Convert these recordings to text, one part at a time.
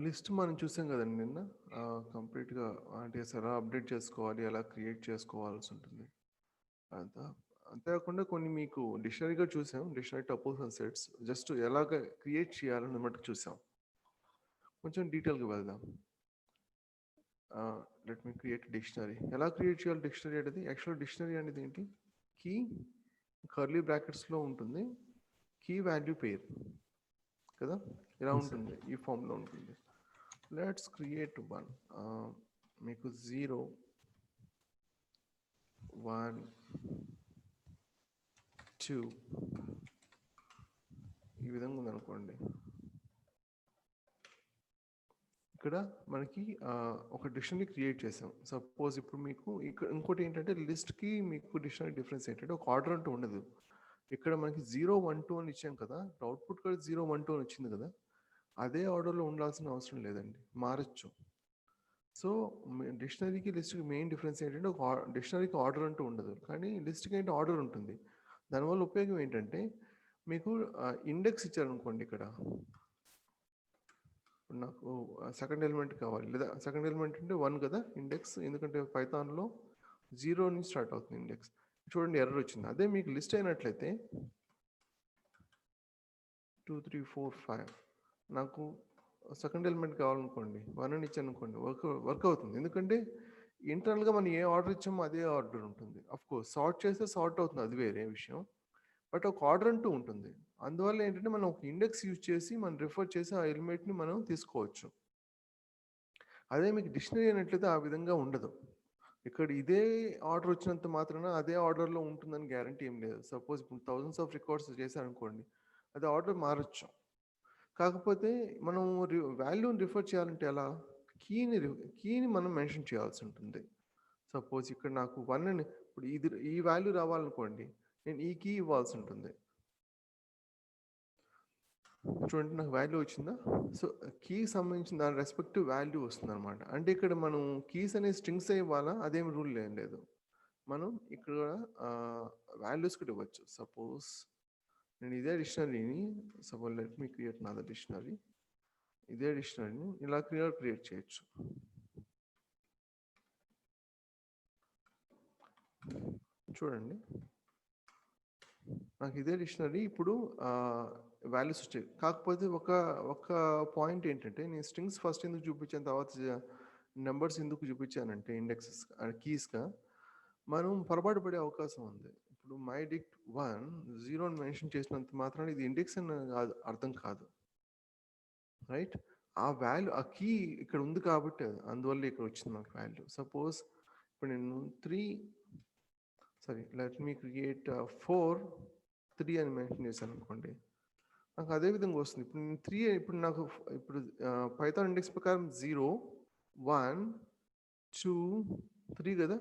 List మనం చూసాం కదండి నిన్న. కంప్లీట్‌గా అంటే ఎలా అప్డేట్ చేసుకోవాలి, ఎలా క్రియేట్ చేసుకోవాల్సి ఉంటుంది. అంతా అంతేకాకుండా కొన్ని మీకు డిక్షనరీగా చూసాం. Dictionary tuples and sets just ఎలాగ క్రియేట్ చేయాలని మటుకు చూసాం. కొంచెం డీటెయిల్‌గా వెళ్దాం. Let me create dictionary. ఎలా క్రియేట్ చేయాలి డిక్షనరీ అనేది? యాక్చువల్ డిక్షనరీ అనేది ఏంటి? కీ కర్లీ బ్రాకెట్స్‌లో ఉంటుంది. కీ వాల్యూ పేర్ కదా! ఇలా అవును సార్. ఉంటుంది. ఈ ఫామ్‌లో ఉంటుంది. Let's create one. మీకు 0, 1, 2 ఈ విధంగా ఉందనుకోండి. ఇక్కడ మనకి ఒక డిక్షనరీ క్రియేట్ చేసాం. సపోజ్ ఇప్పుడు మీకు ఇక్కడ ఇంకోటి ఏంటంటే లిస్ట్కి మీకు డిక్షనరీ డిఫరెన్స్ ఏంటంటే ఒక ఆర్డర్ అంటూ ఉండదు. ఇక్కడ మనకి 0, 1, 2 అని ఇచ్చాం కదా, అవుట్పుట్ కూడా 0, 1, 2 అని వచ్చింది కదా, అదే ఆర్డర్లో ఉండాల్సిన అవసరం లేదండి, మారచ్చు. సో డిక్షనరీకి లిస్ట్కి మెయిన్ డిఫరెన్స్ ఏంటంటే ఒక డిక్షనరీకి ఆర్డర్ అంటూ ఉండదు, కానీ లిస్ట్కి ఏంటి ఆర్డర్ ఉంటుంది. దానివల్ల ఉపయోగం ఏంటంటే మీకు ఇండెక్స్ ఇచ్చారనుకోండి. ఇక్కడ నాకు సెకండ్ ఎలిమెంట్ కావాలి, లేదా సెకండ్ ఎలిమెంట్ అంటే 1 కదా ఇండెక్స్, ఎందుకంటే పైథాన్లో 0 నుంచి స్టార్ట్ అవుతుంది ఇండెక్స్. చూడండి ఎర్రర్ వచ్చింది. అదే మీకు లిస్ట్ అయినట్లయితే 2, 3, 4, 5 నాకు సెకండ్ ఎలిమెంట్ కావాలనుకోండి, 1 అని ఇచ్చాను అనుకోండి, వర్క్ అవుతుంది. ఎందుకంటే ఇంటర్నల్గా మనం ఏ ఆర్డర్ ఇచ్చామో అదే ఆర్డర్ ఉంటుంది. కోర్స్ సార్ట్ చేస్తే సార్ట్ అవుతుంది, అది వేరే విషయం. బట్ ఒక ఆర్డర్ అంటూ ఉంటుంది. అందువల్ల ఏంటంటే మనం ఒక ఇండెక్స్ యూజ్ చేసి మనం రిఫర్ చేసి ఆ ఎలిమెంట్ని మనం తీసుకోవచ్చు. అదే మీకు డిక్షనరీ అయినట్లయితే ఆ విధంగా ఉండదు. ఇక్కడ ఇదే ఆర్డర్ వచ్చినంత మాత్రాన అదే ఆర్డర్లో ఉంటుందని గ్యారంటీ ఏం లేదు. సపోజ్ ఇప్పుడు థౌజండ్స్ ఆఫ్ రికార్డ్స్ చేశారనుకోండి, అది ఆర్డర్ మారచ్చు. కాకపోతే మనం వాల్యూని రిఫర్ చేయాలంటే ఎలా? కీని మనం మెన్షన్ చేయాల్సి ఉంటుంది. సపోజ్ ఇక్కడ నాకు 1 అని, ఇప్పుడు ఈ వాల్యూ రావాలనుకోండి, నేను ఈ కీ ఇవ్వాల్సి ఉంటుంది. చూడండి నాకు వాల్యూ వచ్చిందా? సో కీకి సంబంధించిన దాని రెస్పెక్టివ్ వాల్యూ వస్తుంది అనమాట. అంటే ఇక్కడ మనం కీస్ అనే స్ట్రింగ్స్ ఇవ్వాలా, అదేం రూల్ ఏం లేదు. మనం ఇక్కడ వాల్యూస్ కూడా ఇవ్వచ్చు. సపోజ్ నేను ఇదే డిక్షనరీని, suppose let me create another dictionary. ఇదే డిక్షనరీని ఇలా క్రియేట్ చేయొచ్చు. చూడండి నాకు ఇదే డిక్షనరీ ఇప్పుడు వాల్యూస్ వచ్చాయి. కాకపోతే ఒక పాయింట్ ఏంటంటే, నేను స్ట్రింగ్స్ ఫస్ట్ ఎందుకు చూపించాను, తర్వాత నెంబర్స్ ఎందుకు చూపించానంటే ఇండెక్సెస్ కీస్గా మనం పొరపాటు పడే అవకాశం ఉంది. ఇప్పుడు మై డిక్ట్ 1 0 అని మెన్షన్ చేసినంత మాత్రాన ఇది ఇండెక్స్ అని అర్థం కాదు, రైట్? ఆ వాల్యూ ఆ కీ ఇక్కడ ఉంది కాబట్టి అందువల్ల ఇక్కడ వచ్చింది నాకు వాల్యూ. సపోజ్ ఇప్పుడు నేను 3 లెట్ మీ క్రియేట్ 4, 3 అని మెన్షన్ చేశాను అనుకోండి, నాకు అదే విధంగా వస్తుంది. ఇప్పుడు నేను 3 ఇప్పుడు నాకు ఇప్పుడు పైథాన్ ఇండెక్స్ ప్రకారం 0, 1, 2, 3 కదా.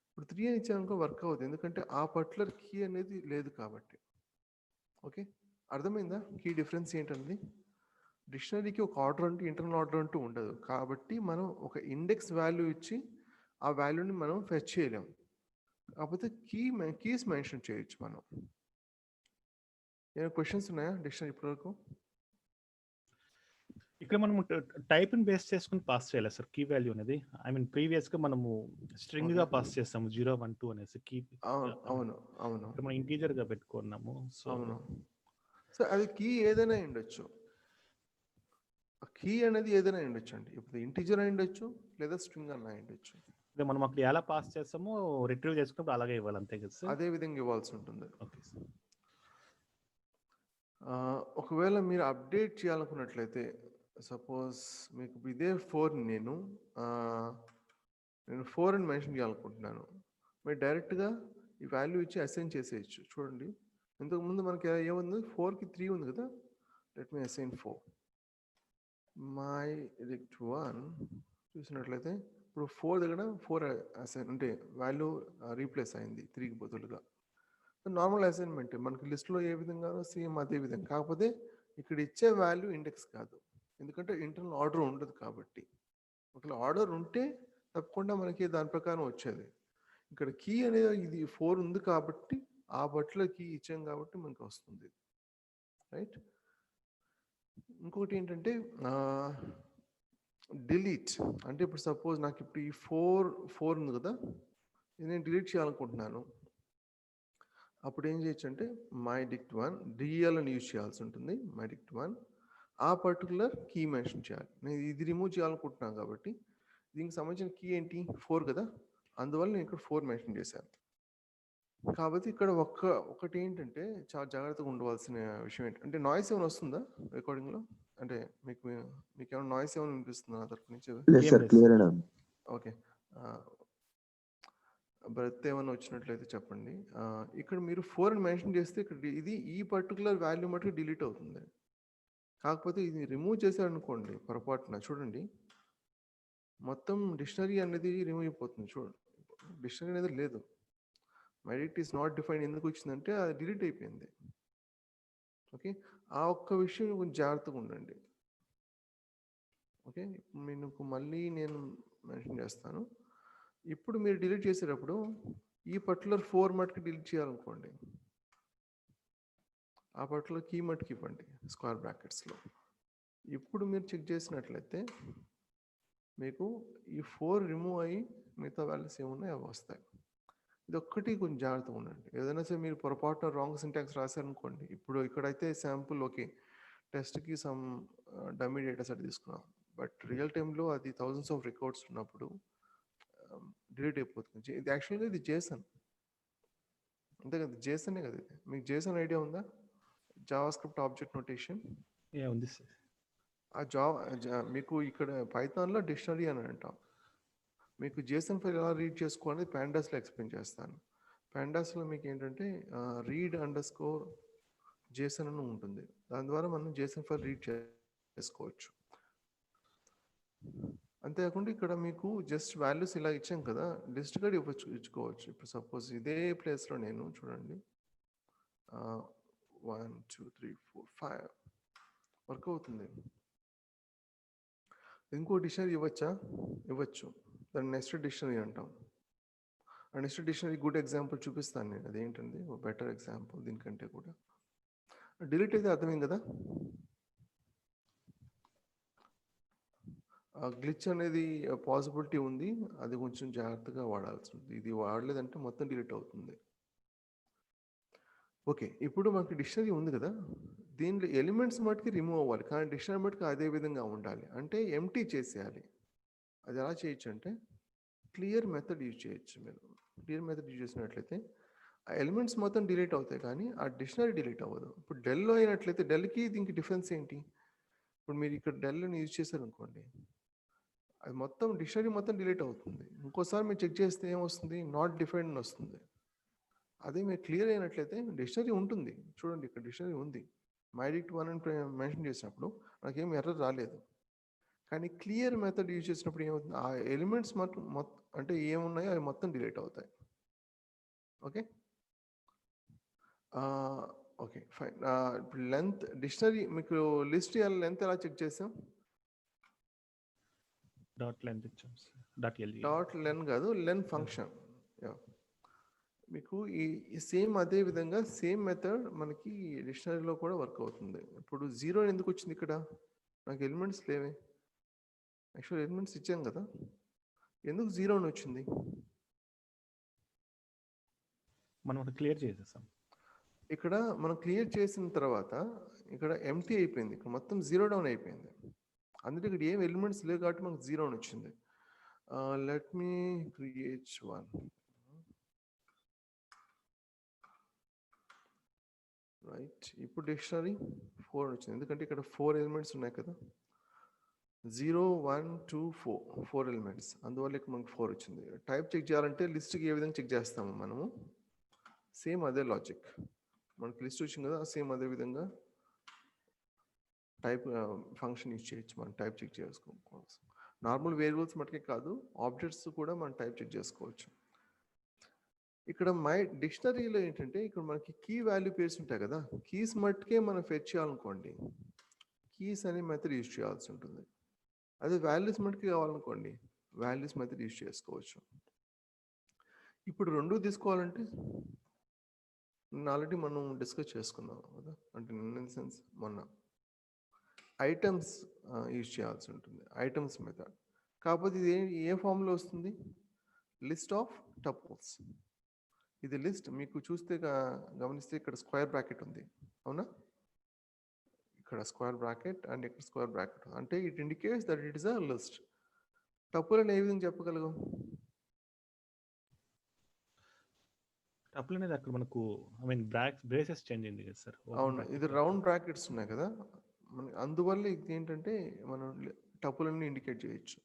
ఇప్పుడు 3 అని ఇచ్చానుకో వర్క్ అవుతుంది, ఎందుకంటే ఆ పర్టికులర్ కీ అనేది లేదు కాబట్టి. ఓకే, అర్థమైందా కీ డిఫరెన్స్ ఏంటన్నది? డిక్షనరీకి ఒక ఆర్డర్ అంటూ ఇంటర్నల్ ఆర్డర్ అంటూ ఉండదు, కాబట్టి మనం ఒక ఇండెక్స్ వాల్యూ ఇచ్చి ఆ వాల్యూని మనం ఫెచ్ చేయలేం. కాకపోతే కీస్ మెన్షన్ చేయొచ్చు మనం. ఏమైనా క్వశ్చన్స్ ఉన్నాయా డిక్షనరీ ఇప్పటివరకు? ఇక్కడ మనం టైప్ ని బేస్ చేసుకుని పాస్ చేయాలి సార్ కీ వాల్యూ అనేది. ఐ మీన్ ప్రీవియస్ గా మనము స్ట్రింగ్ గా పాస్ చేస్తాము 0, 1, 2 అనేసి కీ. అవును. మనం ఇంటీజర్ గా పెట్టుకున్నాము. సో అవును. సో అది కీ ఏదైనా ఉండొచ్చు. కీ అనేది ఏదైనా ఉండొచ్చు అండి. ఇప్పుడు ఇంటీజర్ అయి ఉండొచ్చు, లేదా స్ట్రింగ్ అన్న ఉండొచ్చు. మనం అక్కడ ఎలా పాస్ చేస్తామో రిట్రీవ్ చేసుకున్నప్పుడు అలాగే ఇవ్వాలి, అంతే కదా సార్? అదే విధంగా ఇవ్వాల్సి ఉంటుంది. Okay sir. ఒకవేళ మీరు అప్డేట్ చేయాలనుకున్నట్లయితే, సపోజ్ మీకు ఇదే 4 నేను 4 అని మెన్షన్ చేయాలనుకుంటున్నాను, మీరు డైరెక్ట్గా ఈ వాల్యూ ఇచ్చి అసైన్ చేసేయచ్చు. చూడండి ఇంతకుముందు మనకి ఏముంది, 4కి 3 ఉంది కదా. Let me assign 4. మై డిక్ట్ 1 చూసినట్లయితే ఇప్పుడు 4 దగ్గర 4 అసైన్ అంటే వాల్యూ రీప్లేస్ అయింది 3కి బదులుగా. నార్మల్ అసైన్మెంట్ మనకి లిస్ట్లో ఏ విధంగా సేమ్ అదే విధంగా, కాకపోతే ఇక్కడ ఇచ్చే వాల్యూ ఇండెక్స్ కాదు, ఎందుకంటే ఇంటర్నల్ ఆర్డర్ ఉండదు కాబట్టి. ఒకవేళ ఆర్డర్ ఉంటే తప్పకుండా మనకి దాని ప్రకారం వచ్చేది. ఇక్కడ కీ అనేది ఇది 4 ఉంది కాబట్టి ఆ బట్లో కీ ఇచ్చాం కాబట్టి మనకు వస్తుంది, రైట్? ఇంకొకటి ఏంటంటే డిలీట్. అంటే ఇప్పుడు సపోజ్ నాకు ఇప్పుడు ఈ 4 ఉంది కదా, ఇది నేను డిలీట్ చేయాలనుకుంటున్నాను. అప్పుడు ఏం చేయొచ్చు అంటే mydict1 డిఎల్ అని యూజ్ చేయాల్సి ఉంటుంది. mydict1 ఆ పర్టికులర్ కీ మెన్షన్ చేయాలి. నేను ఇది రిమూవ్ చేయాలనుకుంటున్నాను కాబట్టి దీనికి సంబంధించిన కీ ఏంటి 4 కదా, అందువల్ల నేను ఇక్కడ 4 మెన్షన్ చేశాను. కాబట్టి ఇక్కడ ఒకటి ఏంటంటే చాలా జాగ్రత్తగా ఉండవలసిన విషయం ఏంటంటే నాయిస్ ఏమైనా వస్తుందా రికార్డింగ్లో? అంటే మీకు ఏమైనా నాయిస్ ఏమైనా వినిపిస్తుందా నా తరపు నుంచి? లేదు సార్, క్లియర్ అయినా ఉంది. ఓకే, బ్రెత్ ఏమైనా వచ్చినట్లయితే చెప్పండి. ఇక్కడ మీరు 4 అని మెన్షన్ చేస్తే ఇక్కడ ఇది ఈ పర్టికులర్ వాల్యూ మటుకు డిలీట్ అవుతుంది. కాకపోతే ఇది రిమూవ్ చేశారనుకోండి పొరపాటున, చూడండి మొత్తం డిక్షనరీ అనేది రిమూవ్ అయిపోతుంది. చూడండి, డిక్షనరీ అనేది లేదు. mydict ఈస్ నాట్ డిఫైన్ ఎందుకు వచ్చిందంటే అది డిలీట్ అయిపోయింది. ఓకే, ఆ ఒక్క విషయం కొంచెం జాగ్రత్తగా ఉండండి. ఓకే, మీకు మళ్ళీ నేను మెన్షన్ చేస్తాను. ఇప్పుడు మీరు డిలీట్ చేసేటప్పుడు ఈ పర్టికులర్ 4 మటుకు డిలీట్ చేయాలనుకోండి, ఆ పర్టికులర్ కీ మటుకు ఇవ్వండి స్క్వేర్ బ్రాకెట్స్లో. ఇప్పుడు మీరు చెక్ చేసినట్లయితే మీకు ఈ 4 రిమూవ్ అయ్యి మిగతా వాల్యూస్ ఏమున్నాయి అవి వస్తాయి. ఇది ఒక్కటి కొంచెం జాగ్రత్తగా ఉండండి. ఏదైనా సరే మీరు పొరపాటున రాంగ్ సింటాక్స్ రాశారనుకోండి, ఇప్పుడు ఇక్కడైతే శాంపుల్ ఓకే టెస్ట్కి సమ్ డమ్మీ డేటా సెట్ తీసుకున్నాం, బట్ రియల్ టైంలో అది థౌజండ్స్ ఆఫ్ రికార్డ్స్ ఉన్నప్పుడు డిలీట్ అయిపోతుంది. ఇది యాక్చువల్గా ఇది జేసన్, అంతే కదా, జేసనే కదా ఇది. మీకు జేసన్ ఐడియా ఉందా? జావా స్క్రిప్ట్ ఆబ్జెక్ట్ నోటేషన్ ఉంది సార్. ఆ మీకు ఇక్కడ పైథాన్లో డిక్షనరీ అని అంటాం. మీకు జేసన్ ఫైల్ ఎలా రీడ్ చేసుకోవాలని ప్యాండాస్లో ఎక్స్ప్లెయిన్ చేస్తాను. ప్యాండాస్లో మీకు ఏంటంటే read_json అని ఉంటుంది. దాని ద్వారా మనం జేసన్ ఫైల్ రీడ్ చేసుకోవచ్చు. అంతేకాకుండా ఇక్కడ మీకు జస్ట్ వాల్యూస్ ఇలా ఇచ్చాం కదా, లిస్ట్ కూడా ఇచ్చుకోవచ్చు. ఇప్పుడు సపోజ్ ఇదే ప్లేస్లో నేను చూడండి 1 2 3 4 5 వర్క్ అవుతుంది. ఇంకో డిక్షనరీ ఇవ్వచ్చా? ఇవ్వచ్చు. దాన్ని నెక్స్ట్ డిక్షనరీ అంటాం. ఆ నెక్స్ట్ డిక్షనరీ గుడ్ ఎగ్జాంపుల్ చూపిస్తాను నేను. అదేంటండి బెటర్ ఎగ్జాంపుల్ దీనికంటే కూడా. డిలీట్ అయితే అర్థమైంది కదా. గ్లిచ్ అనేది పాసిబిలిటీ ఉంది, అది కొంచెం జాగ్రత్తగా వాడాల్సి ఉంటుంది. ఇది వాడలేదంటే మొత్తం డిలీట్ అవుతుంది. ఓకే, ఇప్పుడు మనకి డిక్షనరీ ఉంది కదా, దీనిలో ఎలిమెంట్స్ మటుకి రిమూవ్ అవ్వాలి, కానీ డిక్షనరీ మటుకు అదే విధంగా ఉండాలి. అంటే ఎంటీ చేసేయాలి. అది ఎలా చేయొచ్చు అంటే క్లియర్ మెథడ్ యూజ్ చేయొచ్చు. మీరు క్లియర్ మెథడ్ యూజ్ చేసినట్లయితే ఆ ఎలిమెంట్స్ మొత్తం డిలీట్ అవుతాయి, కానీ ఆ డిక్షనరీ డిలీట్ అవ్వదు. ఇప్పుడు డెల్లో అయినట్లయితే డెల్కి దీనికి డిఫరెన్స్ ఏంటి? ఇప్పుడు మీరు ఇక్కడ డెల్ని యూజ్ చేశారనుకోండి, అది మొత్తం డిక్షనరీ మొత్తం డిలీట్ అవుతుంది. ఇంకోసారి మీరు చెక్ చేస్తే ఏమొస్తుంది? నాట్ డిఫైన్డ్ అని వస్తుంది. అదే మీరు క్లియర్ అయినట్లయితే డిక్షనరీ ఉంటుంది. చూడండి ఇక్కడ డిక్షనరీ ఉంది. mydict1 అని మెన్షన్ చేసినప్పుడు నాకేం ఎర్రర్ రాలేదు. కానీ క్లియర్ మెథడ్ యూజ్ చేసినప్పుడు ఏమవుతుంది? ఆ ఎలిమెంట్స్ మొత్తం అంటే ఏమున్నాయో అవి మొత్తం డిలీట్ అవుతాయి. Okay, okay fine. ఇప్పుడు లెంత్ డిక్షనరీ మీకు లిస్ట్ లెంత్ ఎలా చెక్ చేసాం? డాట్ లెంత్ ఇచ్చాం సార్. డాట్ లెన్ కాదు, లెన్ ఫంక్షన్. మీకు ఈ సేమ్ అదే విధంగా సేమ్ మెథడ్ మనకి డిక్షనరీలో కూడా వర్క్ అవుతుంది. ఇప్పుడు 0 ఎందుకు వచ్చింది ఇక్కడ? నాకు ఎలిమెంట్స్ లేవే. యాక్చువల్ ఎలిమెంట్స్ ఇచ్చాం కదా, ఎందుకు 0 అని వచ్చింది? మనం క్లియర్ చేసేసాం. ఇక్కడ మనం క్లియర్ చేసిన తర్వాత ఇక్కడ ఎంటీ అయిపోయింది, ఇక్కడ మొత్తం 0 డౌన్ అయిపోయింది. అందుకే ఇక్కడ ఏం ఎలిమెంట్స్ లేవు కాబట్టి మనకు 0 అని వచ్చింది. Let me create 1. రైట్, ఇప్పుడు డిక్షనరీ 4 వచ్చింది, ఎందుకంటే ఇక్కడ 4 ఎలిమెంట్స్ ఉన్నాయి కదా, 0 1 2 4 ఎలిమెంట్స్, అందువల్ల ఇక్కడ మనకు 4 వచ్చింది. టైప్ చెక్ చేయాలంటే లిస్ట్కి ఏ విధంగా చెక్ చేస్తాము మనము, సేమ్ అదే లాజిక్. మనకి లిస్ట్ వచ్చింది కదా, సేమ్ అదే విధంగా టైప్ ఫంక్షన్ యూజ్ చేయొచ్చు మనం టైప్ చెక్ చేసుకోవచ్చు. నార్మల్ వేరియబుల్స్ మటుకే కాదు, ఆబ్జెక్ట్స్ కూడా మనం టైప్ చెక్ చేసుకోవచ్చు. ఇక్కడ మై డిక్షనరీలో ఏంటంటే ఇక్కడ మనకి కీ వాల్యూ పేర్స్ ఉంటాయి కదా, కీస్ మట్టుకే మనం ఫెచ్ చేయాలనుకోండి, కీస్ అనే మెథడ్ యూజ్ చేయాల్సి ఉంటుంది. అదే వాల్యూస్ మట్టుకే కావాలనుకోండి, వాల్యూస్ మెథడ్ యూజ్ చేసుకోవచ్చు. ఇప్పుడు రెండు తీసుకోవాలంటే ఆల్రెడీ మనం డిస్కస్ చేసుకున్నాం కదా, అంటే ఇన్ సెన్స్ మొన్న ఐటమ్స్ యూజ్ చేయాల్సి ఉంటుంది, ఐటమ్స్ మెథడ్. కాకపోతే ఇది ఏ ఫామ్లో వస్తుంది? List of tuples. ఇది లిస్ట్ మీకు చూస్తే గమనిస్తే ఇక్కడ స్క్వేర్ బ్రాకెట్ ఉంది, అవునా? ఇక్కడ స్క్వేర్ బ్రాకెట్ అండ్ ఇక్కడ స్క్వేర్ బ్రాకెట్, అంటే it indicates that it is a list. Tuple అని ఏ విధంగా చెప్పగలగం? టపుల్ అనేది అక్కడ మనకు బ్రేసెస్ చేంజ్ అయింది కదా సార్. అవును, ఇది రౌండ్ బ్రాకెట్స్ ఉన్నాయి కదా, మనకి అందువల్ల ఇది ఏంటంటే మనం టపుల్ అని ఇండికేట్ చేయొచ్చు.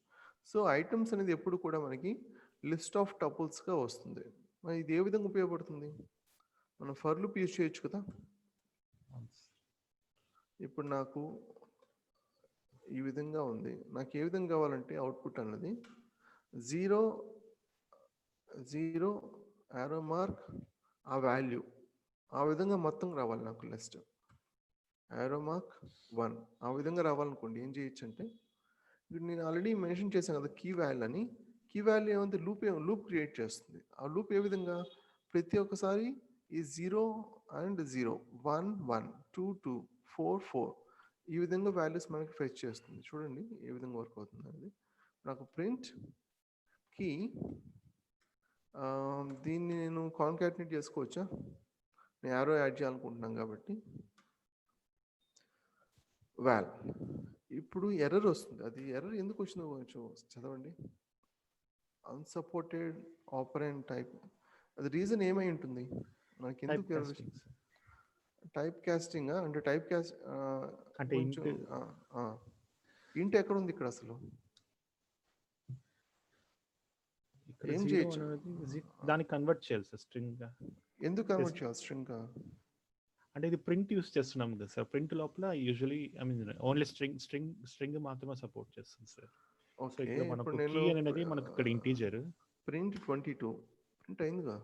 సో ఐటమ్స్ అనేది ఎప్పుడు కూడా మనకి లిస్ట్ ఆఫ్ టపుల్స్గా వస్తుంది. మరి ఇది ఏ విధంగా ఉపయోగపడుతుంది? మనం ఫర్ లూప్ యూజ్ చేయొచ్చు కదా. ఇప్పుడు నాకు ఈ విధంగా ఉంది, నాకు ఏ విధంగా కావాలంటే అవుట్పుట్ అన్నది 0 0 యారో మార్క్ ఆ వాల్యూ, ఆ విధంగా మొత్తం రావాలి నాకు లిస్ట్. యారో మార్క్ 1 ఆ విధంగా రావాలనుకోండి ఏం చేయొచ్చు అంటే, ఇప్పుడు నేను ఆల్రెడీ మెన్షన్ చేశాను కదా కీ వాల్యూ అని. కీ వాల్యూ ఏమంటే లూప్ క్రియేట్ చేస్తుంది. ఆ లూప్ ఏ విధంగా ప్రతి ఒక్కసారి ఈ 0 అండ్ 0 1 1 2 2 4 4 ఈ విధంగా వాల్యూస్ మనకి ఫెచ్ చేస్తుంది. చూడండి ఏ విధంగా వర్క్ అవుతుంది అనేది. నాకు ప్రింట్ కీ, దీన్ని నేను కాన్కాటినేట్ చేసుకోవచ్చా? నేను యారో యాడ్ చేయాలనుకుంటున్నాను కాబట్టి వాల్. ఇప్పుడు ఎర్రర్ వస్తుంది, అది ఎర్రర్ ఎందుకు వచ్చిందో కొంచెం చదవండి. అన్సపోర్టెడ్ ఆపరెంట్ టైప్, అది రీజన్ ఏమై ఉంటుంది మనకి? ఎందుకు ఎర్రర్? టైప్ కాస్టింగ్ అంటే టైప్ కాస్ట్ అంటే ఇంట్ ఎక్కడ ఉంది ఇక్కడ అసలు? ఏం చేయొచ్చు దాన్ని కన్వర్ట్ చేయాలి సార్ స్ట్రింగ్ గా. ఎందుకు కన్వర్ట్ చేయాలి స్ట్రింగ్ గా? అంటే ఇది ప్రింట్ యూస్ చేస్తున్నాం కదా సార్, ప్రింట్ లోపల యూజువల్లీ ఓన్లీ స్ట్రింగ్ మాత్రమే సపోర్ట్ చేస్తుంది సార్. ఓకే, మనకు కీ అనేది మనకు ఇక్కడ ఇంటీజర్. ప్రింట్ 22 ప్రింట్ అయిందిగా.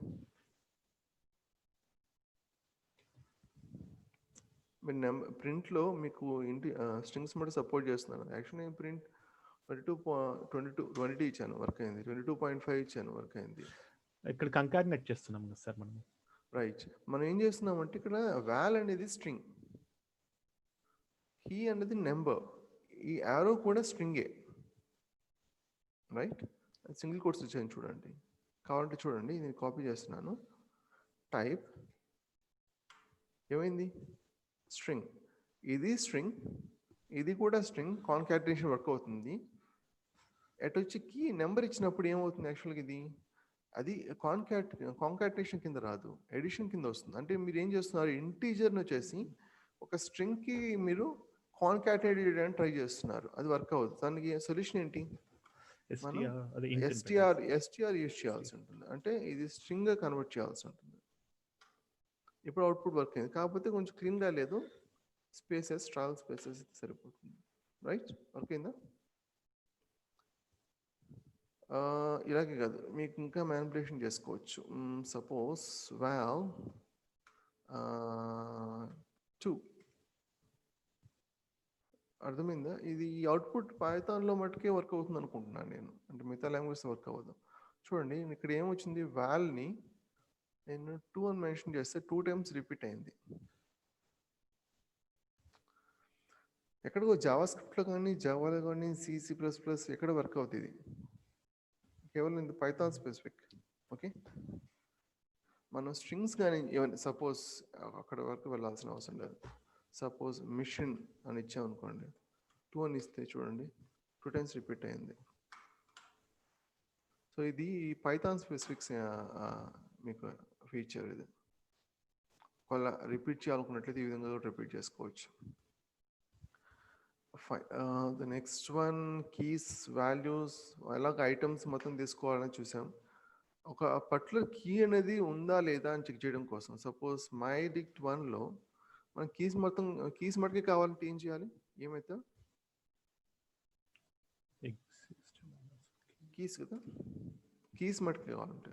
మీరు ప్రింట్లో మీకు స్ట్రింగ్స్ మటు సపోర్ట్ చేస్తున్నాను. యాక్చువల్లీ నేను ప్రింట్ 22 ఇచ్చాను, వర్క్ అయింది. 22.5 ఇచ్చాను, వర్క్ అయింది. ఇక్కడ కంకాటినేట్ చేస్తున్నాం కదా సార్ మనం. రైట్, మనం ఏం చేస్తున్నామంటే ఇక్కడ వాల్ అనేది స్ట్రింగ్, కీ అనేది నెంబర్, ఈ యారో కూడా స్ట్రింగే, రైట్? సింగిల్ కోట్స్ ఇచ్చాను చూడండి, కావాలంటే చూడండి. నేను కాపీ చేస్తున్నాను. టైప్ ఏమైంది? స్ట్రింగ్. ఇది స్ట్రింగ్, ఇది కూడా స్ట్రింగ్, కాన్కాటినేషన్ వర్క్ అవుతుంది. ఎటు వచ్చి కీ నెంబర్ ఇచ్చినప్పుడు ఏమవుతుంది? యాక్చువల్గా ఇది అది కాన్కాటినేషన్ కింద రాదు, ఎడిషన్ కింద వస్తుంది. అంటే మీరు ఏం చేస్తున్నారు, ఇంటీజర్ని వచ్చేసి ఒక స్ట్రింగ్కి మీరు కాన్కాటినేట్ చేయడానికి ట్రై చేస్తున్నారు, అది వర్క్ అవ్వదు. దానికి సొల్యూషన్ ఏంటి? మనం ఎస్టిఆర్ యూజ్ చేయాల్సి ఉంటుంది. అంటే ఇది స్ట్రింగ్గా కన్వర్ట్ చేయాల్సి ఉంటుంది. ఇప్పుడు అవుట్పుట్ వర్క్ అయింది, కాకపోతే కొంచెం క్లీన్గా లేదు, స్పేసెస్ ట్రావెల్ స్పేసెస్ సరిపోతుంది. రైట్, వర్క్ అయిందా? ఇలాగే కాదు, మీకు ఇంకా మ్యానిపులేషన్ చేసుకోవచ్చు. సపోజ్ వాల్ 2 అర్థమైందా? ఇది అవుట్పుట్ పైథాన్లో మటుకే వర్క్ అవుతుంది అనుకుంటున్నాను నేను, అంటే మిగతా లాంగ్వేజ్ వర్క్ అవ్వదు. చూడండి ఇక్కడ ఏమొచ్చింది, వాల్ని నేను 2 అని మెన్షన్ చేస్తే 2 టైమ్స్ రిపీట్ అయింది. ఎక్కడికో జావాస్క్రిప్ట్లో కానీ జావాలో కానీ C++ ఎక్కడ వర్క్ అవుతుంది, కేవలం ఇది పైథాన్ స్పెసిఫిక్. ఓకే, మనం స్ట్రింగ్స్ కానీ ఏమైనా సపోజ్ అక్కడ వరకు వెళ్ళాల్సిన అవసరం లేదు. సపోజ్ మిషన్ అని ఇచ్చామనుకోండి, 2 అని ఇస్తే చూడండి 2 టైమ్స్ రిపీట్ అయింది. సో ఇది పైథాన్ స్పెసిఫిక్స్ మీకు ఫీచర్. ఇది ఒకవేళ రిపీట్ చేయాలనుకున్నట్లయితే ఈ విధంగా రిపీట్ చేసుకోవచ్చు. The next one keys values, అలాగ ఐటమ్స్ మొత్తం తీసుకోవాలని చూసాం. ఒక పర్టికులర్ కీ అనేది ఉందా లేదా అని చెక్ చేయడం కోసం, సపోజ్ mydict 1లో మనం కీస్ మటుకే కావాలంటే ఏం చేయాలి? ఏమైతే కీస్ కదా, కీస్ మటుకు కావాలంటే,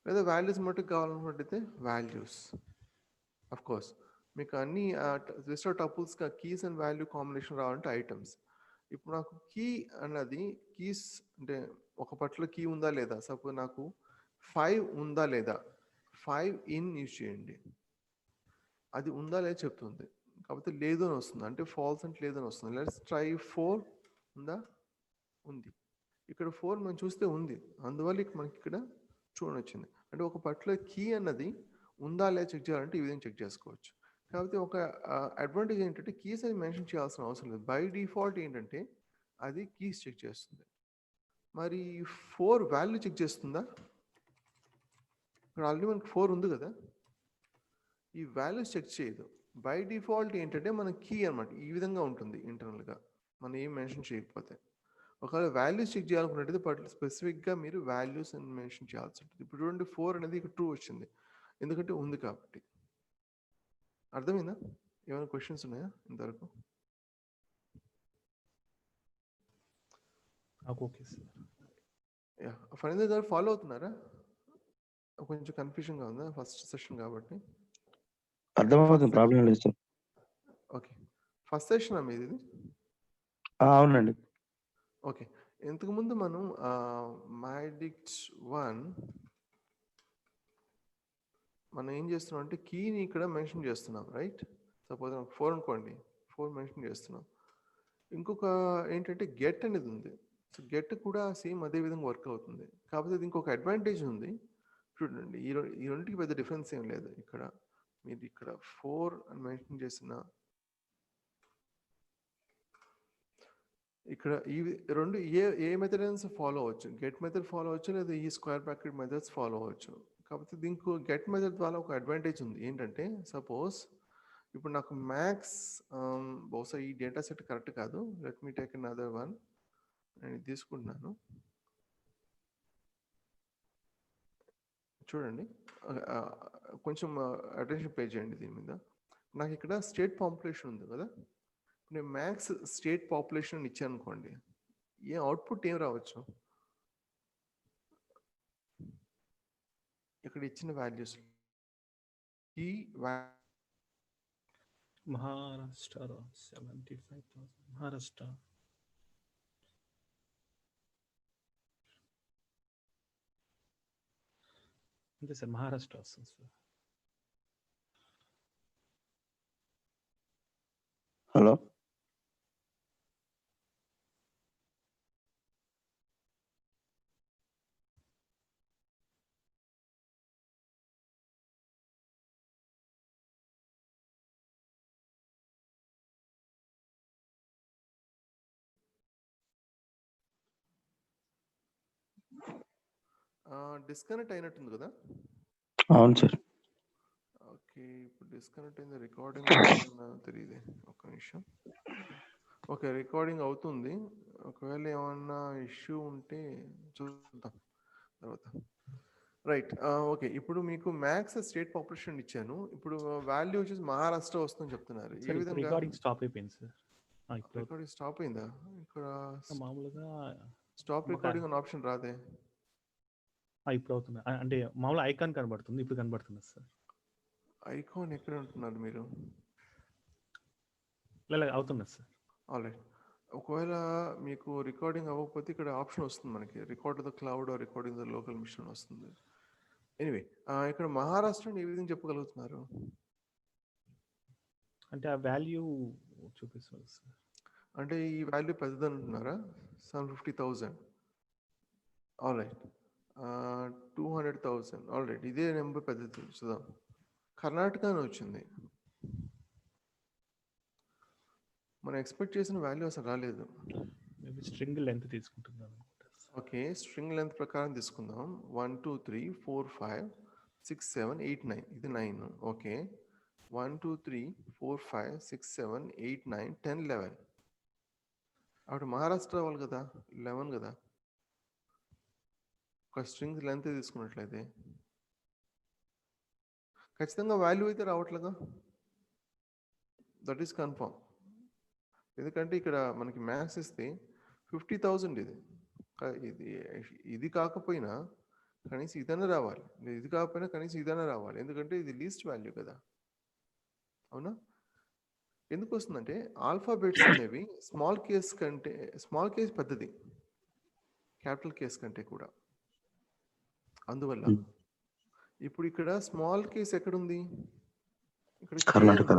లేదా వాల్యూస్ మటుకు కావాలనుకుంటే వాల్యూస్. అఫ్ కోర్స్ మీకు అన్ని లిస్ట్ ఆఫ్ టపుల్స్గా కీస్ అండ్ వాల్యూ కాంబినేషన్ రావాలంటే ఐటమ్స్. ఇప్పుడు నాకు కీ అన్నది కీస్ అంటే ఒక పర్టికులర్ కీ ఉందా లేదా, సపోజ్ నాకు 5 ఉందా లేదా, 5 ఇన్ యూజ్ చేయండి, అది ఉందా లేదా చెప్తుంది. కాకపోతే లేదు అని వస్తుంది, అంటే ఫాల్స్ అంటే లేదని వస్తుంది. లెట్స్ ట్రై 4 ఉందా, ఉంది. ఇక్కడ 4 మనం చూస్తే ఉంది, అందువల్ల మనకి ఇక్కడ చూడొచ్చింది. అంటే ఒక పర్టికులర్ కీ అన్నది ఉందా లేదా చెక్ చేయాలంటే ఈ విధంగా చెక్ చేసుకోవచ్చు. కాకపోతే ఒక అడ్వాంటేజ్ ఏంటంటే కీస్ అని మెన్షన్ చేయాల్సిన అవసరం లేదు. బై డిఫాల్ట్ ఏంటంటే అది కీస్ చెక్ చేస్తుంది. మరి 4 వాల్యూ చెక్ చేస్తుందా? ఇక్కడ ఆల్రెడీ మనకి 4 ఉంది కదా, ఈ వాల్యూస్ చెక్ చేయదు. బై డిఫాల్ట్ ఏంటంటే మన కీ అనమాట ఈ విధంగా ఉంటుంది ఇంటర్నల్గా, మనం ఏం మెన్షన్ చేయకపోతే. ఒకవేళ వాల్యూస్ చెక్ చేయాలనుకున్నట్టయితే స్పెసిఫిక్గా మీరు వాల్యూస్ అని మెన్షన్ చేయాల్సి ఉంటుంది. ఇప్పుడు చూడండి 4 అనేది ఇక్కడ ట్రూ వచ్చింది, ఎందుకంటే ఉంది కాబట్టి. అర్థమైందా? ఏమైనా క్వశ్చన్స్ ఉన్నాయా ఇంతవరకు? Okay sir. యా, ఫైనల్ గారు ఫాలో అవుతున్నారా? కొంచెం కన్ఫ్యూజన్గా ఉందా ఫస్ట్ సెషన్ కాబట్టి? అర్థమవుతుంది, ప్రాబ్లం లేదు సార్. ఓకే, ఫస్ట్ సెషన్ మీది ఇది? అవునండి. ఓకే, ఇంతకుముందు మనం మైడిక్ట్ 1 మనం ఏం చేస్తున్నాం అంటే కీని ఇక్కడ మెన్షన్ చేస్తున్నాం, రైట్? సపోజ్ 4 అనుకోండి, 4 మెన్షన్ చేస్తున్నాం. ఇంకొక ఏంటంటే గెట్ అనేది ఉంది. సో గెట్ కూడా సేమ్ అదే విధంగా వర్క్ అవుతుంది. కాకపోతే ఇది ఇంకొక అడ్వాంటేజ్ ఉంది. చూడండి, ఈ రెండింటికి పెద్ద డిఫరెన్స్ ఏం లేదు. ఇక్కడ మీరు ఇక్కడ 4 అని మెన్షన్ చేసిన ఇక్కడ ఈ రెండు ఏ మెథడ్ అయినా ఫాలో అవ్వచ్చు. గెట్ మెథడ్ ఫాలో అవ్వచ్చు, లేదా ఈ స్క్వేర్ బ్రాకెట్ మెథడ్స్ ఫాలో అవ్వచ్చు. కాకపోతే దీనికి గెట్ మెథడ్ ద్వారా ఒక అడ్వాంటేజ్ ఉంది. ఏంటంటే సపోజ్ ఇప్పుడు నాకు మ్యాక్స్ బహుశా ఈ డేటా సెట్ కరెక్ట్ కాదు, let me take another one. నేను తీసుకుంటున్నాను, చూడండి, కొంచెం అటెన్షన్ పే చేయండి దీని మీద. నాకు ఇక్కడ స్టేట్ పాపులేషన్ ఉంది కదా, నేను మ్యాక్స్ స్టేట్ పాపులేషన్ ఇచ్చాను అనుకోండి, ఏ అవుట్పుట్ ఏం రావచ్చు? ఇక్కడ ఇచ్చిన వాల్యూస్ ఈ మహారాష్ట్ర 75,000 మహారాష్ట్ర. అంతే సార్, మహారాష్ట్ర వస్తుంది సార్. హలో, డిస్కనెక్ట్ అయినట్టుంది కదా? అవును సార్. ఓకే, ఇప్పుడు డిస్కనెక్ట్ అయింది, రికార్డింగ్ తెలియదు, ఒక్క నిమిషం. ఓకే, రికార్డింగ్ అవుతుంది. ఒకవేళ ఏమన్నా ఇష్యూ ఉంటే చూద్దాం తర్వాత. రైట్, ఓకే, ఇప్పుడు మీకు మ్యాక్స్ స్టేట్ పాపులేషన్ ఇచ్చాను. ఇప్పుడు వాల్యూ వచ్చేసి మహారాష్ట్ర వస్తుందని చెప్తున్నారు. ఏ విధంగా? రికార్డింగ్ స్టాప్ అయిపోయింది సార్. రికార్డింగ్ స్టాప్ అయిందా? ఇక్కడ మామూలుగా స్టాప్ రికార్డింగ్ అనే ఆప్షన్ రాదే? ఇప్పుడు అవుతుంది, అంటే మామూలు ఐకాన్ కనబడుతుంది, ఇప్పుడు కనబడుతుంది సార్. ఐకాన్ ఎక్కడ ఉంటున్నారు మీరు? అవుతున్నది సార్. ఆల్రైట్, ఒకవేళ మీకు రికార్డింగ్ అవ్వకపోతే ఇక్కడ ఆప్షన్ వస్తుంది మనకి, record the cloud or recording the local machine వస్తుంది. ఎనీవే, ఇక్కడ మహారాష్ట్రని ఏ విధంగా చెప్పగలుగుతున్నారు? అంటే ఆ వాల్యూ చూపిస్తుంది సార్. అంటే ఈ వాల్యూ పెద్దదని అంటున్నారా? 750,000. ఆల్రైట్, 200,000. ఆల్రైట్, ఇదే నెంబర్ పెద్దది చూద్దాం. కర్ణాటక అని వచ్చింది, మనం ఎక్స్పెక్ట్ చేసిన వాల్యూ అసలు రాలేదు. స్ట్రింగ్ లెంత్ తీసుకుంటున్నాను. ఓకే, స్ట్రింగ్ లెంత్ ప్రకారం తీసుకుందాం. 1 2 3 4 5 6 7 8 9, ఇది 9. ఓకే, 1 2 3 4 5 6 7 8 9 10 11. అప్పుడు మహారాష్ట్ర వాళ్ళు కదా 11 కదా. ఒక స్ట్రింగ్ లెంత్ తీసుకున్నట్లయితే ఖచ్చితంగా వాల్యూ అయితే రావట్లేదా? That is confirm. ఎందుకంటే ఇక్కడ మనకి మ్యాథ్స్ ఇస్తే 50,000 ఇది కాకపోయినా కనీసం ఇదైనా రావాలి, ఇది కాకపోయినా కనీసం ఇదైనా రావాలి, ఎందుకంటే ఇది లీస్ట్ వాల్యూ కదా. అవునా? ఎందుకు వస్తుందంటే ఆల్ఫాబెట్స్ అనేవి స్మాల్ కేస్ పెద్దది క్యాపిటల్ కేస్ కంటే కూడా. అందువల్ల ఇప్పుడు ఇక్కడ స్మాల్ కేస్ ఎక్కడుంది? ఇక్కడ Karnataka.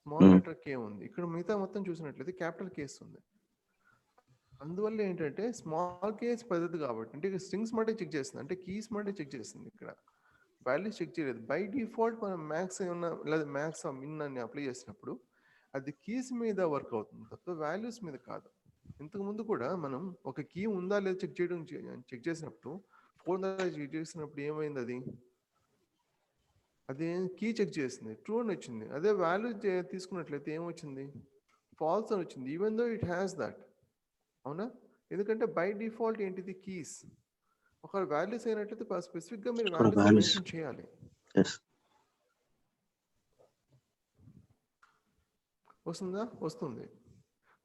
Small Hmm. Letter K ఉంది. ఇక్కడ మిగతా మొత్తం చూసినట్లయితే క్యాపిటల్ కేస్ ఉంది. అందువల్ల ఏంటంటే స్మాల్ కేస్ పెద్దది కాబట్టి, అంటే స్ట్రింగ్స్ మటే చెక్ చేస్తుంది, అంటే కీస్ మటే చెక్ చేస్తుంది. ఇక్కడ వాల్యూస్ చెక్ చేయలేదు. బై డిఫాల్ట్ మనం మ్యాక్స్ ఏమన్నా లేదా మ్యాక్స్ మిన్ అని అప్లై చేసినప్పుడు అది కీస్ మీద వర్క్ అవుతుంది తప్ప వాల్యూస్ మీద కాదు. ఇంతకు ముందు కూడా మనం ఒక కీ ఉందా లేదా చెక్ చేసినప్పుడు, ఫోన్ చెక్ చేసినప్పుడు ఏమైంది, అది కీ చెక్ చేసింది, ట్రూ అని వచ్చింది. అదే వాల్యూ తీసుకున్నట్లయితే ఏమొచ్చింది, ఫాల్స్ అని వచ్చింది, even though it has that. అవునా? ఎందుకంటే బై డిఫాల్ట్ ఏంటిది, కీస్. ఒక వాల్యూస్ అయినట్లయితే స్పెసిఫిక్గా మీరు వాల్యూస్ values. మెన్షన్ చేయాలి. Yes. వస్తుందా? వస్తుంది.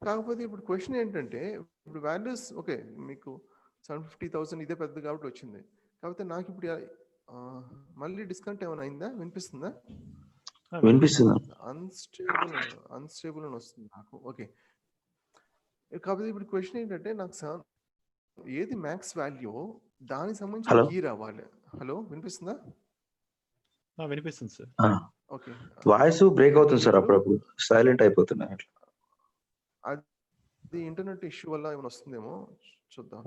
కాకపోతే ఇప్పుడు క్వశ్చన్ ఏంటంటే, ఇప్పుడు వాల్యూస్ ఓకే, మీకు 750,000 ఇదే పెద్ద కాబట్టి వచ్చింది. కాకపోతే నాకు ఇప్పుడు మళ్ళీ డిస్కౌంట్ ఏమైనా అయిందా? వినిపిస్తుందా? వినిపిస్తుందా? అన్స్టేబుల్ అని వస్తుంది నాకు. ఓకే, కాకపోతే ఇప్పుడు క్వశ్చన్ ఏంటంటే, నాకు ఏది మ్యాక్స్ వాల్యూ దానికి సంబంధించిన హలో కీ రావాలి. హలో, వినిపిస్తుందా? వినిపిస్తుంది సార్. ఓకే, వాయిస్ బ్రేక్ అవుతుంది సార్, అప్పుడప్పుడు సైలెంట్ అయిపోతున్నాయి అట్లా. అది ఇంటర్నెట్ ఇష్యూ వల్ల ఏమైనా వస్తుందేమో చూద్దాం.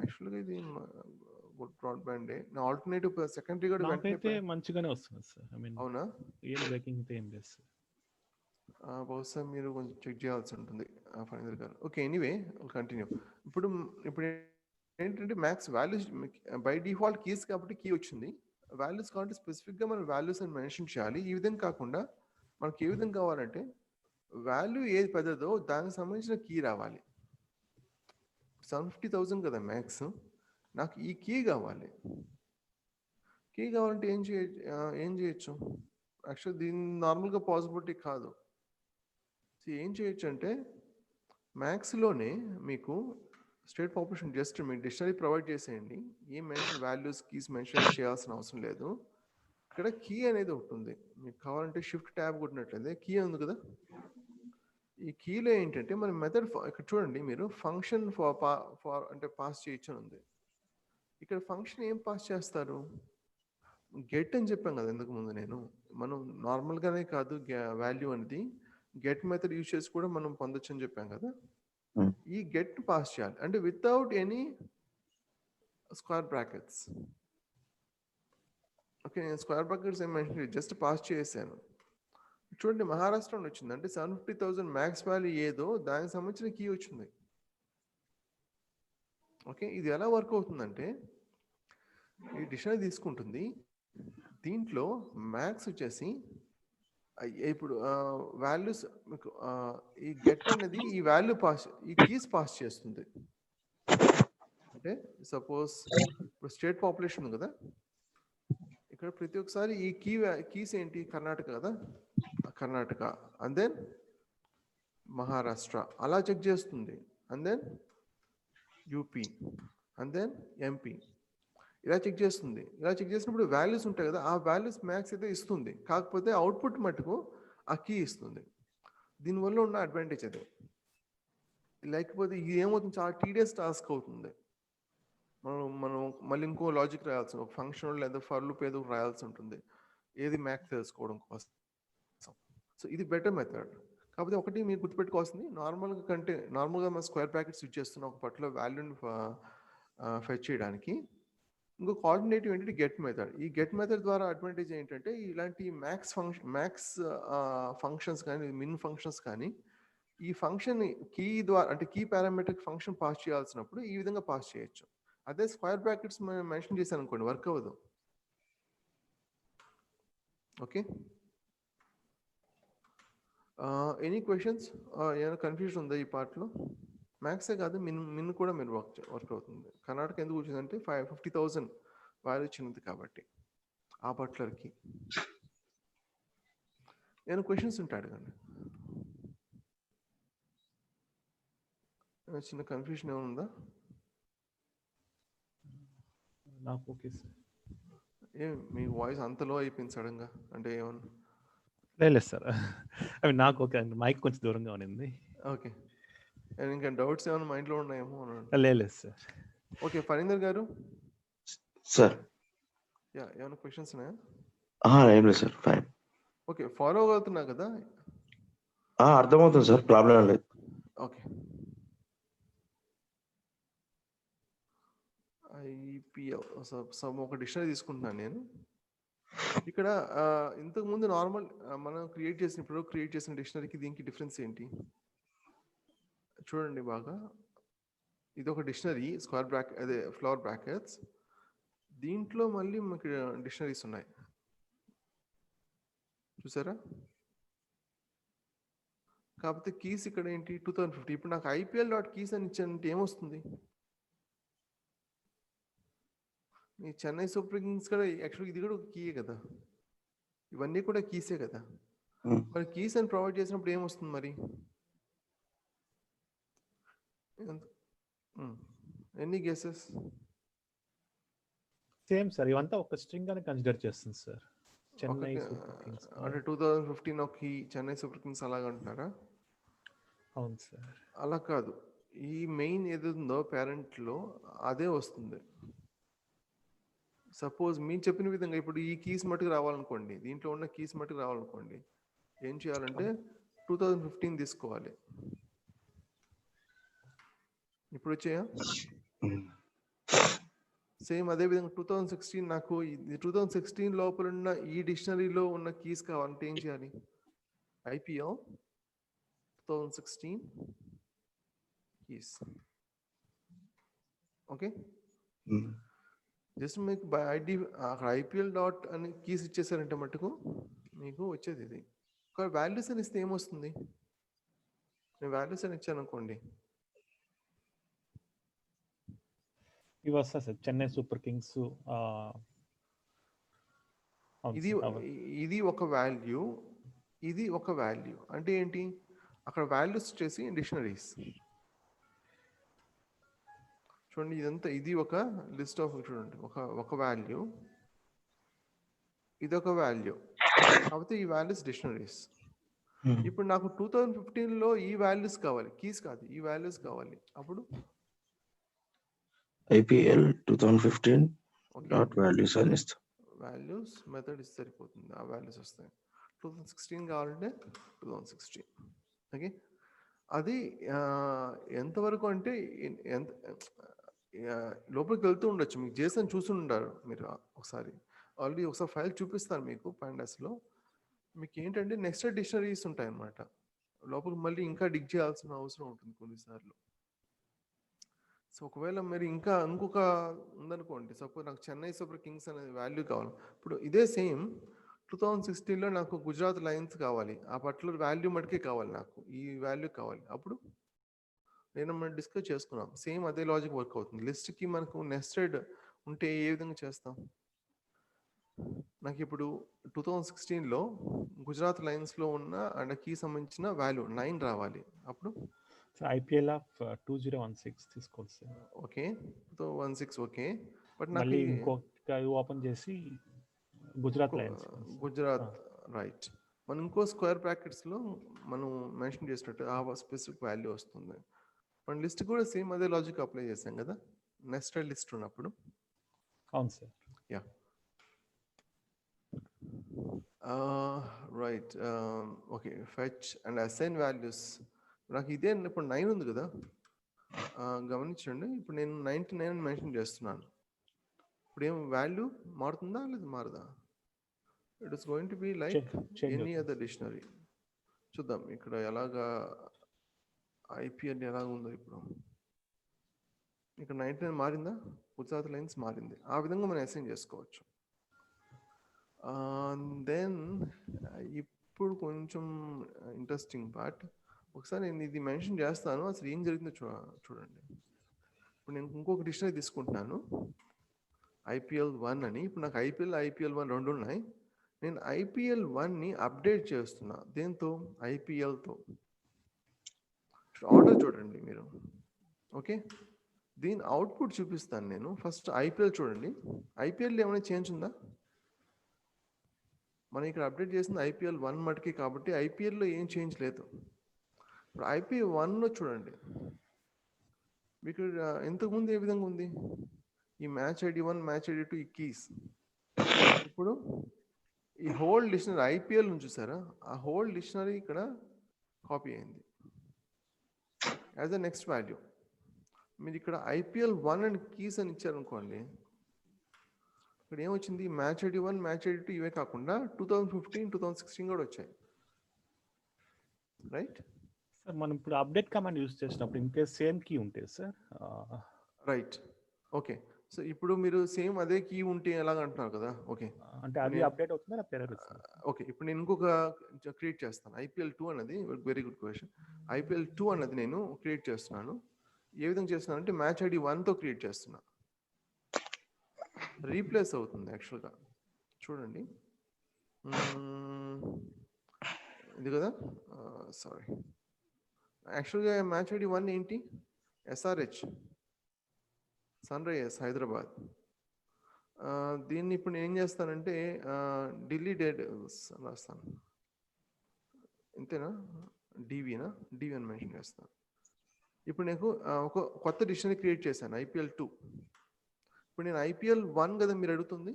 యాక్చువల్గా ఇది బ్రాడ్బ్యాండ్ ఆల్టర్నేటివ్ సెకండరీ కూడా నాకైతే మంచిగానే వస్తుంది సార్. ఐ మీన్ అవునా? ఏం బ్రేకింగ్ అయితే ఏం లేదు సార్. బహుశా మీరు కొంచెం చెక్ చేయాల్సి ఉంటుంది ఫైనల్ గారు. Okay, anyway continue. ఇప్పుడు ఏంటంటే max values by default keys కాబట్టి కీ వచ్చింది. వాల్యూస్ కాబట్టి స్పెసిఫిక్గా మనం వాల్యూస్ అని మెన్షన్ చేయాలి. ఈ విధంగా కాకుండా మనకి ఏ విధంగా కావాలంటే, వాల్యూ ఏది పెద్దదో దానికి సంబంధించిన కీ రావాలి. 750,000 కదా మ్యాక్స్, నాకు ఈ కీ కావాలి. కీ కావాలంటే ఏం చేయొచ్చు? యాక్చువల్ దీని నార్మల్గా పాసిబిలిటీ కాదు. ఏం చేయొచ్చు అంటే, మ్యాథ్స్లోనే మీకు స్టేట్ పాపులేషన్ జస్ట్ మీకు డిక్షనరీ ప్రొవైడ్ చేసేయండి. ఏం మెన్షన్ వాల్యూస్ కీస్ మెన్షన్ చేయాల్సిన అవసరం లేదు. ఇక్కడ కీ అనేది ఒకటి ఉంది. మీకు కావాలంటే షిఫ్ట్ ట్యాబ్ కొట్టినట్లయితే కీ ఉంది కదా. ఈ కీలో ఏంటంటే మన మెథడ్ ఇక్కడ చూడండి, మీరు ఫంక్షన్ ఫార్ అంటే పాస్ చేయొచ్చు అని ఉంది. ఇక్కడ ఫంక్షన్ ఏం పాస్ చేస్తారు, గెట్ అని చెప్పాం కదా ఇంతకు ముందు నేను. మనం నార్మల్గానే కాదు వాల్యూ అనేది గెట్ మెథడ్ యూజ్ చేసి కూడా మనం పొందొచ్చు అని చెప్పాం కదా. ఈ గెట్ పాస్ చేయాలి, అంటే without any square brackets. Okay, నేను స్క్వేర్ బ్రాకెట్స్ ఏం మెన్షన్ జస్ట్ పాస్ చేశాను. చూడండి, మహారాష్ట్ర అని వచ్చింది, అంటే 750,000 మ్యాక్స్ వాల్యూ ఏదో దానికి సంబంధించిన కీ వచ్చింది. ఓకే, ఇది ఎలా వర్క్ అవుతుందంటే, ఈ డిక్షనరీ తీసుకుంటుంది, దీంట్లో మ్యాక్స్ వచ్చేసి ఇప్పుడు వాల్యూస్ మీకు ఈ గెట్ అనేది ఈ వాల్యూ పాస్, ఈ కీస్ పాస్ చేస్తుంది. అంటే సపోజ్ ఇప్పుడు స్టేట్ పాపులేషన్ ఉంది కదా, ఇక్కడ ప్రతి ఒక్కసారి ఈ కీస్ ఏంటి, కర్ణాటక కదా, కర్ణాటక, అండ్ దెన్ మహారాష్ట్ర అలా చెక్ చేస్తుంది, and then UP, and then MP, ఇలా చెక్ చేస్తుంది. ఇలా చెక్ చేసినప్పుడు వాల్యూస్ ఉంటాయి కదా, ఆ వాల్యూస్ మ్యాక్స్ అయితే ఇస్తుంది, కాకపోతే అవుట్పుట్ మటుకు ఆ కీ ఇస్తుంది. దీనివల్ల ఉన్న అడ్వాంటేజ్ అదే. లేకపోతే ఇది ఏమవుతుంది, చాలా టీడియస్ టాస్క్ అవుతుంది. మనం మళ్ళీ ఇంకో లాజిక్ రాయాల్సి, ఒక ఫంక్షన్ లేదా ఫర్ లూప్ ఏదో రాయాల్సి ఉంటుంది ఏది మ్యాక్స్ తెలుసుకోవడం కోసం. సో ఇది బెటర్ మెథడ్. కాకపోతే ఒకటి మీరు గుర్తుపెట్టుకోవాల్సింది, నార్మల్గా మనం స్క్వేర్ బ్రాకెట్స్ యూజ్ చేస్తున్నాం ఒక పర్టికులర్ వాల్యూని ఫెచ్ చేయడానికి. ఇంకొక ఆల్టర్నేటివ్ ఏంటంటే గెట్ మెథడ్. ఈ గెట్ మెథడ్ ద్వారా అడ్వాంటేజ్ ఏంటంటే, ఇలాంటి మ్యాక్స్ ఫంక్షన్స్ కానీ మిన్ ఫంక్షన్స్ కానీ ఈ ఫంక్షన్ కీ ద్వారా, అంటే కీ పారామీటర్ ఫంక్షన్ పాస్ చేయాల్సినప్పుడు ఈ విధంగా పాస్ చేయొచ్చు. అదే స్క్వేర్ బ్రాకెట్స్ మనం మెన్షన్ చేశాను అనుకోండి, వర్క్ అవ్వదు. ఓకే, ఎనీ క్వశ్చన్స్, ఏమైనా కన్ఫ్యూజన్ ఉందా ఈ పార్ట్లో? మ్యాక్సే కాదు, మిన్ కూడా మీరు వర్క్ అవుతుంది. కర్ణాటక ఎందుకు వచ్చిందంటే 50,000 వాల్యూ చిన్నది కాబట్టి ఆ బట్లర్కి. ఏమైనా క్వశ్చన్స్ ఉంటే అడగండి. చిన్న కన్ఫ్యూజన్ ఏమైనా ఉందా? నాకు ఓకే సార్. మీ వాయిస్ అంతలో అయిపోయింది సడన్గా, అంటే ఏమన్నా? లేదు సార్, అవి నాకు ఓకే, మైక్ కొంచెం దూరంగా ఉన్నింది. ఓకే, ఇంకా డౌట్స్ ఏమైనా మైండ్లో ఉన్నాయేమో? లేదు సార్. ఓకే, ఫరీందర్ గారు సార్ ఏమైనా క్వశ్చన్స్ ఉన్నాయా? ఏం లేదు సార్, ఫైన్. ఓకే. ఫాలో అవ్వగలుగుతున్నా కదా? అర్థమవుతుంది సార్, ప్రాబ్లం లేదు. ఓకే. ఐపీఎల్ ఒక డిక్షనరీ తీసుకుంటున్నాను నేను. ఇక్కడ ఇంతకుముందు నార్మల్ మనం క్రియేట్ చేసిన డిక్షనరీకి దీనికి డిఫరెన్స్ ఏంటి చూడండి బాగా. ఇది ఒక డిక్షనరీ ఫ్లవర్ బ్రాకెట్స్. దీంట్లో మళ్ళీ మనకి డిక్షనరీస్ ఉన్నాయి చూసారా. కాకపోతే కీస్ ఇక్కడ ఏంటి 2050. ఇప్పుడు నాకు IPL.keys అని ఇచ్చానంటే ఏమొస్తుంది? ఈ చెన్నై సూపర్ కింగ్స్ కూడా యాక్చువల్గా ఇది కూడా ఒక కీయే కదా, ఇవన్నీ కూడా కీసే కదా. మరి కీస్ అని ప్రొవైడ్ చేసినప్పుడు ఏమొస్తుంది మరి? ఎన్ని గెసెస్? సేమ్ సార్, ఇవంతా ఒక స్ట్రింగ్ అని కన్సిడర్ చేస్తుంది సార్. చెన్నై అంటే 2015 ఒక చెన్నై సూపర్ కింగ్స్ అలాగ అంటున్నారా? అవును సార్. అలా కాదు, ఈ మెయిన్ ఏదుందో పేరెంట్లో అదే వస్తుంది. సపోజ్ మీరు చెప్పిన విధంగా ఇప్పుడు ఈ కీస్ మట్టుకు రావాలనుకోండి, దీంట్లో ఉన్న కీస్ మట్టుకు రావాలనుకోండి, ఏం చేయాలంటే 2015 తీసుకోవాలి. ఇప్పుడు వచ్చాయా? సేమ్ అదే విధంగా 2016 నాకు 2016 లోపల ఉన్న ఈ డిక్షనరీలో ఉన్న కీస్ కావాలంటే ఏం చేయాలి? IPL 2016 keys. ఓకే, జస్ట్ మీకు IPL డాట్ అని కీస్ ఇచ్చేసారంటే మటుకు మీకు వచ్చేది ఇది. ఒక వాల్యూస్ అని ఇస్తే ఏమొస్తుంది? నేను వాల్యూస్ అని ఇచ్చాను అనుకోండి, ఇవి వస్తాయి సార్. చెన్నై సూపర్ కింగ్స్ ఇది ఒక వాల్యూ, ఇది ఒక వాల్యూ. అంటే ఏంటి? అక్కడ వాల్యూస్ వచ్చేసి డిక్షనరీస్. చూడండి ఇదంతా ఇది ఒక లిస్ట్ ఆఫ్, చూడండి ఒక వాల్యూ, ఇది ఒక వాల్యూ. కాకపోతే ఈ వాల్యూస్ డిక్షనరీస్. ఇప్పుడు నాకు 2015లో ఈ వాల్యూస్ కావాలి, కీస్ కాదు, ఈ వాల్యూస్ కావాలి. అప్పుడు IPL 2015 డాట్ వాల్యూస్ అని ఇస్తాం. వాల్యూస్ మెథడ్ ఇస్తే సరిపోతుంది, ఆ వాల్యూస్ వస్తాయి. 2016 కావాలంటే 2016. ఓకే, అది ఎంతవరకు అంటే ఎంత లోపలికి వెళ్తూ ఉండొచ్చు. మీకు JSON చూసి ఉంటారు మీరు ఒకసారి, ఆల్రెడీ ఒకసారి ఫైల్ చూపిస్తాను మీకు పాండాస్లో. మీకు ఏంటంటే నెక్స్ట్ డిక్షనరీస్ ఉంటాయి అన్నమాట. లోపలికి మళ్ళీ ఇంకా డిగ్ చేయాల్సిన అవసరం ఉంటుంది కొన్నిసార్లు. సో ఒకవేళ మీరు ఇంకొక ఉందనుకోండి, సపోజ్ నాకు చెన్నై సూపర్ కింగ్స్ అనేది వాల్యూ కావాలి. ఇప్పుడు ఇదే సేమ్ 2016లో నాకు గుజరాత్ లయన్స్ కావాలి, ఆ పర్టికులర్ వాల్యూ మటుకే కావాలి, నాకు ఈ వాల్యూ కావాలి. అప్పుడు మనం డిస్కస్ చేసుకున్నాం, సేమ్ అదే లాజిక్ వర్క్ అవుతుంది. లిస్ట్కి మనకు నెస్టెడ్ ఉంటే ఏ విధంగా చేస్తాం? నాకు ఇప్పుడు 2016లో గుజరాత్ లయన్స్లో ఉన్న అండ్ కీ సంబంధించిన వాల్యూ 9 రావాలి. అప్పుడు IPL ఆఫ్ 2016 తీసుకోవాలి సార్. Okay, 2016 okay. బట్ మళ్ళీ ఇంకొక ఓపెన్ చేసి గుజరాత్ లయన్స్, రైట్. మనం ఇంకో స్క్వేర్ బ్రాకెట్స్లో మనం మెన్షన్ చేసినట్టు ఆ స్పెసిఫిక్ వాల్యూ వస్తుంది. మన లిస్ట్ కూడా సేమ్ అదే లాజిక్ అప్లై చేసాం కదా నెస్టెడ్ లిస్ట్ ఉన్నప్పుడు. అవును sir. Yeah, right. Okay, fetch and assign values. నాకు ఇదే ఇప్పుడు 9 ఉంది కదా, గమనించండి. ఇప్పుడు నేను 99 అని మెన్షన్ చేస్తున్నాను. ఇప్పుడు ఏం వాల్యూ మారుతుందా లేదా మారదా? It is going to be like any other dictionary. చూద్దాం ఇక్కడ ఎలాగా IPL ఎలాగ ఉందో. ఇప్పుడు ఇక్కడ 99 మారిందా? గుజరాత్ లైన్స్ మారింది. ఆ విధంగా మనం అసైన్ చేసుకోవచ్చు. దెన్ ఇప్పుడు కొంచెం ఇంట్రెస్టింగ్ పార్ట్, ఒకసారి నేను ఇది మెన్షన్ చేస్తాను, అసలు ఏం జరిగిందో చూడండి. ఇప్పుడు నేను ఇంకొక డిక్షనరీ తీసుకుంటున్నాను IPL 1 అని. ఇప్పుడు నాకు IPL 1 రెండు ఉన్నాయి. నేను IPL 1ని అప్డేట్ చేస్తున్నా దేంతో? IPLతో. ఆర్డర్ చూడండి మీరు. ఓకే, దీని అవుట్పుట్ చూపిస్తాను నేను. ఫస్ట్ IPL చూడండి. IPLలో ఏమైనా చేంజ్ ఉందా? మనం ఇక్కడ అప్డేట్ చేసింది IPL 1 మటుకే కాబట్టి IPLలో ఏం చేంజ్ లేదు. ఇప్పుడు IPL 1లో చూడండి, మీకు ఇంతకుముందు ఏ విధంగా ఉంది? ఈ మ్యాచ్ ID 1, మ్యాచ్ ID 2, ఈ కీస్. ఇప్పుడు ఈ హోల్ డిక్షనరీ ఐపీఎల్ నుంచి చూసారా, ఆ హోల్ డిక్షనరీ ఇక్కడ కాపీ అయింది యాజ్ అ నెక్స్ట్ వాల్యూ. మీరు ఇక్కడ ఐపీఎల్ 1 అండ్ కీస్ అని ఇచ్చారనుకోండి, ఇక్కడ ఏమొచ్చింది, మ్యాచ్ ఐడి 1 మ్యాచ్ ఐడి 2 ఇవే కాకుండా 2015 2016 కూడా వచ్చాయి, రైట్? సార్ మనం ఇప్పుడు అప్డేట్ కమాండ్ యూస్ చేసినప్పుడు ఇన్ కేస్ సేమ్ కీ ఉంటే సార్, రైట్, ఓకే. సో ఇప్పుడు మీరు సేమ్ అదే కీ ఉంటే ఎలాగ అంటున్నారు కదా, ఓకే. అంటే అది అప్డేట్ అవుతుందా లేకపోతే ఎర్రర్ వస్తుందా? ఓకే, ఇప్పుడు నేను ఇంకొక క్రియేట్ చేస్తాను. ఐపీఎల్ 2 అన్నది వెరీ గుడ్ క్వశ్చన్. ఐపీఎల్ 2 అన్నది నేను క్రియేట్ చేస్తున్నాను. ఏ విధంగా చేస్తున్నాను అంటే మ్యాచ్ ఐడి 1తో క్రియేట్ చేస్తున్నా. రీప్లేస్ అవుతుంది యాక్చువల్గా, చూడండి. ఇది కదా, సారీ, యాక్చువల్గా మ్యాచ్ ఐడి 1 ఏంటి, ఎస్ఆర్హెచ్ సన్ రైజర్స్ హైదరాబాద్. దీన్ని ఇప్పుడు నేను ఏం చేస్తానంటే డిలీటెడ్ రాస్తాను, ఇంతేనా, డివినా, డివి అని మెన్షన్ చేస్తాను. ఇప్పుడు నేను ఒక కొత్త డిక్షనరీ క్రియేట్ చేశాను, ఐపీఎల్ 2. ఇప్పుడు నేను ఐపీఎల్ 1 కదా మీరు అడుగుతుంది,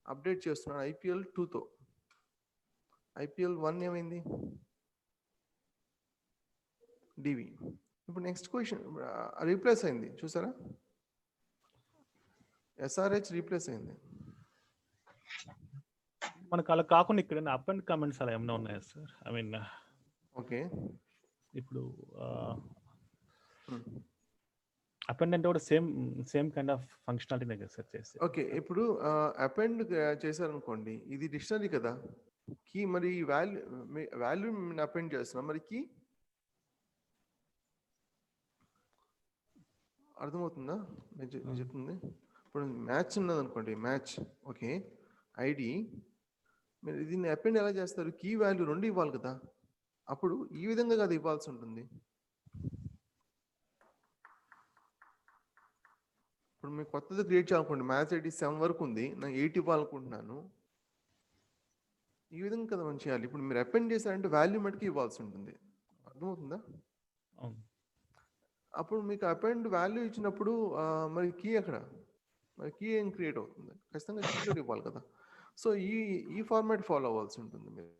అప్డేట్ చేస్తున్నాను ఐపీఎల్ 2తో. ఐపీఎల్ 1 ఏమైంది, డివి. ఇప్పుడు నెక్స్ట్ క్వశ్చన్, రీప్లేస్ అయింది చూసారా, ఎస్ఆర్హెచ్ రీప్లేస్ అయింది. మనకు అలా కాకుండా ఇక్కడ అప్ అండ్ కమెంట్స్ అలా ఏమైనా ఉన్నాయా సార్? ఐ మీన్ ఓకే, ఇప్పుడు అపెండ్ అంటే కూడా సేమ్ కైండ్ ఆఫ్ ఫంక్షనాలిటీనే కదా సార్ చేస్తే. ఓకే, ఇప్పుడు అపెండ్ చేశారనుకోండి, ఇది డిక్షనరీ కదా, కీ మరి వాల్యూ అపెండ్ చేస్తున్నాం, మరి కీ అర్థమవుతుందా నేను చెప్తుంది? ఇప్పుడు మ్యాచ్ ఉన్నది అనుకోండి, మ్యాచ్, ఓకే, ఐడి, మీరు దీన్ని అపెండ్ ఎలా చేస్తారు, కీ వాల్యూ 2 ఇవ్వాలి కదా, అప్పుడు ఈ విధంగా కదా ఇవ్వాల్సి ఉంటుంది. ఇప్పుడు మీకు కొత్తది క్రియేట్ చేయాలనుకోండి, మ్యాచ్ ఐడి 7 వరకు ఉంది, నేను 8 ఇవ్వాలనుకుంటున్నాను, ఈ విధంగా కదా మనం చేయాలి. ఇప్పుడు మీరు అపెండ్ చేశారంటే వాల్యూ మటుకు ఇవ్వాల్సి ఉంటుంది, అర్థమవుతుందా? అప్పుడు మీకు అపెండ్ వాల్యూ ఇచ్చినప్పుడు మరి కీ ఎక్కడ, మరి కీ ఏం క్రియేట్ అవుతుంది, ఖచ్చితంగా కీ కూడా ఇవ్వాలి కదా. సో ఈ ఫార్మాట్ ఫాలో అవ్వాల్సి ఉంటుంది మీరు.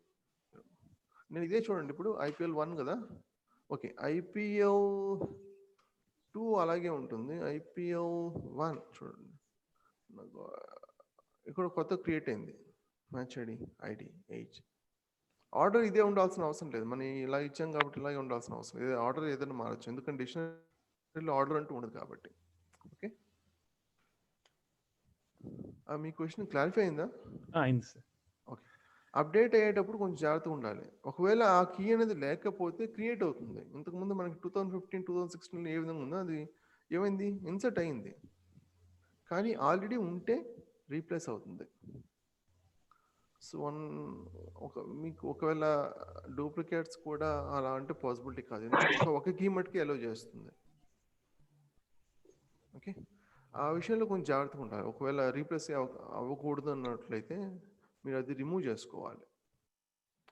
నేను ఇదే చూడండి, ఇప్పుడు ఐపీఎల్ 1 కదా, ఓకే, ఐపీఎల్ 2 అలాగే ఉంటుంది, ఐపీఎల్ 1 చూడండి, ఇక్కడ కొత్త క్రియేట్ అయింది మ్యాచ్ ఐడి 8. ఆర్డర్ ఇదే ఉండాల్సిన అవసరం లేదు, మనం ఇలా ఇచ్చాం కాబట్టి ఇలాగే ఉండాల్సిన అవసరం లేదు, ఆర్డర్ ఏదైనా మారచ్చు, ఎందుకంటే డిక్షనరీలో ఆర్డర్ అంటూ ఉండదు కాబట్టి. ఓకే, మీ క్వశ్చన్ క్లారిఫై అయిందా? అయింది సార్. ఓకే, అప్డేట్ అయ్యేటప్పుడు కొంచెం జాగ్రత్తగా ఉండాలి. ఒకవేళ ఆ కీ అనేది లేకపోతే క్రియేట్ అవుతుంది. ఇంతకుముందు మనకి 2015 2016 ఏ విధంగా ఉందో అది ఏమైంది, ఇన్సర్ట్ అయింది, కానీ ఆల్రెడీ ఉంటే రీప్లేస్ అవుతుంది. సో మీకు ఒకవేళ డూప్లికేట్స్ కూడా అలా అంటే పాసిబిలిటీ కాదు, ఎందుకంటే ఒక కీ మటుకి అలో చేస్తుంది. ఓకే, ఆ విషయంలో కొంచెం జాగ్రత్తగా ఉండాలి. ఒకవేళ రీప్లేస్ అవ్వకూడదు అన్నట్లయితే మీరు అది రిమూవ్ చేసుకోవాలి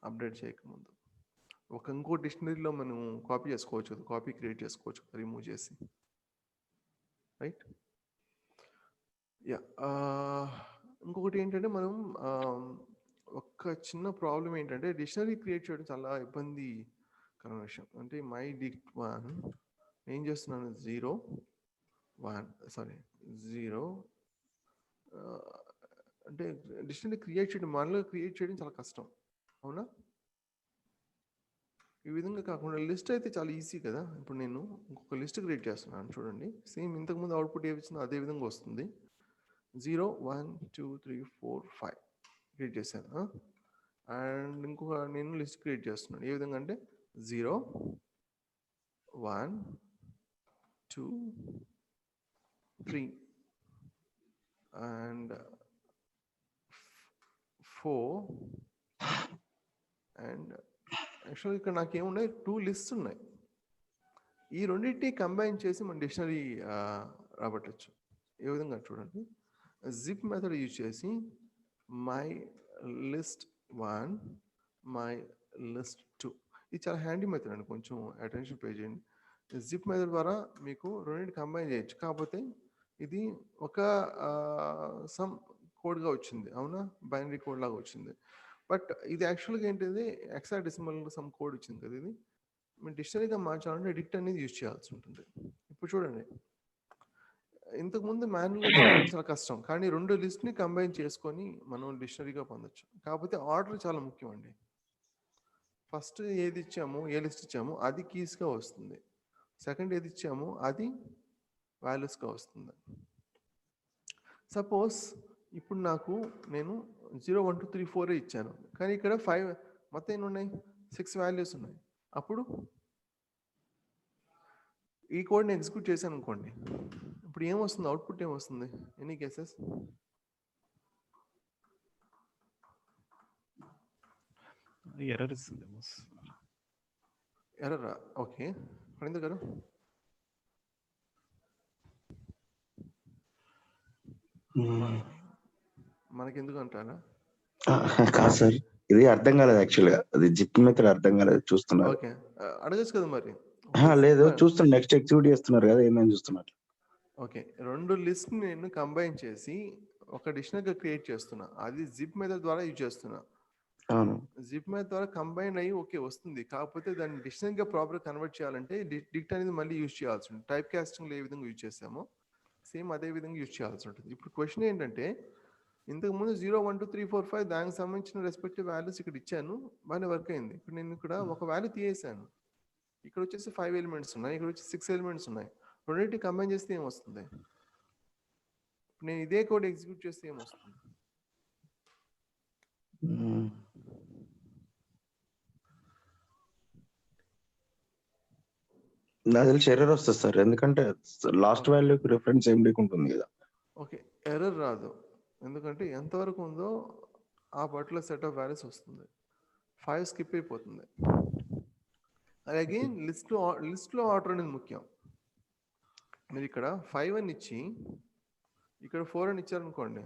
అప్డేట్ చేయకముందు. ఇంకో డిక్షనరీలో మనం కాపీ చేసుకోవచ్చు, కాపీ క్రియేట్ చేసుకోవచ్చు రిమూవ్ చేసి, రైట్? యా, ఇంకొకటి ఏంటంటే మనం ఒక చిన్న ప్రాబ్లం ఏంటంటే డిక్షనరీ క్రియేట్ చేయడం చాలా ఇబ్బందికరమైన విషయం. అంటే మై డిక్ట్ 1 ఏం చేస్తున్నాను, 0 అంటే డిక్షనరీ క్రియేట్ చేయడం, మనలో క్రియేట్ చేయడం చాలా కష్టం, అవునా? ఈ విధంగా కాకుండా లిస్ట్ అయితే చాలా ఈజీ కదా. ఇప్పుడు నేను ఇంకొక లిస్ట్ క్రియేట్ చేస్తున్నాను చూడండి, సేమ్ ఇంతకుముందు అవుట్పుట్ ఏ వచ్చిందో అదే విధంగా వస్తుంది. 0 1 2 3 4 5 క్రియేట్ చేశాను. అండ్ ఇంకొక నేను లిస్ట్ క్రియేట్ చేస్తున్నాను, ఏ విధంగా అంటే 0 1 2 3 అండ్ 4 అండ్ యాక్చువల్గా ఇక్కడ నాకు ఏమున్నాయి, 2 లిస్ట్స్ ఉన్నాయి. ఈ రెండింటిని కంబైన్ చేసి మన డిక్షనరీ రాబట్టచ్చు. ఏ విధంగా చూడండి, జిప్ మెథడ్ యూజ్ చేసి మై లిస్ట్ 1 మై లిస్ట్ 2, ఇది చాలా హ్యాండీ మెథడ్ అండి, కొంచెం అటెన్షన్ పే చేయండి. జిప్ మెథడ్ ద్వారా మీకు రెండింటిని కంబైన్ చేయొచ్చు, కాకపోతే ఇది ఒక సమ్ కోడ్గా వచ్చింది, అవునా, బైనరీ కోడ్ లాగా వచ్చింది. బట్ ఇది యాక్చువల్గా ఏంటిది హెక్సాడెసిమల్ సమ్ కోడ్ ఇచ్చింది కదా ఇది. మీరు డిక్షనరీగా మార్చాలంటే డిక్ట్ అనేది యూజ్ చేయాల్సి ఉంటుంది. ఇప్పుడు చూడండి, ఇంతకుముందు మాన్యువల్గా చేయాలంటే చాలా కష్టం, కానీ 2 లిస్ట్ని కంబైన్ చేసుకొని మనం డిక్షనరీగా పొందొచ్చు. కాకపోతే ఆర్డర్ చాలా ముఖ్యం అండి. ఫస్ట్ ఏది ఇచ్చామో, ఏ లిస్ట్ ఇచ్చామో అది కీస్గా వస్తుంది. సెకండ్ ఏది ఇచ్చామో అది వాల్యూస్గా వస్తుంది. సపోజ్ ఇప్పుడు నేను 0 1 2 3 4 ఇచ్చాను, కానీ ఇక్కడ 5 మొత్తం ఎన్ని ఉన్నాయి, 6 వాల్యూస్ ఉన్నాయి. అప్పుడు ఈ కోడ్ని ఎగ్జిక్యూట్ చేశాను అనుకోండి, ఇప్పుడు ఏమొస్తుంది, అవుట్పుట్ ఏమొస్తుంది? Any cases? ఎర్రర్ ఇస్తుందేమో. ఎర్రరా? ఓకే, ఫణీందర్ గారు. మనకెందుకు అంటారా? కాదు సార్, ఇది అర్థం కాలేదు యాక్చువల్గా. అది జిప్ మెథడ్ అర్థం కాలేదు, చూస్తున్నారు. ఓకే, అడగచ్చు కదా మరి. లేదు, చూస్తున్నారు, నెక్స్ట్ ఎగ్జిక్యూట్ చేస్తున్నారు కదా, ఏమేమి చూస్తున్నారు. ఓకే, 2 లిస్ట్ నేను కంబైన్ చేసి ఒక డిక్షనరీగా క్రియేట్ చేస్తున్నా. అది జిప్ మెథడ్ ద్వారా యూజ్ చేస్తున్నా. అవును, జిప్ మెథడ్ ద్వారా కంబైన్ అయ్యి ఓకే వస్తుంది. కాకపోతే దాన్ని డిక్షనరీగా ప్రాపర్గా కన్వర్ట్ చేయాలంటే డిక్ట్ అనేది మళ్ళీ యూజ్ చేయాల్సి ఉంటుంది. టైప్ కాస్టింగ్లో ఏ విధంగా యూజ్ చేసామో సేమ్ అదే విధంగా యూజ్ చేయాల్సి ఉంటుంది. ఇప్పుడు క్వశ్చన్ ఏంటంటే, ఇంతకుముందు 0 1 2 3 4 5 దానికి సంబంధించిన రెస్పెక్టివ్ వాల్యూస్ ఇక్కడ ఇచ్చాను, బాగానే వర్క్ అయింది. ఇప్పుడు నేను ఇక్కడ ఒక వాల్యూ తీసేసాను, ఇక్కడ వచ్చేసి 5 ఎలిమెంట్స్ ఉన్నాయి, ఇక్కడ వచ్చి 6 ఎలిమెంట్స్ ఉన్నాయి. రెండింటిని కంబైన్ చేస్తే ఏమొస్తుంది? నేను ఇదే కోడ్ ఎగ్జిక్యూట్ చేస్తే ఏమొస్తుంది? నాకు తెలిసి ఎర్రర్ వస్తుంది సార్, ఎందుకంటే లాస్ట్ వాల్యూకి రిఫరెన్స్ ఏం లేకుంటుంది కదా. ఓకే, ఎర్రర్ రాదు, ఎందుకంటే ఎంతవరకు ఉందో ఆ పర్టికులర్ సెట్ ఆఫ్ వాల్యూస్ వస్తుంది. 5 స్కిప్ అయిపోతుంది. అలాగే లిస్ట్లో ఆర్డర్ అనేది ముఖ్యం. మీరు ఇక్కడ 5 అని ఇచ్చి ఇక్కడ 4 అని ఇచ్చారనుకోండి,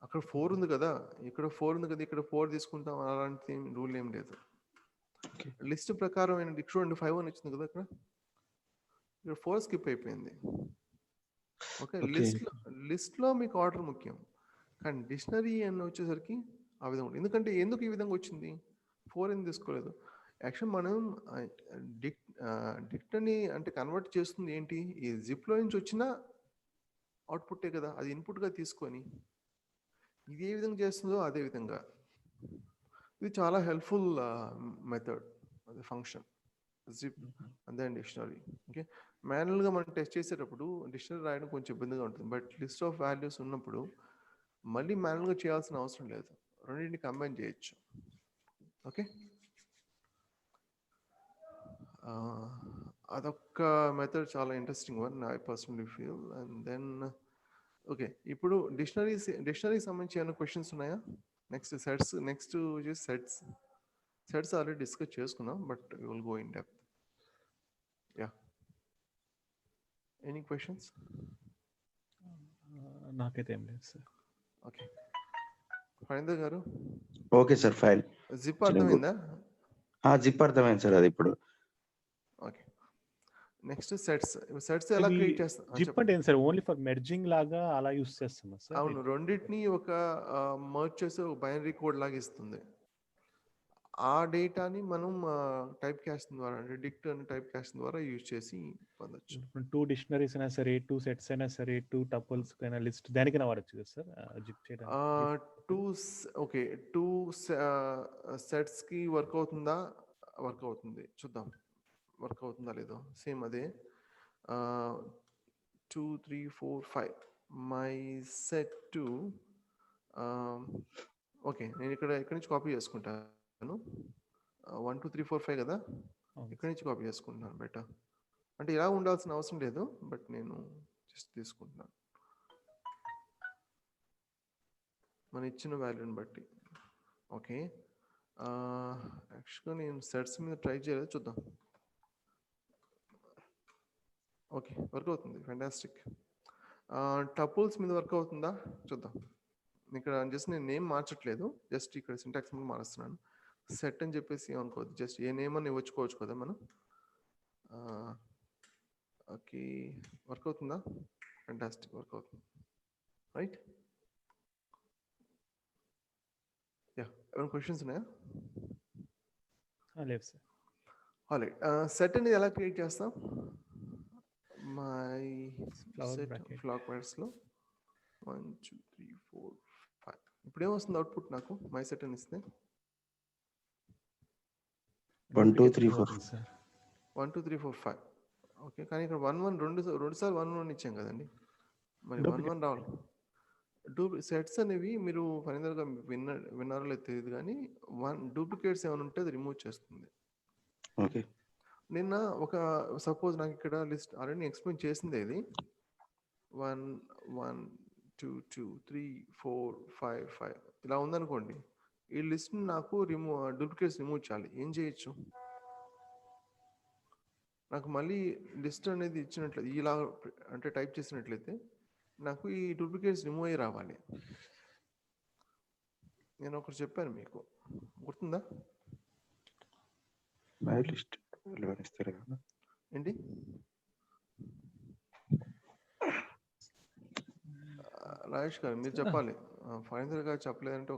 అక్కడ 4 ఉంది కదా, ఇక్కడ 4 ఉంది కదా, ఇక్కడ 4 తీసుకుంటాం, అలాంటి రూల్ ఏం లేదు. లిస్ట్ ప్రకారం ఏంటంటే చూడండి, 5 అని వచ్చింది కదా, ఇక్కడ 4 స్కిప్ అయిపోయింది. ఓకే, లిస్ట్లో మీకు ఆర్డర్ ముఖ్యం, కానీ డిక్షనరీ అని వచ్చేసరికి ఆ విధంగా ఉంటుంది. ఎందుకంటే ఎందుకు ఈ విధంగా వచ్చింది, 4 ఎందుకు తీసుకోలేదు? యాక్చువల్ మనం డిక్ట్ని అంటే కన్వర్ట్ చేస్తుంది ఏంటి, ఈ జిప్లో నుంచి వచ్చిన అవుట్పుట్టే కదా, అది ఇన్పుట్గా తీసుకొని ఇది ఏ విధంగా చేస్తుందో అదే విధంగా. ఇది చాలా హెల్ప్ఫుల్ మెథడ్, అది function zip and then dictionary. Okay, మాన్యువల్గా మనం టెస్ట్ చేసేటప్పుడు డిక్షనరీ రాయడం కొంచెం ఇబ్బందిగా ఉంటుంది, బట్ లిస్ట్ ఆఫ్ వాల్యూస్ ఉన్నప్పుడు మళ్ళీ మాన్యువల్గా చేయాల్సిన అవసరం లేదు, రెండింటిని కంబైన్ చేయొచ్చు. ఓకే, అదొక్క మెథడ్ చాలా interesting one, I personally feel. And then okay, ఇప్పుడు డిక్షనరీకి సంబంధించి ఏమైనా క్వశ్చన్స్ ఉన్నాయా? నెక్స్ట్ వచ్చేసి సెట్స్ ఆల్రెడీ డిస్కస్ చేసుకున్నాం, but we will go in depth. Yeah, any questions? నాకైతే ఏం లేదు sir. Okay, Phanindar garu. Okay sir, file zip అర్థమైందా? జిప్ అర్థమైంది సార్, అది ఇప్పుడు. ఓకే, నెక్స్ట్ సెట్స్ ఎలా క్రియేట్ చేస్తాం? జిప్ అంటే ఏంటి సార్? ఓన్లీ ఫర్ మెర్జింగ్ లాగా అలా యూస్ చేస్తున్నా సార్? అవును, రెండింటిని ఒక మర్జ్ చేసే ఒక బైనరీ కోడ్ లాగా ఇస్తుంది. ఆ డేటాని మనం టైప్ కాస్టింగ్ ద్వారా, అంటే డిక్ట్ అని టైప్ కాస్టింగ్ ద్వారా యూజ్ చేసి పొందొచ్చు. 2 డిక్షనరీస్ అయినా సరే, 2 సెట్స్ అయినా సరే, 2 టపుల్స్ అయినా, లిస్ట్ దేనికైనా వాడచ్చు కదా సార్ జిప్ చేయడానికి? 2 సెట్స్కి వర్క్ అవుతుందా? వర్క్ అవుతుంది, చూద్దాం వర్క్ అవుతుందా లేదో. సేమ్ అదే 2 3 4 5 మై సెట్ 2. ఓకే, నేను ఇక్కడి నుంచి కాపీ చేసుకుంటాను. 1 2 3 4 5 కదా, ఇక్కడి నుంచి కాపీ చేసుకుంటున్నాను. బెటర్ అంటే ఇలా ఉండాల్సిన అవసరం లేదు, బట్ నేను జస్ట్ తీసుకుంటున్నాను మన ఇచ్చిన వాల్యూని బట్టి. ఓకే, యాక్చువల్గా నేను సెట్స్ మీద ట్రై చేయలేదు, చూద్దాం. ఓకే, వర్క్ అవుతుంది, ఫ్యాంటాస్టిక్. టపుల్స్ మీద వర్క్ అవుతుందా చూద్దాం. ఇక్కడ జస్ట్ నేను నేమ్ మార్చట్లేదు, జస్ట్ ఇక్కడ సింటాక్స్ మీద మారుస్తున్నాను. సెట్ అని చెప్పేసి ఏమనుకోవద్దు, జస్ట్ ఏ నేమ్ అని ఇవ్వచ్చుకోవచ్చు కదా మనం. ఓకే, వర్క్ అవుతుందా? ఫ్యాంటాస్టిక్, వర్క్ అవుతుంది, రైట్. యా, ఏమైనా క్వశ్చన్స్ ఉన్నాయా? లేదు సార్. ఆల్రైట్, సెట్ అనేది ఎలా క్రియేట్ చేస్తాం? My Flower set bracket. ఫ్లాక్ బ్రాకెట్స్లో 1 2 3 4 5. ఇప్పుడు ఏమొస్తుంది అవుట్పుట్ నాకు మై సెట్ అని ఇస్తే? 1 2 3 4 అవుతుంది సార్. 1 2 3 4 5. ఓకే, కానీ ఇక్కడ 1 1 రెండు సార్లు 1 1 ఇచ్చాం కదండి, మరి 1 1 రావాలి. సెట్స్ అనేవి మీరు ఫైనల్గా విన్నారో లేదు తెలియదు, కానీ డూప్లికేట్స్ ఏమైనా ఉంటే అది రిమూవ్ చేస్తుంది. ఓకే. నిన్న ఒక సపోజ్ నాకు ఇక్కడ లిస్ట్ ఆల్రెడీ ఎక్స్ప్లెయిన్ చేసింది ఇది 1 1 2 2 3 4 5 5 ఇలా ఉందనుకోండి. ఈ లిస్ట్ నాకు డూప్లికేట్స్ రిమూవ్ చేయాలి. ఏం చేయొచ్చు? నాకు మళ్ళీ లిస్ట్ అనేది ఇచ్చినట్లయితే ఇలా అంటే టైప్ చేసినట్లయితే నాకు ఈ డూప్లికేట్స్ రిమూవ్ అయ్యి రావాలి. నేను ఒకటి చెప్పాను మీకు, గుర్తుందా? మై లిస్ట్ ఇస్తారు కదా. ఏంటి? రాజేష్ గారు మీరు చెప్పాలి. ఫైనల్గా చెప్పలేదంటే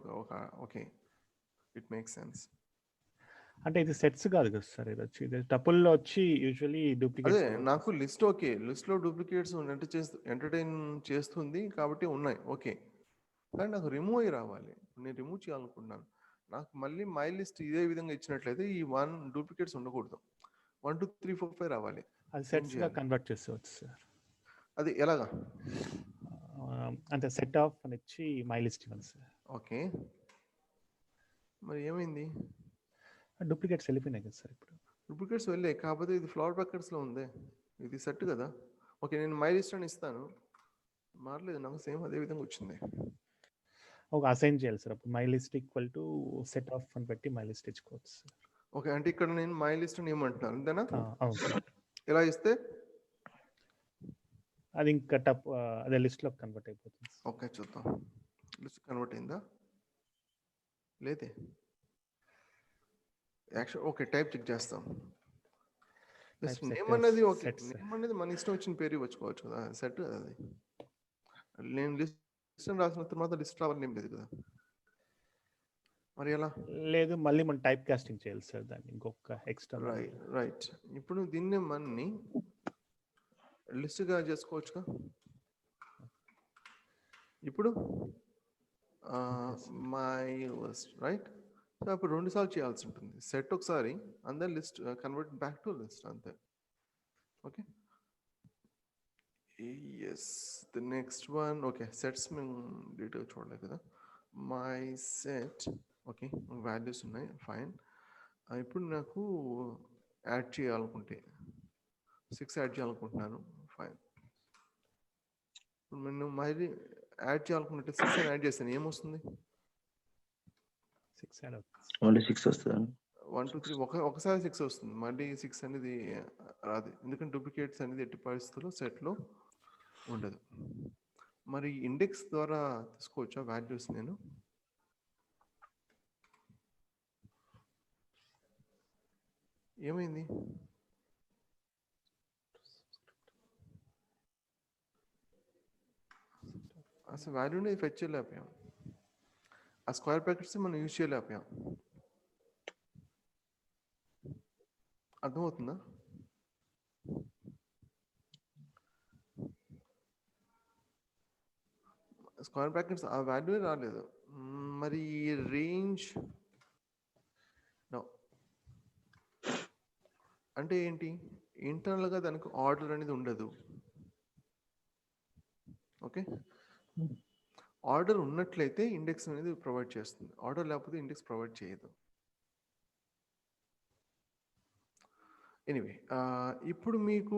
ఓకే, ఇట్ మేక్ సెన్స్. అంటే ఇది సెట్స్ కాదు కదా సార్, ఇది వచ్చి ఇది టపుల్లో వచ్చి యూజువల్లీ అదే డూప్లికేట్స్. నాకు లిస్ట్ ఓకే, లిస్ట్లో డూప్లికేట్స్ ఎంటర్టైన్ చేస్తుంది కాబట్టి ఉన్నాయి ఓకే, కానీ నాకు రిమూవ్ అయ్యి రావాలి. నేను రిమూవ్ చేయాలనుకుంటున్నాను. నాకు మళ్ళీ మై లిస్ట్ ఇదే విధంగా ఇచ్చినట్లయితే ఈ 1 డూప్లికేట్స్ ఉండకూడదు, 1 2 3 4 5 రావాలి. అది సెట్స్ గా కన్వర్ట్ చేసేవచ్చు సార్. అది ఎలాగా? అంటే సెట్ ఆఫ్ అని ఇచ్చి మై లిస్ట్ ఇవ్వండి సార్. ఓకే, మరి ఏమైంది? డూప్లికేట్స్ వెళ్ళిపోయినాయి కదా సార్. ఇప్పుడు డూప్లికేట్స్ వెళ్ళే, కాకపోతే ఇది ఫ్లవర్ బ్రాకెట్స్లో ఉంది, ఇది సెట్ కదా. ఓకే, నేను మై లిస్ట్ అని ఇస్తాను, మారలేదు, నాకు సేమ్ అదే విధంగా వచ్చింది. ఒక అసైన్ చేయాలి సార్. అప్పుడు my list equal to set of అని పెట్టి మై లిస్ట్ ఇచ్చుకోవచ్చు సార్. ఓకే, అంటే ఇక్కడ నేను మై లిస్ట్ అని ఏమంటున్నాను అంతేనా? అవును సార్. ఎలా ఇస్తే అది ఇంకా అదే లిస్ట్లో కన్వర్ట్ అయిపోతుంది. ఓకే, చూద్దాం. లిస్ట్ కన్వర్ట్ అయిందా లేదే? యాక్చువల్ ఓకే, టైప్ చెక్ చేస్తాం. లిస్ట్ నేమ్ అనేది ఓకే, నేమ్ అనేది మన ఇష్టం వచ్చిన పేరు ఇవ్వచ్చుకోవచ్చు కదా, సెట్ కదా అది. నేను లిస్ట్ అని రాసిన తర్వాత లిస్ట్ రావాలని ఏం లేదు కదా, మరి ఎలా? లేదు, మళ్ళీ మనం టైప్ కాస్టింగ్ చేయాలి సార్ దాన్ని, ఇంకొక ఎక్స్ట్రా. రైట్. ఇప్పుడు దీన్ని మనని లిస్ట్గా చేసుకోవచ్చుగా. ఇప్పుడు మై లిస్ట్ రైట్. సో అప్పుడు 2 సార్లు చేయాల్సి ఉంటుంది. సెట్ ఒకసారి and then list convert back to list, అంతే. Okay, yes. The next one okay, sets మేము డీటెయిల్ చూడలేదు కదా. మై సెట్ ఓకే, వాల్యూస్ ఉన్నాయి, ఫైన్. ఇప్పుడు నాకు యాడ్ చేయాలనుకుంటే 6 యాడ్ చేయాలనుకుంటున్నాను, ఫైన్. ఇప్పుడు నేను మళ్ళీ యాడ్ చేయాలనుకుంటే 6 అని యాడ్ చేస్తాను, ఏమొస్తుంది? 6 యాడ్ అవుతుంది. ఓన్లీ 6 వస్తుంది. 1 2 3 ఒకసారి 6 వస్తుంది, మళ్ళీ 6 అనేది రాదు, ఎందుకంటే డూప్లికేట్స్ అనేది ఎట్టి పరిస్థితుల్లో సెట్లో ఉండదు. మరి ఇండెక్స్ ద్వారా తీసుకోవచ్చా వాల్యూస్? నేను ఏమైంది? అసలు వాల్యూని ఫెచ్ చేయలేకపోయాం, ఆ స్క్వేర్ బ్రాకెట్స్ మనం యూజ్ చేయలేకపోయాం. అర్థమవుతుందా? స్క్వేర్ బ్రాకెట్స్ ఆ వాల్యూ రాలేదు. మరి రేంజ్ అంటే ఏంటి? ఇంటర్నల్గా దానికి ఆర్డర్ అనేది ఉండదు. ఓకే, ఆర్డర్ ఉన్నట్లయితే ఇండెక్స్ అనేది ప్రొవైడ్ చేస్తుంది, ఆర్డర్ లేకపోతే ఇండెక్స్ ప్రొవైడ్ చేయదు. ఎనీవే, ఇప్పుడు మీకు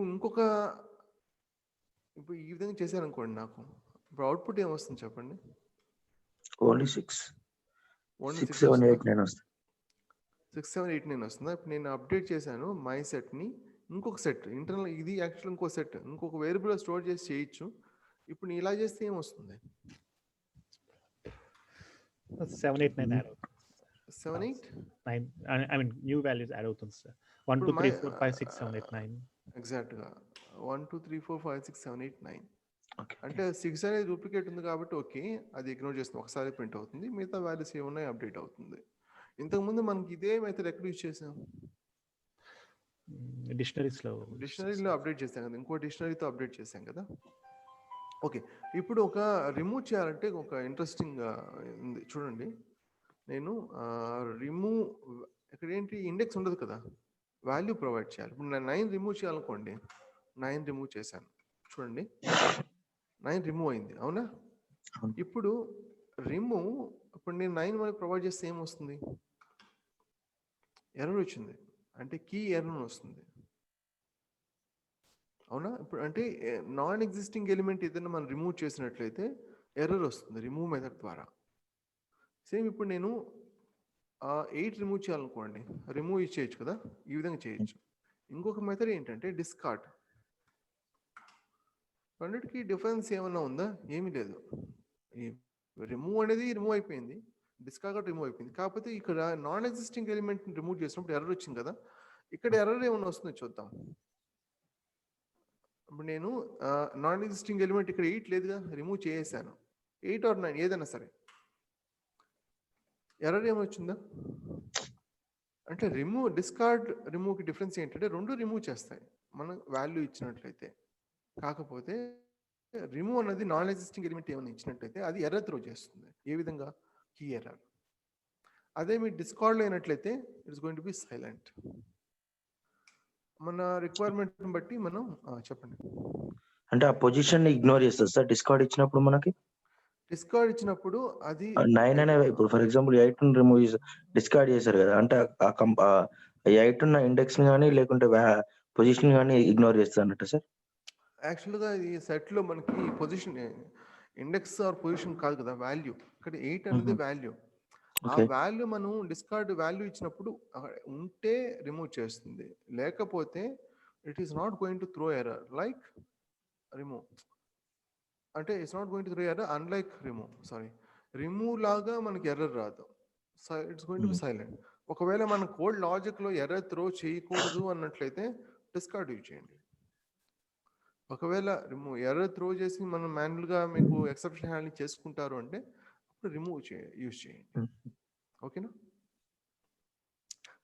ఇప్పుడు ఈ విధంగా చేశారనుకోండి, నాకు ఇప్పుడు అవుట్పుట్ ఏమొస్తుంది చెప్పండి? ఓన్లీ 6 7 8 9 వస్తుంది. 6 7 8 9 వస్తుందా? ఇప్పుడు నేను అప్డేట్ చేశాను మై సెట్ని, ఇంకొక సెట్ ఇంటర్నల్, ఇది యాక్చువల్ ఇంకో సెట్ ఇంకొక వేరియబుల్ స్టోర్ చేసి చేయొచ్చు. ఇప్పుడు నేను ఇలా చేస్తే ఏమొస్తుంది? 7 8 9 యాడ్ అవుతుంది. 7 8 9 I mean new values add అవుతుంది సార్. 1 2 3 4 5 6 7 8 9 ఎగ్జాక్ట్గా 1 2 3 4 5 6 7 8 9. ఓకే. అంటే 6 అనేది డూప్లికేట్ ఉంది కాబట్టి ఓకే, అది ఇగ్నోర్ చేస్తుంది, ఒకసారి ప్రింట్ అవుతుంది, మిగతా వాల్యూస్ ఏమున్నాయి అప్డేట్ అవుతుంది. ఇంతకుముందు మనకి ఇదే మెథడ్ ఎక్కడ యూజ్ చేసాం? డిక్షనరీస్లో డిక్షనరీలో అప్డేట్ చేసాం కదా, ఇంకో డిక్షనరీతో అప్డేట్ చేసాం కదా. ఓకే, ఇప్పుడు ఒక రిమూవ్ చేయాలంటే ఒక ఇంట్రెస్టింగ్ ఉంది చూడండి. నేను రిమూవ్, ఇక్కడ ఏంటి, ఇండెక్స్ ఉండదు కదా, వాల్యూ ప్రొవైడ్ చేయాలి. ఇప్పుడు నేను 9 రిమూవ్ చేయాలనుకోండి, 9 రిమూవ్ చేశాను చూడండి, 9 రిమూవ్ అయింది, అవునా? అవును. ఇప్పుడు రిమూవ్, ఇప్పుడు నేను 9 మనకి ప్రొవైడ్ చేస్తే ఏమొస్తుంది? ఎర్రర్ వచ్చింది, అంటే కీ ఎర్రర్ వస్తుంది, అవునా? ఇప్పుడు అంటే నాన్ ఎగ్జిస్టింగ్ ఎలిమెంట్ ఏదైనా మనం రిమూవ్ చేసినట్లయితే ఎర్రర్ వస్తుంది రిమూవ్ మెథడ్ ద్వారా. సేమ్ ఇప్పుడు నేను 8 రిమూవ్ చేయాలనుకోండి, రిమూవ్ చేయొచ్చు కదా, ఈ విధంగా చేయొచ్చు. ఇంకొక మెథడ్ ఏంటంటే డిస్కార్డ్. రెండిటికి డిఫరెన్స్ ఏమన్నా ఉందా? ఏమీ లేదు. ఈ రిమూవ్ అనేది రిమూవ్ అయిపోయింది, డిస్కార్డ్ కూడా రిమూవ్ అయిపోయింది. కాకపోతే ఇక్కడ నాన్ ఎగ్జిస్టింగ్ ఎలిమెంట్ రిమూవ్ చేసినప్పుడు ఎర్రర్ వచ్చింది కదా, ఇక్కడ ఎర్రర్ ఏమన్నా వస్తుందో చూద్దాం. ఇప్పుడు నేను నాన్ ఎగ్జిస్టింగ్ ఎలిమెంట్ ఇక్కడ 8 లేదుగా, రిమూవ్ చేసేసాను, 8 or 9 ఏదైనా సరే, ఎర్రర్ ఏమొచ్చిందా? అంటే రిమూవ్, డిస్కార్డ్ రిమూవ్కి డిఫరెన్స్ ఏంటంటే రెండు రిమూవ్ చేస్తాయి మనం వాల్యూ ఇచ్చినట్లయితే. కాకపోతే రిమూవ్ అన్నది నాన్ ఎగ్జిస్టింగ్ ఎలిమెంట్ ఏమైనా ఇచ్చినట్లయితే అది ఎర్రర్ త్రో చేస్తుంది. ఏ విధంగా? Key error. అదే మీ డిస్కార్డ్లో అయినట్లయితే it's going to be silent. మన రిక్వైర్మెంట్ని బట్టి మనం చెప్పండి. అంటే ఆ పొజిషన్ ఇగ్నోర్ చేస్తుంది సార్ డిస్కార్డ్ ఇచ్చినప్పుడు మనకి? డిస్కార్డ్ ఇచ్చినప్పుడు అది 9 అనే ఇప్పుడు ఫర్ ఎగ్జాంపుల్ 8 రిమూవ్ చేసి డిస్కార్డ్ చేశారు కదా, అంటే ఆ 8 ఉన్న ఇండెక్స్ కానీ లేకుంటే పొజిషన్ కానీ ఇగ్నోర్ చేస్తుంది అన్నట్టు సార్? యాక్చువల్గా ఈ సెట్లో మనకి పొజిషన్, ఇండెక్స్ ఆర్ పొజిషన్ కాదు కదా, వాల్యూ. ఇక్కడ 8 అనేది వాల్యూ. ఆ వాల్యూ మనం డిస్కార్డ్ వాల్యూ ఇచ్చినప్పుడు ఉంటే రిమూవ్ చేస్తుంది, లేకపోతే it is not going to throw error like remove. అంటే it's not going to throw error unlike remove. Sorry, remove లాగా మనకి ఎర్రర్ రాదు, it's going to be silent. ఒకవేళ మన కోడ్ లాజిక్లో ఎర్రర్ త్రో చేయకూడదు అన్నట్లయితే డిస్కార్డ్ యూజ్ చేయండి. ఒకవేళ రిమూవ్ ఎర్రర్ త్రో చేసి మనం మాన్యువల్గా మీకు ఎక్సెప్షన్ హ్యాండ్లింగ్ చేసుకుంటారు అంటే అప్పుడు రిమూవ్ యూజ్ చేయండి, ఓకేనా?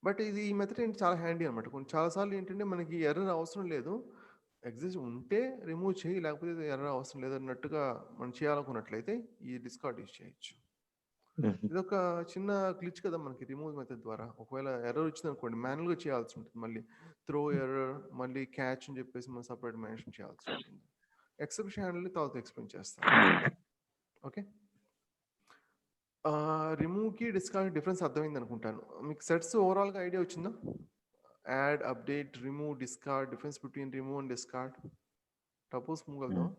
బట్ ఇది ఈ మెథడ్ ఏంటి చాలా హ్యాండీ అనమాట. చాలాసార్లు ఏంటంటే మనకి ఎర్రర్ అవసరం లేదు, ఎగ్జిస్ట్ ఉంటే రిమూవ్ చేయి, లేకపోతే ఎర్రర్ అవసరం లేదు అన్నట్టుగా మనం చేయాలనుకున్నట్లయితే ఈ డిస్కార్డ్ యూజ్ చేయొచ్చు. ఇది ఒక చిన్న గ్లిచ్ కదా మనకి రిమూవ్ మెథడ్ ద్వారా. ఒకవేళ ఎర్రర్ వచ్చింది అనుకోండి, మాన్యువల్గా చేయాల్సి ఉంటుంది, మళ్ళీ త్రో ఎర్రర్, మళ్ళీ క్యాచ్ అని చెప్పేసి మనం సపరేట్ మెన్షన్ చేయాల్సి ఉంటుంది. ఎక్సెప్షన్ హ్యాండిల్ తర్వాత ఎక్స్ప్లెయిన్ చేస్తాను, ఓకే? రిమూవ్కి డిస్కార్డ్ డిఫరెన్స్ అర్థమైంది అనుకుంటాను. మీకు సెట్స్ ఓవరాల్గా ఐడియా వచ్చిందా? Add, update, remove, discard, difference between remove and discard. Tuples move వెళ్దాం.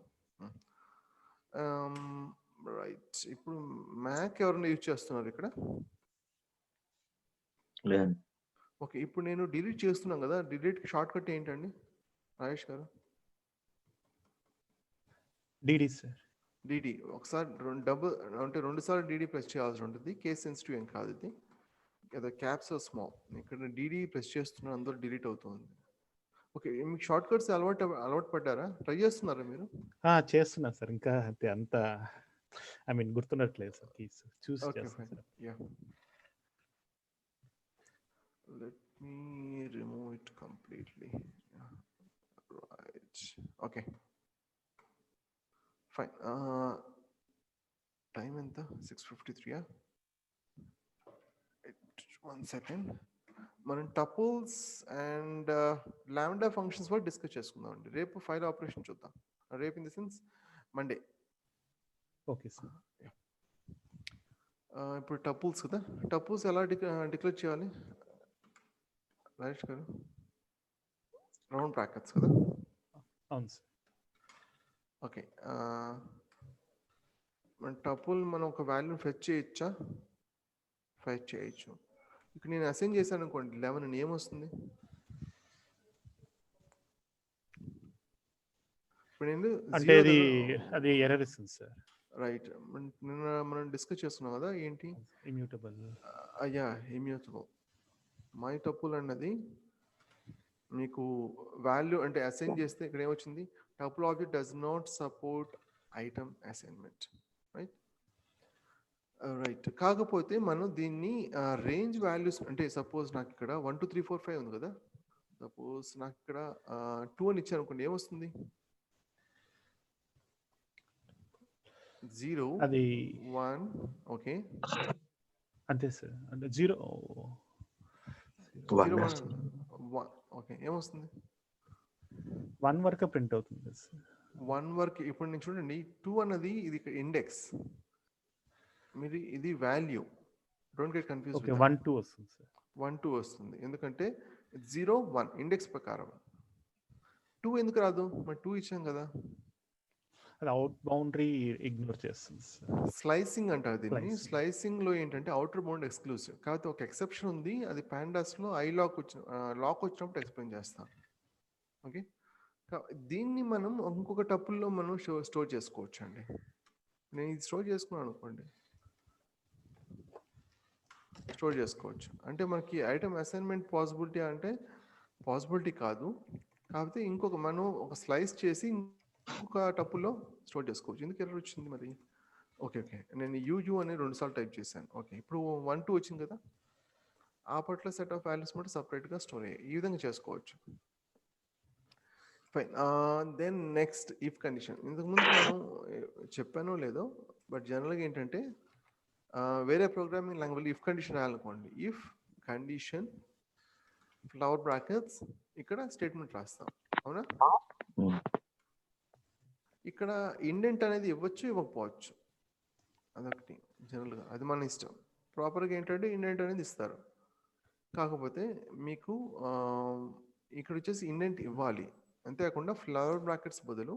రైట్, ఇప్పుడు మ్యాక్ ఎవరైనా యూజ్ చేస్తున్నారు ఇక్కడ? ఓకే, ఇప్పుడు నేను డిలీట్ చేస్తున్నాం కదా, డిలీట్కి షార్ట్ కట్ ఏంటండి రాజేష్ గారు? DD sir. డిడి ఒకసారి రెండు సార్లు డిడి ప్రెస్ చేయాల్సి ఉంటుంది. కేస్ సెన్సిటివ్ ఏం కాదు ఇది, ఏదో క్యాప్స్ స్మాల్. ఇక్కడ డిడి ప్రెస్ చేస్తున్నా, అందులో డిలీట్ అవుతుంది. ఓకే, మీకు షార్ట్ కట్స్ అలవాటు పడ్డారా? ట్రై చేస్తున్నారా మీరు? చేస్తున్నా సార్, ఇంకా అంత ఐ మీన్ గుర్తున్నట్లేదు సార్, కీస్ చూసి చేస్తాను. Let me remove it completely. Right. Okay. Fine. Time enta 6:53. 1 second. మనం టపుల్స్ అండ్ లాంబ్డా ఫంక్షన్స్ కూడా డిస్కస్ చేసుకుందాం అండి. రేపు ఫైల్ ఆపరేషన్ చూద్దాం. రేపు in the sense Monday. Okay sir. ఇప్పుడు టపుల్స్ కదా, టపుల్స్ ఎలా డిక్లేర్ చేయాలి రాజేష్ గారు? రౌండ్ బ్రాకెట్స్ కదా? అవును సార్. ఓకే, మన టపుల్ మనం ఒక వాల్యూని ఫెచ్ చేయొచ్చా? ఫెచ్ చేయొచ్చు. ఇక్కడ నేను అసైన్ చేశాను అనుకోండి 11 అని, ఏమొస్తుంది? ఇప్పుడు నేను అంటే అది ఎర్రర్ ఇస్తుంది సార్. రైట్, మనం డిస్కస్ చేస్తున్నాం కదా, ఏంటి? ఇమ్యూటబుల్. అయ్యా, ఇమ్యూటబుల్. మై టపుల్ అన్నది మీకు వాల్యూ అంటే అసైన్ చేస్తే ఇక్కడ ఏమొచ్చింది? tuple object does not support item assignment, right? Right. కాకపోతే మనం దీన్ని రేంజ్ వాల్యూస్ అంటే సపోజ్ నాకు ఇక్కడ 1 2 3 4 5 ఉంది కదా. సపోజ్ నాకు ఇక్కడ 2 అని ఇచ్చాను అనుకోండి, ఏమొస్తుంది? 0 అది 1 ఓకే. అంతే సార్. అంటే 0 One 0 వస్తుంది. 1 ఓకే. ఏమొస్తుంది? 1 వరకు ప్రింట్ అవుతుంది సార్. 1 వరకు. ఇప్పుడు నేను చూడండి 2 అన్నది ఇది ఇండెక్స్, మీరు ఇది value. Don't get confuse. Okay 1 2 వస్తుంది సార్. 1 2 వస్తుంది ఎందుకంటే 0 1 ఇండెక్స్ ప్రకారం. 2 ఎందుకు రాదు? మరి 2 ఇచ్చాం కదా. అది అవుట్ బౌండరీ ఇగ్నోర్ చేస్తుంది సార్. స్లైసింగ్ అంటారు దీన్ని. Slicing. స్లైసింగ్ లో ఏంటంటే అవుటర్ బౌండ్ ఎక్స్క్లూసివ్. కాకపోతే ఒక ఎక్సెప్షన్ ఉంది, అది పాండాస్ లో ఐ లాక్ లాక్ వచ్చినప్పుడు ఎక్స్ప్లెయిన్ చేస్తాం. ఓకే. దీన్ని మనం ఇంకొక టపుల్లో మనం స్టోర్ చేసుకోవచ్చు అండి. నేను ఇది స్టోర్ చేసుకున్నాను అనుకోండి, స్టోర్ చేసుకోవచ్చు. అంటే మనకి ఐటమ్ అసైన్మెంట్ పాసిబిలిటీ అంటే పాసిబిలిటీ కాదు, కాకపోతే ఇంకొక మనం ఒక స్లైస్ చేసి ఇంకొక టపుల్లో స్టోర్ చేసుకోవచ్చు. ఎందుకు ఎర్రర్ వచ్చింది మరి? ఓకే ఓకే, నేను యూయూ అని 2 సార్లు టైప్ చేశాను. ఓకే, ఇప్పుడు 1 2 వచ్చింది కదా. ఆ పర్టికులర్ సెట్ ఆఫ్ వాల్యూస్ కూడా సపరేట్గా స్టోర్ అయ్యాయి. ఈ విధంగా చేసుకోవచ్చు. Fine. Then next if condition. ఇంతకుముందు మనం చెప్పానో లేదో, బట్ జనరల్గా ఏంటంటే వేరే ప్రోగ్రామింగ్ లాంగ్వేజ్ ఇఫ్ కండిషన్ రాయాలనుకోండి, ఇఫ్ కండిషన్ ఫ్లవర్ బ్రాకెట్స్ ఇక్కడ స్టేట్మెంట్ రాస్తాం, అవునా? ఇక్కడ ఇండెంట్ అనేది ఇవ్వచ్చు, ఇవ్వకపోవచ్చు. అదొకటి జనరల్గా, అది మన ఇష్టం. ప్రాపర్గా ఏంటంటే ఇండెంట్ అనేది ఇస్తారు. కాకపోతే మీకు ఇక్కడ వచ్చేసి ఇండెంట్ ఇవ్వాలి. అంతేకాకుండా ఫ్లవర్ బ్రాకెట్స్ బదులు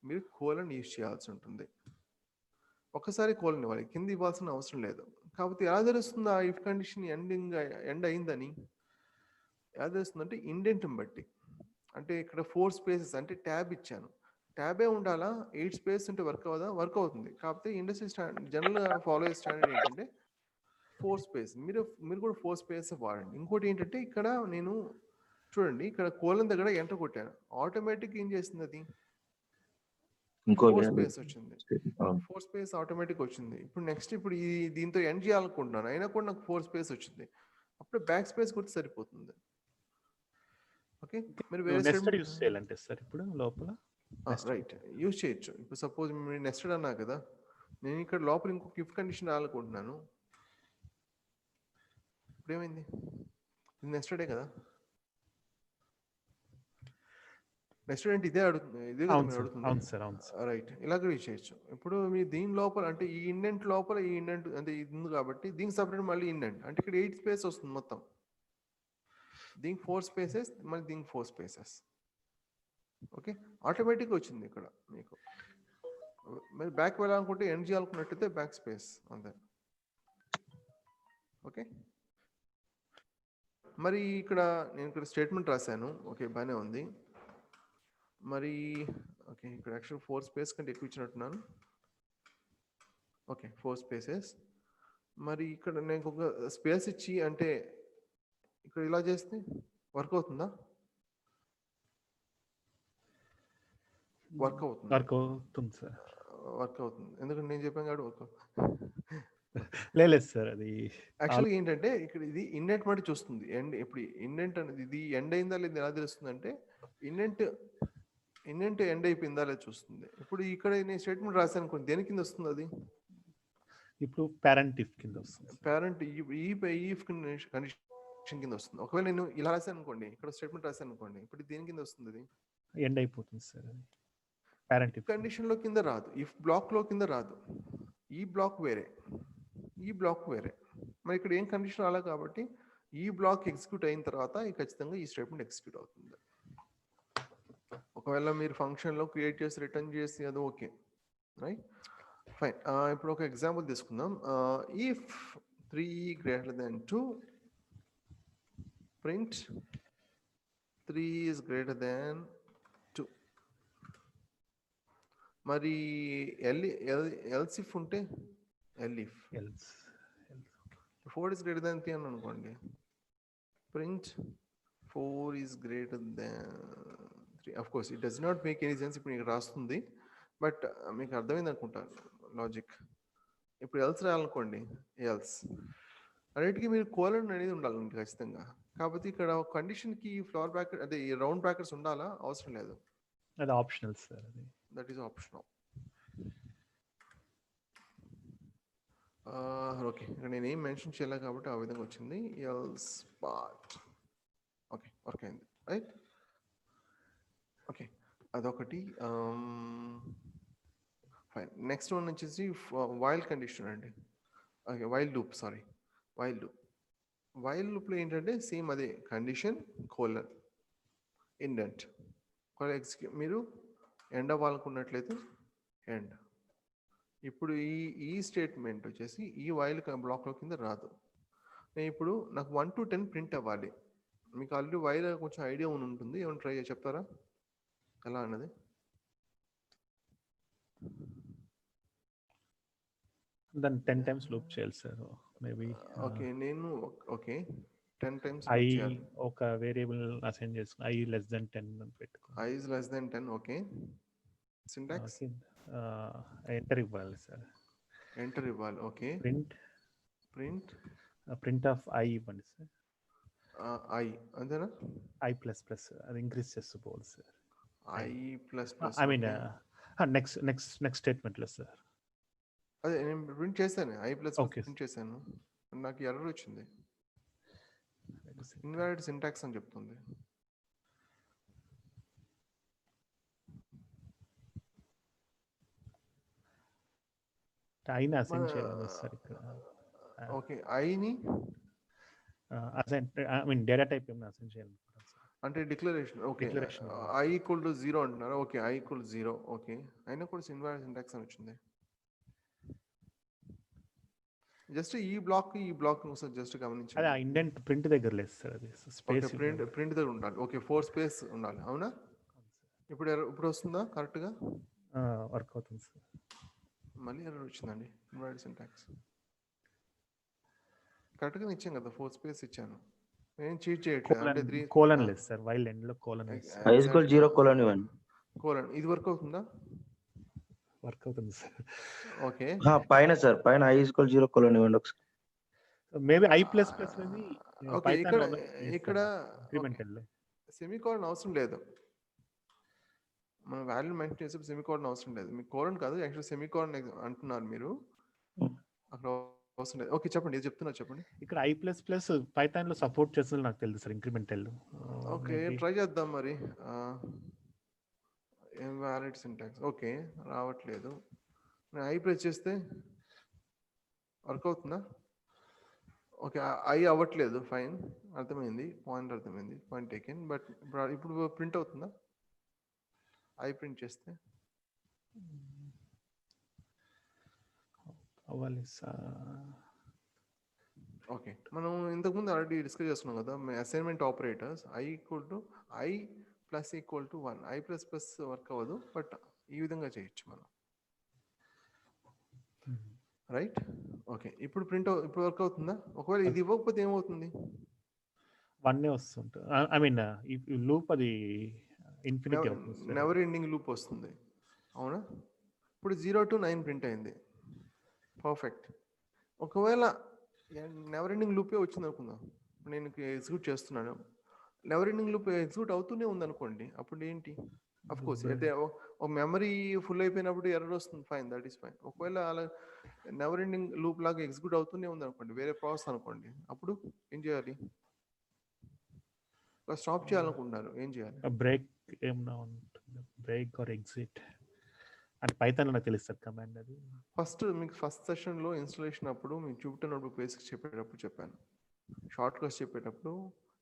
మీరు కోలన్ యూజ్ చేయాల్సి ఉంటుంది. ఒకసారి కోలన్ ఇవ్వాలి, కింద ఇవ్వాల్సిన అవసరం లేదు. కాకపోతే ఎలా తెలుస్తుంది ఆ ఇఫ్ కండిషన్ ఎండ్ అయిందని? ఎలా తెలుస్తుందంటే ఇండెంట్ని బట్టి. అంటే ఇక్కడ 4 స్పేసెస్ అంటే ట్యాబ్ ఇచ్చాను, ట్యాబే ఉండాలా? 8 స్పేస్ ఉంటే వర్క్ అవ్వదా? వర్క్ అవుతుంది. కాకపోతే ఇండస్ట్రీ స్టాండర్డ్ జనరల్గా ఫాలో అయ్యే స్టాండర్డ్ ఏంటంటే 4 స్పేస్. మీరు కూడా 4 స్పేస్ వాడండి. ఇంకోటి ఏంటంటే ఇక్కడ నేను చూడండి, ఇక్కడ కోలన్ దగ్గర ఎంటర్ కొట్టాను, ఆటోమేటిక్ ఏం చేసింది అది? ఇంకో 4 స్పేస్ వచ్చింది. 4 స్పేస్ ఆటోమేటిక్ వచ్చింది. ఇప్పుడు నెక్స్ట్ ఇప్పుడు ఈ దీంతో ఎండ్ చేయాలనుకుంటున్నాను, అయినా కూడా నాకు 4 స్పేస్ వచ్చింది. అప్పుడు బ్యాక్ స్పేస్ కొట్టి సరిపోతుంది. ఓకే, మీరు వేరే నెస్టెడ్ యూస్ చేయాలంటే సార్ ఇప్పుడు లోపల రైట్ యూజ్ చేయొచ్చు. ఇప్పుడు సపోజ్ మీరు నెస్టెడ్ అన్నా కదా, నేను ఇక్కడ లోపల ఇంకొక ఇఫ్ కండిషన్ రాయాలనుకుంటున్నాను. ఇప్పుడు ఏమైంది? ఇది నెస్టెడే కదా. నెక్స్ట్ ఏంటి? ఇదే అడుగుతుంది, ఇదే కదా మీరు అడుగుతుంది. అవును సార్, అవును సార్. రైట్, ఇలాగ యూజ్ చేయొచ్చు. ఇప్పుడు మీ దీని లోపల అంటే ఈ ఇండెంట్ లోపల ఈ ఇండెంట్ అంటే ఇది ఉంది కాబట్టి దీనికి సపరేట్ మళ్ళీ ఇండెంట్ అంటే ఇక్కడ 8 స్పేస్ వస్తుంది మొత్తం. దీనికి 4 స్పేసెస్, మళ్ళీ దీనికి 4 స్పేసెస్. ఓకే, ఆటోమేటిక్గా వచ్చింది ఇక్కడ మీకు. మీరు బ్యాక్ వెళ్ళాలనుకుంటే ఎండ్ చేయాలనుకున్నట్టయితే బ్యాక్ స్పేస్ అంతే. ఓకే, మరి ఇక్కడ నేను ఇక్కడ స్టేట్మెంట్ రాశాను. ఓకే, బాగానే ఉంది. మరి ఓకే, ఇక్కడ యాక్చువల్ 4 స్పేస్ కంటే ఎక్కువ ఇచ్చినట్టున్నాను. Okay, 4 spaces. మరి ఇక్కడ నేను ఒక స్పేస్ ఇచ్చి అంటే ఇక్కడ ఇలా చేస్తే వర్క్ అవుతుందా? వర్క్ అవుతుంది. వర్క్ అవుతుంది సార్. వర్క్ అవుతుంది ఎందుకంటే నేను చెప్పాను కాబట్టి వర్క్ లేదు సార్, అది యాక్చువల్గా ఏంటంటే ఇక్కడ ఇది ఇండెంట్ బట్టి చూస్తుంది. ఎండ్ ఇప్పుడు ఇండెంట్ అనేది ఇది ఎండ్ అయిందా లేదా ఎలా తెలుస్తుంది అంటే ఇండెంట్ ఎండ్ అయిపోయిందా లేదా చూస్తుంది. ఇప్పుడు ఇక్కడ నేను స్టేట్మెంట్ రాశాను అనుకోండి, దేని కింద వస్తుంది అది? ఇప్పుడు పేరెంట్ ఇఫ్ కింద వస్తుంది. పేరెంట్ ఇఫ్ కండిషన్ కింద వస్తుంది. ఒకవేళ నేను ఇలా రాశాను అనుకోండి, ఇక్కడ స్టేట్మెంట్ రాశాను అనుకోండి, ఇప్పుడు దేని కింద వస్తుంది? అది ఎండ్ అయిపోతుంది సార్. అది పేరెంట్ ఇఫ్ కండిషన్ లో కింద రాదు, ఇఫ్ బ్లాక్ లో కింద రాదు. ఈ బ్లాక్ వేరే, ఈ బ్లాక్ వేరే. మరి ఇక్కడ ఏం కండిషన్ రాలే కాబట్టి ఈ బ్లాక్ ఎగ్జిక్యూట్ అయిన తర్వాత ఖచ్చితంగా ఈ స్టేట్మెంట్ ఎగ్జిక్యూట్ అవుతుంది. ఒకవేళ మీరు ఫంక్షన్లో క్రియేట్ చేసి రిటర్న్ చేసి అది ఓకే, రైట్, ఫైన్. ఇప్పుడు ఒక ఎగ్జాంపుల్ తీసుకుందాం. If 3 greater than 2 print 3 is greater than 2. మరి ఎల్స్ ఇఫ్ ఉంటే ఎల్ఇఫ్ 4 is greater than 3 అని అనుకోండి, print 4 is greater than 3. Of course it does not make any sense. ఇప్పుడు మీకు రాస్తుంది, బట్ మీకు అర్థమైంది అనుకుంటా లాజిక్. ఇప్పుడు ఎల్స్ రాయాలనుకోండి, ఎల్స్ అన్నిటికీ మీరు కోలన్ అనేది ఉండాలండి ఖచ్చితంగా. కాకపోతే ఇక్కడ కండిషన్కి ఫ్లవర్ బ్రాకెట్ అదే ఈ రౌండ్ బ్రాకెట్స్ ఉండాలా, అవసరం లేదు, అది ఆప్షనల్ సార్. అది దట్ ఈస్ ఆప్షనల్. ఓకే, ఇక్కడ నేను ఏం మెన్షన్ చేయలేదు కాబట్టి ఆ విధంగా వచ్చింది. ఎల్స్ పార్ట్ ఓకే, వర్క్ అయింది, రైట్. ఓకే, అదొకటి. ఫైన్. నెక్స్ట్ వన్ వచ్చేసి వైల్ కండిషన్ అండి. Okay, while loop, sorry, while loop. While లూప్లో ఏంటంటే సేమ్ అదే కండిషన్ కోలన్ ఇండెంట్. మీరు ఎండ్ అవ్వాలనుకున్నట్లయితే ఎండ్. ఇప్పుడు ఈ స్టేట్మెంట్ వచ్చేసి ఈ వైల్ బ్లాక్లో కింద రాదు. నేను ఇప్పుడు నాకు 1 to 10 ప్రింట్ అవ్వాలి. మీకు ఆల్రెడీ వైల్ కొంచెం ఐడియా ఉంటుంది, ఏమైనా ట్రై చేసి చెప్తారా ఎలా అన్నది? దాన్ని 10 times లూప్ చేయాలి సార్. మేబీ ఓకే, నేను ఓకే 10 times ఐ చేయాలి. ఒక వేరియబుల్ అసైన్ చేసుకుని i less than 10 అని పెట్టుకో. I is less than 10. Okay, syntax enter ఇవ్వాలి సార్. ఎంటర్ ఇవ్వాలి. ఓకే, ప్రింట్ ఆఫ్ i ఇవ్వండి సార్. ఐ అంతేనా? i++ అది ఇంక్రీజ్ చేస్తూ పోవాలి sir. I plus plus I mean next స్టేట్మెంట్లో సార్. అదే నేను ప్రింట్ చేశాను, ఐ ప్లస్ Okay. ప్రింట్ చేశాను, నాకు ఎర్రర్ వచ్చింది, ఇన్వాలిడ్ సింటాక్స్ అని చెప్తుంది. ఐని అసైన్ చేయాలి సార్ ఇక్కడ. ఓకే, ఐని assign I mean data type ఏమైనా అసైన్ చేయాలనుకుంటాను సార్. అంటే declaration. Okay, Declaration. I equal to 0 అంటున్నారు. Okay, I equal 0. ఓకే, అయినా కూడా ఇన్వాలిడ్ సింటాక్స్ అని వచ్చింది. జస్ట్ ఈ బ్లాక్ ఒకసారి జస్ట్ అదే గమనించండి. ఆ ఇండెంట్ ప్రింట్ దగ్గర లేదు సార్. అది ఓకే, స్పేస్ ప్రింట్ దగ్గర ఉండాలి. ఓకే, 4 స్పేస్ ఉండాలి, అవునా? ఇప్పుడు వస్తుందా కరెక్ట్గా? వర్క్ అవుతుంది సార్. మళ్ళీ ఎర్రర్ వచ్చిందండి. ఇన్వాలిడ్ సింటాక్స్ కరెక్ట్గా ఇచ్చాను కదా, 4 స్పేస్ ఇచ్చాను, నేను చీట్ చేయట్లేదు. అంటే 3 కోలన్ లేదు సార్. వైల్ ఎండ్ లో కోలన్ లేదు sir. i is equal 0 colon ఇవ్వండి. కోలన్. ఇది వర్క్ అవుతుందా? వర్క్ అవుతుంది సార్. ఓకే, పైన సార్, పైన i is equal 0 colon ఇవ్వండి ఒకసారి. మేబీ i++ అనేది ఓకే, ఇక్కడ ఇంక్రిమెంటల్. సెమీకోలన్ అవసరం లేదు. మనం వాల్యూ మెన్షన్ చేసే సెమీకోలన్ అవసరం లేదు. మీకు కోలన్ కాదు, యాక్చువల్ సెమీకోలన్ అంటున్నారు మీరు, అక్కడ అవసరం లేదు. ఓకే, చెప్పండి, ఇది చెప్తున్నా, చెప్పండి. ఇక్కడ i++ పైథాన్ లో సపోర్ట్ చేస్తుంది నాకు తెలుసు సార్, ఇంక్రిమెంటల్. ఓకే, ట్రై చేద్దాం మరి. Invalid syntax. ఓకే, రావట్లేదు. నేను ఐ ప్రెస్ చేస్తే వర్క్ అవుతుందా? ఓకే, ఐ అవ్వట్లేదు. ఫైన్, అర్థమైంది, పాయింట్ అర్థమైంది, పాయింట్ టేకెన్. బట్ ఇప్పుడు ప్రింట్ అవుతుందా? ఐ ప్రింట్ చేస్తే అవ్వాలి సార్. ఓకే, మనం ఇంతకుముందు ఆల్రెడీ డిస్కస్ చేస్తున్నాం కదా, assignment operators I equal to I plus equal to 1. I plus plus work అవ్వదు, బట్ ఈ విధంగా చేయొచ్చు మనం, రైట్? ఓకే, ఇప్పుడు ఇప్పుడు వర్క్ అవుతుందా? ఒకవేళ ఇది ఇవ్వకపోతే ఏమవుతుంది? 1 వస్తుంటుంది. ఐ మీన్ ఈ లూప్ అది ఇన్ఫినిటీ అవుతుంది సార్. నెవర్ ఎండింగ్ లూప్ వస్తుంది, అవునా? ఇప్పుడు 0 to 9 ప్రింట్ అయింది, పర్ఫెక్ట్. ఒకవేళ నెవర్ ఎండింగ్ లూపే వచ్చింది అనుకుందాం, నేను ఎగ్జిక్యూట్ చేస్తున్నాను, నెవర్ ఎండింగ్ లూప్ ఎగ్జిక్యూట్ అవుతూనే ఉంది అనుకోండి, అప్పుడు ఏంటి? అఫ్ కోర్స్ అయితే ఒక మెమరీ ఫుల్ అయిపోయినప్పుడు ఎర్రర్ వస్తుంది, ఫైన్, దట్ ఈస్ ఫైన్. ఒకవేళ అలా నెవర్ ఎండింగ్ లూప్ లాగా ఎగ్జిక్యూట్ అవుతూనే ఉంది అనుకోండి, వేరే ప్రాసెస్ అనుకోండి, అప్పుడు ఏం చేయాలి? స్టాప్ చేయాలనుకుంటున్నారు, ఏం చేయాలి? బ్రేక్ ఏమన్నా ఉంటుంది, బ్రేక్ ఆర్ ఎగ్జిట్ అంటే పైథాన్ నాకు తెలుస్తుంది కమాండ్. అది మీకు ఫస్ట్ సెషన్లో ఇన్స్టాలేషన్ అప్పుడు మీకు జూపిటర్ నోట్బుక్ బేసిక్స్ చెప్పేటప్పుడు చెప్పాను, షార్ట్ కట్స్ చెప్పేటప్పుడు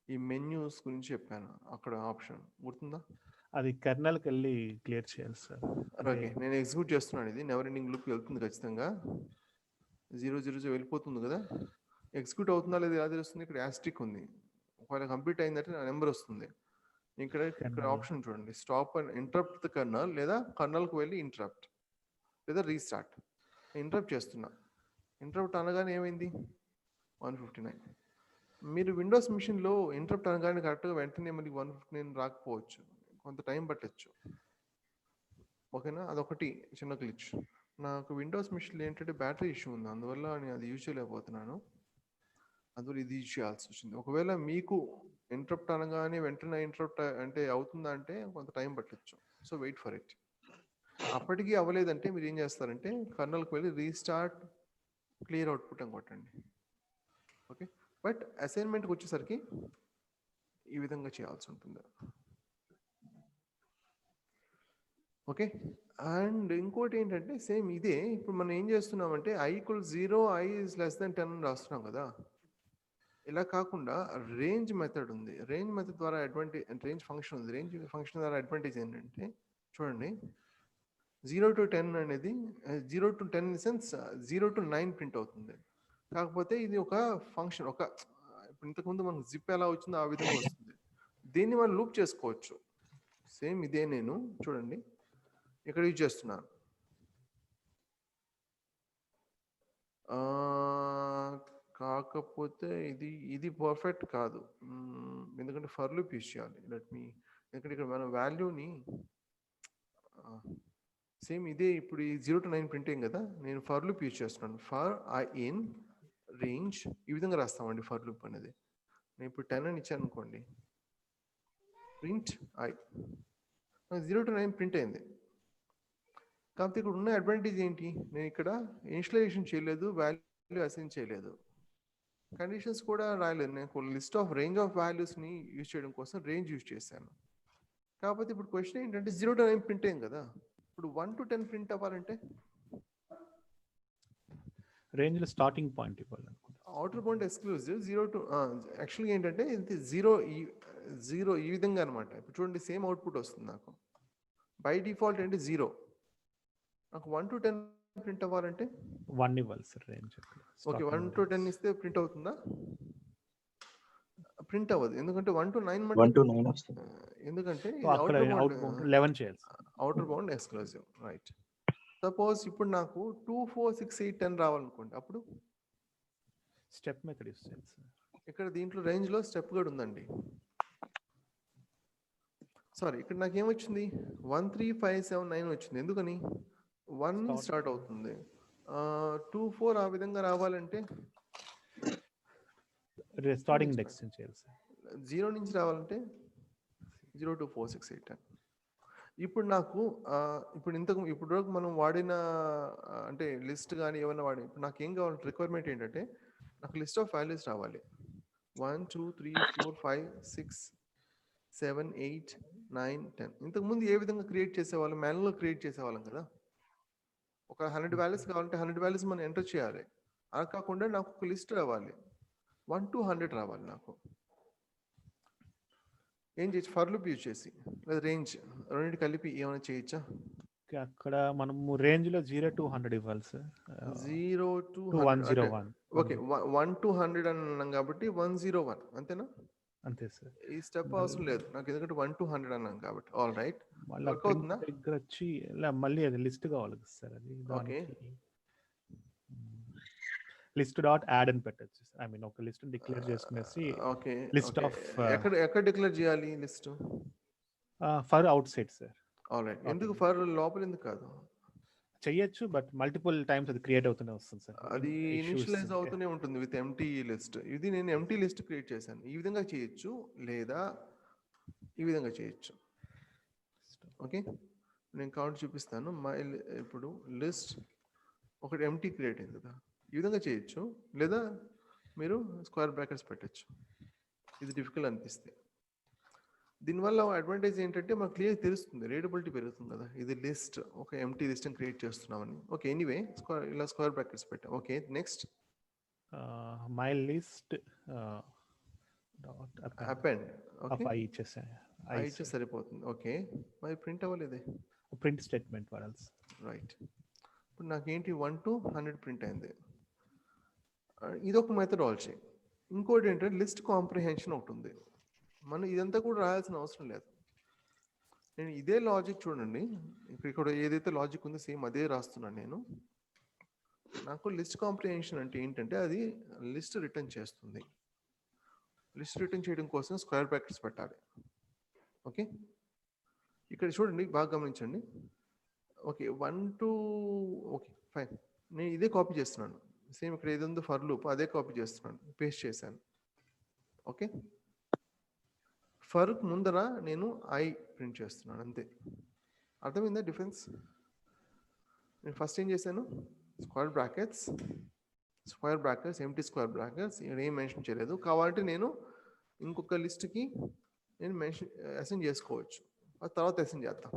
ఈ మెన్యూస్ గురించి చెప్పాను, అక్కడ ఆప్షన్ గుర్తుందా? అది కెర్నల్కి వెళ్ళి క్లియర్ చేయాలి సార్. ఓకే, నేను ఎగ్జిక్యూట్ చేస్తున్నాను, ఇది నెవర్ ఎండింగ్ లూప్ వెళ్తుంది ఖచ్చితంగా, 000 వెళ్ళిపోతుంది కదా. ఎగ్జిక్యూట్ అవుతుందా లేదా ఎలా తెలుస్తుంది? ఇక్కడ యాస్టిక్ ఉంది, ఒకవేళ కంప్లీట్ అయిందంటే నా నెంబర్ వస్తుంది. ఇక్కడ ఆప్షన్ చూడండి, stop and interrupt the colonel, లేదా కర్నల్కి వెళ్ళి ఇంటరప్ట్, లేదా రీస్టార్ట్. ఇంటరప్ట్ చేస్తున్నా, ఇంటరప్ట్ అనగానే ఏమైంది? 159. మీరు విండోస్ మిషన్లో ఇంటరప్ట్ అనగానే కరెక్ట్గా వెంటనే మనకి 159 రాకపోవచ్చు, కొంత టైం పట్టచ్చు. ఓకేనా, అదొకటి చిన్న గ్లిచ్. నాకు విండోస్ మిషన్లో ఏంటంటే బ్యాటరీ ఇష్యూ ఉంది, అందువల్ల నేను అది యూజ్ చేయలేకపోతున్నాను, అందువల్ల ఇది యూజ్ చేయాల్సి వచ్చింది. ఒకవేళ మీకు ఇంటరప్ట్ అనగానే వెంటనే ఇంటరప్ట్ అంటే అవుతుందా అంటే కొంత టైం పట్టచ్చు, సో వెయిట్ ఫర్ ఇట్. అప్పటికీ అవ్వలేదంటే మీరు ఏం చేస్తారంటే కర్నల్కి వెళ్ళి రీస్టార్ట్ క్లియర్ అవుట్పుట్ అని కొట్టండి. ఓకే, బట్ అసైన్మెంట్కి వచ్చేసరికి ఈ విధంగా చేయాల్సి ఉంటుంది. ఓకే, అండ్ ఇంకోటి ఏంటంటే సేమ్ ఇదే, ఇప్పుడు మనం ఏం చేస్తున్నామంటే i = 0, i <10 అని రాస్తున్నాం కదా. ఇలా కాకుండా రేంజ్ మెథడ్ ఉంది. రేంజ్ మెథడ్ ద్వారా రేంజ్ ఫంక్షన్ ఉంది. రేంజ్ ఫంక్షన్ ద్వారా అడ్వాంటేజ్ ఏంటంటే చూడండి, 0 to 10 అనేది 0 to 10 in sense 0 to 9 print అవుతుంది. కాకపోతే ఇది ఒక ఫంక్షన్, ఒక ఇప్పుడు ఇంతకుముందు మనకు జిప్ ఎలా వచ్చిందో ఆ విధంగా వస్తుంది. దీన్ని మనం లూప్ చేసుకోవచ్చు. సేమ్ ఇదే నేను చూడండి ఇక్కడ యూజ్ చేస్తున్నాను. కాకపోతే ఇది పర్ఫెక్ట్ కాదు, ఎందుకంటే ఫర్ లూప్ యూజ్ చేయాలి. ఎందుకంటే ఇక్కడ మన వాల్యూని సేమ్ ఇదే, ఇప్పుడు ఈ 0 to 9 ప్రింటింగ్ కదా, నేను ఫర్ లూప్ యూజ్ చేస్తున్నాను. ఫర్ ఐ ఇన్ రేంజ్ ఈ విధంగా రాస్తామండి ఫర్ లూప్ అనేది. నేను ఇప్పుడు 10 అని ఇచ్చాను అనుకోండి, ప్రింట్ ఐ, 0 to 9 ప్రింట్ అయింది. కాకపోతే ఇక్కడ ఉన్న అడ్వాంటేజ్ ఏంటి, నేను ఇక్కడ ఇనిషియలైజేషన్ చేయలేదు, వాల్యూ అసైన్ చేయలేదు, కండిషన్స్ కూడా రాయలేదు. నేను లిస్ట్ ఆఫ్ రేంజ్ ఆఫ్ వాల్యూస్ని యూజ్ చేయడం కోసం రేంజ్ యూజ్ చేశాను. కాకపోతే ఇప్పుడు క్వశ్చన్ ఏంటంటే 0 to 9 ప్రింట్ అయింది కదా, ఇప్పుడు 1 to 10 ప్రింట్ అవ్వాలంటే రేంజ్లో స్టార్టింగ్ పాయింట్ ఇవ్వాలి. అవుటర్ బౌండ్ ఎక్స్క్లూజివ్ 0 to యాక్చువల్గా ఏంటంటే ఇది 0 ఈ విధంగా అనమాట. ఇప్పుడు చూడండి సేమ్ అవుట్పుట్ వస్తుంది నాకు. బై డిఫాల్ట్ అంటే 0, నాకు 1 to 10 ప్రింట్ అవ్వాలంటే 1 ఇవ్వాలి సార్ రేంజ్. ఓకే, 1 to 10 ఇస్తే ప్రింట్ అవుతుందా? ప్రింట్ అవ్వదు, ఎందుకంటే 1 to 9 1 to 9 వస్తుంది. సో ఎందుకంటే అక్కడ అవుట్ బౌండ్ 11 చేయాలి sir. Outer bound exclusive, right. Suppose ఇప్పుడు నాకు 2, 4, 6, 8, 10 రావాలనుకోండి, అప్పుడు స్టెప్ మెథడ్ యూస్ చేయాలి సార్. ఇక్కడ దీంట్లో రేంజ్లో స్టెప్ కూడా ఉందండి. సారీ, ఇక్కడ నాకు ఏమొచ్చింది 1, 3, 5, 7, 9 వచ్చింది. ఎందుకని 1 స్టార్ట్ అవుతుంది, 2, 4 ఆ విధంగా రావాలంటే స్టార్టింగ్ ఇండెక్స్ చేయాలి సార్. 0 నుంచి రావాలంటే 0, 2, 4, 6, 8, 10. ఇప్పుడు నాకు ఇప్పుడు వరకు మనం వాడిన అంటే లిస్ట్ కానీ ఏమైనా ఇప్పుడు నాకు ఏం కావాలి, రిక్వైర్మెంట్ ఏంటంటే నాకు లిస్ట్ ఆఫ్ వాల్యూస్ రావాలి. 1, 2, 3, 4, 5, 6, 7, 8, 9, 10. ఇంతకుముందు ఏ విధంగా క్రియేట్ చేసేవాళ్ళం, మాన్యువల్గా క్రియేట్ చేసేవాళ్ళం కదా. ఒక 100 వాల్యూస్ కావాలంటే 100 వాల్యూస్ మనం ఎంటర్ చేయాలి. అలా కాకుండా నాకు ఒక లిస్ట్ రావాలి, 1 to 100 రావాలి. నాకు ఏం చేయొచ్చు, ఫర్ లూప్ యూజ్ చేసి లేదా రేంజ్ రెండింటి కలిపి ఏమైనా చేయొచ్చా? అక్కడ మనము రేంజ్ లో 0 to 100 ఇవ్వాలి సార్. 0 to 101. ఓకే, 1 to 100 అని అన్నాం కాబట్టి 101 అంతేనా? అంతే సార్. ఈ స్టెప్ అవసరం లేదు నాకు, ఎందుకంటే 1 to 100 అన్నాం కాబట్టి. ఆల్ రైట్, మళ్ళీ దగ్గర వచ్చి మళ్ళీ అది లిస్ట్ కావాలి సార్. అది ఓకే, లిస్ట్ డాట్ యాడ్ అని పెట్టచ్చు. ఐ మీన్ ఒక లిస్ట్ డిక్లేర్ చేసుకునేసి ఓకే, లిస్ట్ ఆఫ్ ఎక్కడ డిక్లేర్ చేయాలి list? For outside sir. All right, ఎందుకు ఫర్ లోపల ఎందుకు కాదు? చెయ్యొచ్చు, బట్ మల్టిపుల్ టైమ్స్ అది క్రియేట్ అవుతూనే వస్తుంది సార్. అది ఇనిషియలైజ్ అవుతూనే ఉంటుంది విత్ ఎంటీ లిస్ట్. ఇది నేను ఎంటీ లిస్ట్ క్రియేట్ చేశాను. ఈ విధంగా చేయొచ్చు లేదా ఈ విధంగా చేయొచ్చు. ఓకే, నేను కౌంట్ చూపిస్తాను. ఇప్పుడు లిస్ట్ ఒకటి ఎంటీ క్రియేట్ అయింది కదా, ఈ విధంగా చేయొచ్చు, లేదా మీరు స్క్వేర్ బ్రాకెట్స్ పెట్టచ్చు. ఇది డిఫికల్ట్ అనిపిస్తే. దీనివల్ల అడ్వాంటేజ్ ఏంటంటే మనకు క్లియర్ తెలుస్తుంది, రీడబిలిటీ పెరుగుతుంది కదా. ఇది లిస్ట్, ఒక ఎంటీ లిస్ట్ క్రియేట్ చేస్తున్నామని. ఓకే, ఎనీవే ఇలా స్క్వేర్ బ్రాకెట్స్ పెట్టాం. Okay, next my list append. Okay, I ఇచ్చేస్తే సరిపోతుంది. ఓకే, మరి ప్రింట్ అవ్వలేదే, ప్రింట్ స్టేట్మెంట్ వాడాలి. రైట్, ఇప్పుడు నాకేంటి 1 to 100 ప్రింట్ అయింది. ఇది ఒక మెథడాలజీ. ఇంకోటి ఏంటంటే లిస్ట్ కాంప్రిహెన్షన్ ఒకటి ఉంది. మనం ఇదంతా కూడా రాయాల్సిన అవసరం లేదు. నేను ఇదే లాజిక్ చూడండి, ఇక్కడ ఏదైతే లాజిక్ ఉందో సేమ్ అదే రాస్తున్నాను నేను. నాకు లిస్ట్ కాంప్రిహెన్షన్ అంటే ఏంటంటే అది లిస్ట్ రిటర్న్ చేస్తుంది. లిస్ట్ రిటర్న్ చేయడం కోసం స్క్వేర్ బ్రాకెట్స్ పెట్టాలి. ఓకే, ఇక్కడ చూడండి, బాగా గమనించండి. Okay, 1 to okay fine. నేను ఇదే కాపీ చేస్తున్నాను. సేమ్ ఇక్కడ ఏది ఉందో ఫర్ లూప్ అదే కాపీ చేస్తున్నాను, పేస్ట్ చేశాను. ఓకే, ఫర్ ముందర నేను ఐ ప్రింట్ చేస్తున్నాను అంతే. అర్థమైందా డిఫరెన్స్? నేను ఫస్ట్ ఏం చేశాను, square brackets empty square brackets, ఇక్కడ ఏం మెన్షన్ చేయలేదు. కావాలంటే నేను ఇంకొక లిస్ట్కి నేను అసైన్ చేసుకోవచ్చు, ఆ తర్వాత అసైన్ చేద్దాం.